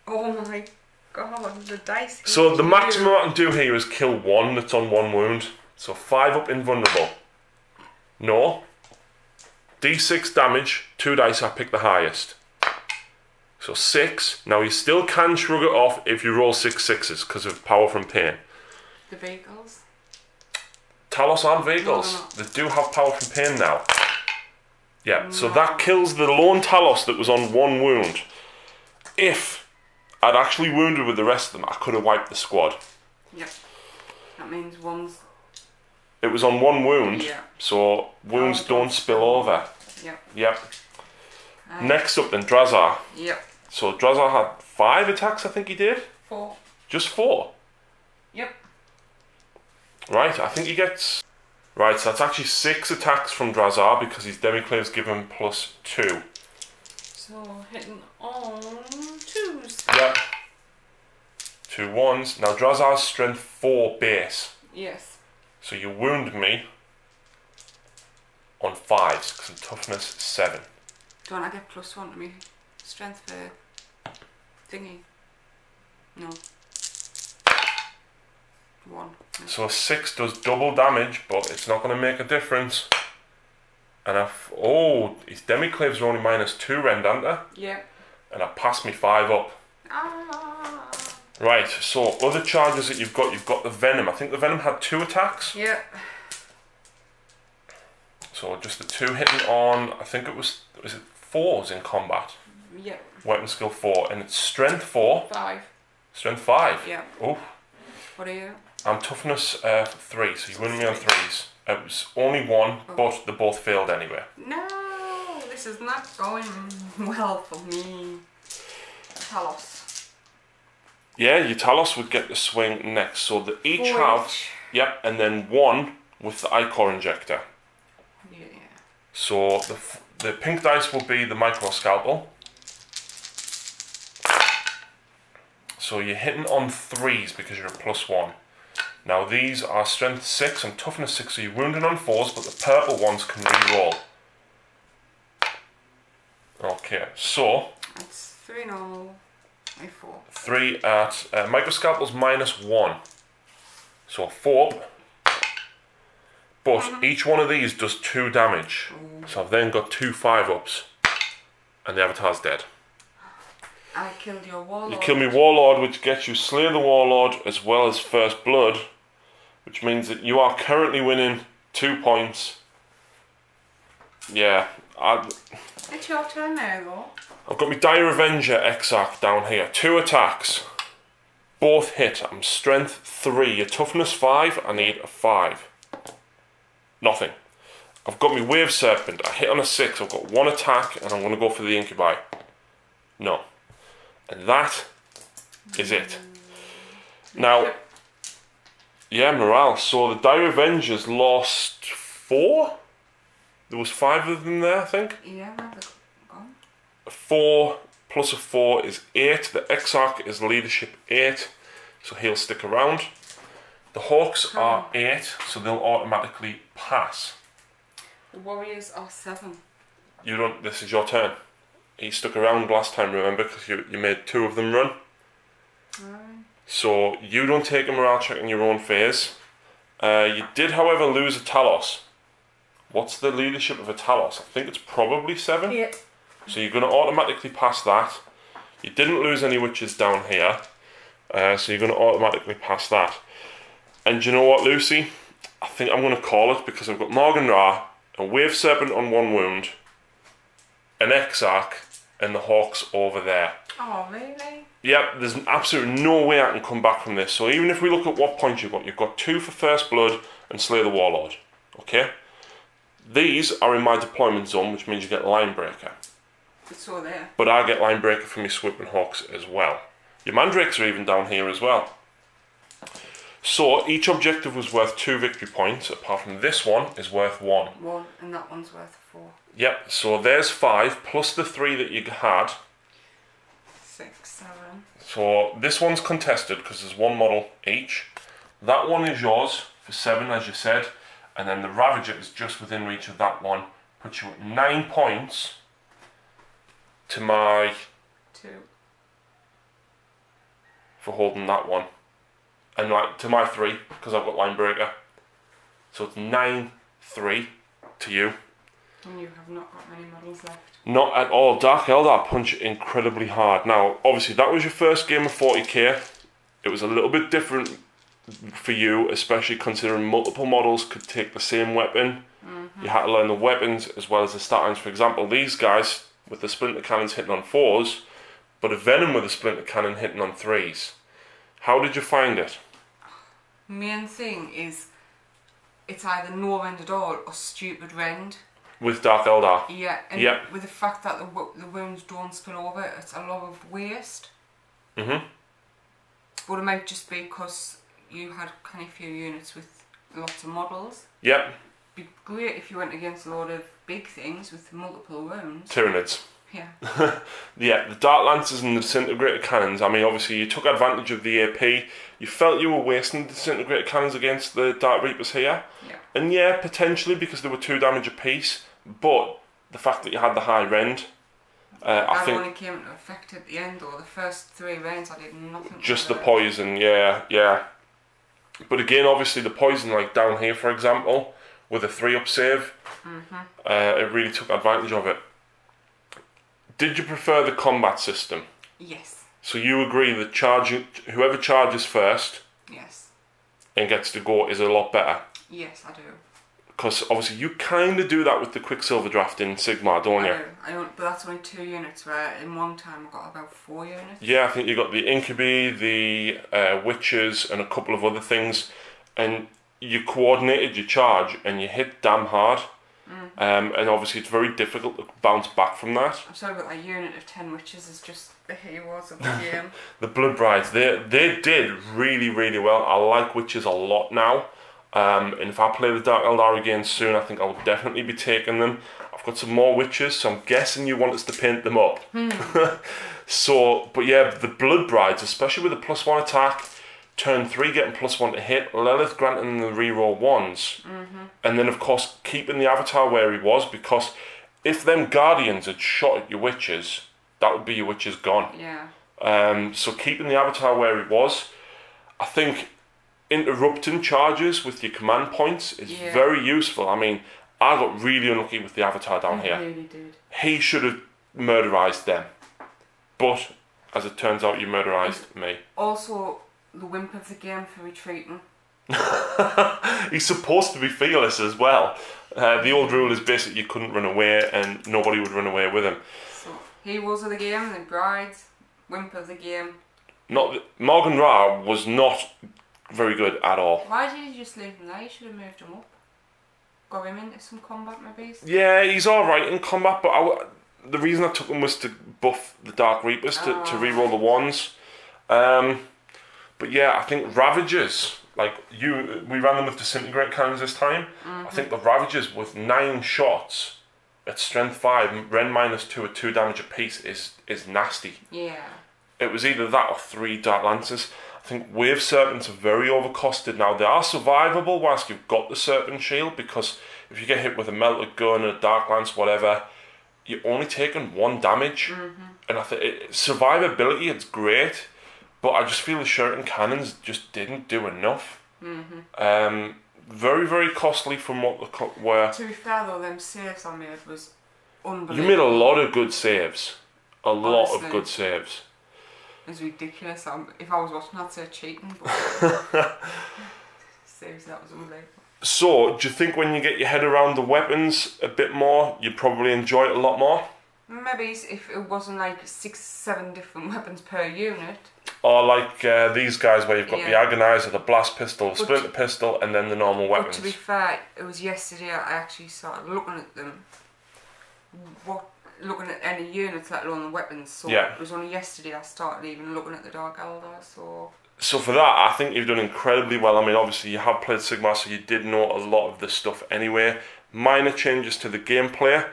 Oh my god, the dice. So the maximum I can do here is kill 1 that's on 1 wound. So 5 up invulnerable. No. D6 damage, 2 dice, I pick the highest. So 6. Now you still can shrug it off if you roll 6 sixes because of power from pain. The vehicles? Talos and Vehicles, they do have power from pain now. Yeah, so that kills the lone Talos that was on 1 wound. If I'd actually wounded with the rest of them, I could have wiped the squad. Yep. That means one's... It was on 1 wound, yeah. so wounds don't spill over. Yep. Yep. Next up then, Drazar. Yep. So Drazar had 5 attacks, I think he did? 4. Just 4? Yep. Right, I think he gets... Right, so that's actually 6 attacks from Drazar because his Demiclaves give him +2. So hitting on 2s. Yep. 2 1s. Now Drazar's strength 4 base. Yes. So you wound me on 5s because I'm toughness 7. Don't I get +1 to me? Strength for thingy? No. 1. No. So a 6 does double damage, but it's not going to make a difference. And oh, his Demiclaves are only -2 rend, aren't they? Yeah. And I passed me 5 up. Ah. Right, so other charges that you've got the Venom. I think the Venom had 2 attacks. Yeah. So just the 2 hitting on, I think it was it 4s in combat? Yeah. Weapon skill 4, and it's strength 4. 5. Strength 5? Yeah. Oh. What are you? I'm toughness 3, so you win me on 3s. It was only 1, but they both failed anyway. No, this is not going well for me. Talos. Yeah, your Talos would get the swing next, so they each have... Yep, and then 1 with the Ichor Injector. Yeah. So the pink dice will be the Micro Scalpel. So you're hitting on 3s because you're a +1. Now these are strength 6 and toughness 6, so you're wounding on 4s, but the purple ones can re-roll. Okay, so... That's 3 normal, 4. 3 at... Micro Scalpel's -1. So 4 up. But each one of these does 2 damage. So I've then got 2 5-ups. And the avatar's dead. I killed your warlord. You kill me warlord, which gets you Slay the Warlord as well as First Blood, which means that you are currently winning 2 points. Yeah, It's your turn now, though. I've got my Dire Avenger Exarch down here. 2 attacks. Both hit. I'm strength 3. Your toughness 5. I need a 5. Nothing. I've got my Wave Serpent. I hit on a 6. I've got 1 attack, and I'm going to go for the Incubi. No. And that is it. Now, yeah, morale. So the Dire Avengers lost 4? There was 5 of them there, I think. Yeah, they're gone. 4 plus a 4 is 8. The Exarch is leadership 8, so he'll stick around. The Hawks are 8, so they'll automatically pass. The Warriors are 7. You don't. This is your turn. He stuck around last time, remember, because you made 2 of them run. So you don't take a morale check in your own phase. You did, however, lose a Talos. What's the leadership of a Talos? I think it's probably 7. Yeah. So you're going to automatically pass that. You didn't lose any witches down here. So you're going to automatically pass that. And do you know what, Lucy? I think I'm going to call it because I've got Morgan Ra, a Wave Serpent on 1 wound, an Exarch, and the Hawks over there. Oh, really? Yep, there's absolutely no way I can come back from this. So even if we look at what points you've got 2 for First Blood and Slay the Warlord. Okay? These are in my deployment zone, which means you get Line Breaker. It's all there. But I get Line Breaker from your Swipping Hawks as well. Your Mandrakes are even down here as well. So each objective was worth 2 victory points, apart from this one is worth 1. 1, and that one's worth 4. Yep, so there's 5, plus the 3 that you had. 6, 7. So this one's contested, because there's 1 model each. That one is yours, for 7 as you said. And then the Ravager is just within reach of that one. Puts you at 9 points to my... 2. For holding that one. And like to my 3, because I've got Line Breaker. So it's 9-3 to you. And you have not got many models left. Not at all. Dark Eldar punch incredibly hard. Now, obviously, that was your first game of 40k. It was a little bit different for you, especially considering multiple models could take the same weapon. You had to learn the weapons as well as the stat lines. For example, these guys with the Splinter Cannons hitting on 4s, but a Venom with a Splinter Cannon hitting on 3s. How did you find it? Main thing is it's either no rend at all or stupid rend. With Dark Eldar? Yeah, and with the fact that the wounds don't spill over, it's a lot of waste. But it might just be because you had kind of few units with lots of models. Yep. It'd be great if you went against a lot of big things with multiple wounds. Tyranids. Yeah. Yeah, the Dark Lancers and the Disintegrator Cannons, I mean, obviously you took advantage of the AP. You felt you were wasting the Disintegrator Cannons against the Dark Reapers here. Yeah. And yeah, potentially because they were 2 damage apiece, but the fact that you had the high rend, I think... only came into effect at the end, or the first 3 rends I did nothing. Just the poison, yeah. But again, obviously the poison, like down here for example, with a 3-up save, it really took advantage of it. Did you prefer the combat system? Yes. So you agree that whoever charges first and gets to go is a lot better? Yes, I do. Because obviously you kind of do that with the Quicksilver draft in Sigmar, don't you? I don't, but that's only 2 units, where in one time I got about 4 units. Yeah, I think you got the Incubi, the Witches, and a couple of other things, and you coordinated your charge and you hit damn hard. And obviously it's very difficult to bounce back from that. I'm sorry, but a unit of 10 witches is just the heroes of the game. The Blood Brides, they did really, really well. I like witches a lot now. And if I play the Dark Eldar again soon, I think I'll definitely be taking them. I've got some more witches, so I'm guessing you want us to paint them up. So, but yeah, the Blood Brides, especially with the +1 attack, turn 3 getting +1 to hit, Lilith granting the reroll 1s, and then of course keeping the Avatar where he was, because if them Guardians had shot at your witches, that would be your witches gone. Yeah. So keeping the Avatar where he was, I think interrupting charges with your command points is very useful. I mean, I got really unlucky with the Avatar down here. Really did. He should have murderized them, but as it turns out, you murderized me. Also, the wimp of the game for retreating. He's supposed to be fearless as well. The old rule is basically you couldn't run away and nobody would run away with him. So, heroes of the game, the brides, wimp of the game. Morgan Ra was not very good at all. Why did you just leave him there? You should have moved him up. Got him into some combat maybe? Yeah, he's alright in combat, but the reason I took him was to buff the Dark Reapers, to reroll the 1s. But yeah, I think Ravagers, like we ran them with Disintegrate Cannons this time. I think the Ravagers with 9 shots at strength 5, Rend -2 at 2 damage apiece is nasty. Yeah. It was either that or 3 Dark Lancers. I think Wave Serpents are very overcosted now. They are survivable whilst you've got the Serpent Shield, because if you get hit with a Melted Gun, a Dark Lance, whatever, you're only taking 1 damage. And I think survivability, it's great. But I just feel the Shuriken Cannons just didn't do enough. Very, very costly from what the were. To be fair though, them saves I made was unbelievable. You made a lot of good saves. A lot of good saves. It was ridiculous. If I was watching, I'd say cheating. But seriously, that was unbelievable. So, do you think when you get your head around the weapons a bit more, you probably enjoy it a lot more? Maybe if it wasn't like 6-7 different weapons per unit. Or like these guys where you've got Yeah. the Agonizer, the Blast Pistol, Splinter Pistol, and then the normal weapons. But to be fair, it was yesterday I actually started looking at them. Looking at any units, let alone the weapons. So yeah. It was only yesterday I started even looking at the Dark Eldar. So for that, I think you've done incredibly well. I mean, obviously you have played Sigmar, so you did know a lot of this stuff anyway. Minor changes to the gameplay.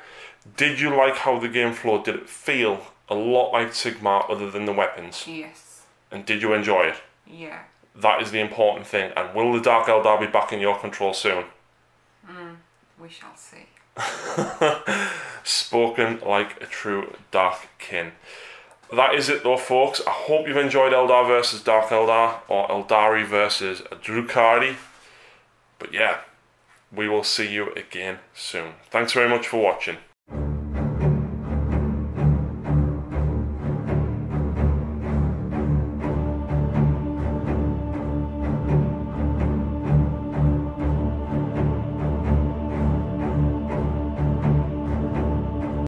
Did you like how the game flowed? Did it feel a lot like Sigmar other than the weapons? Yes. And did you enjoy it? Yeah. That is the important thing. And will the Dark Eldar be back in your control soon? We shall see. Spoken like a true Dark Kin. That is it though, folks. I hope you've enjoyed Eldar versus Dark Eldar, or Aeldari versus Drukhari. But yeah, we will see you again soon. Thanks very much for watching.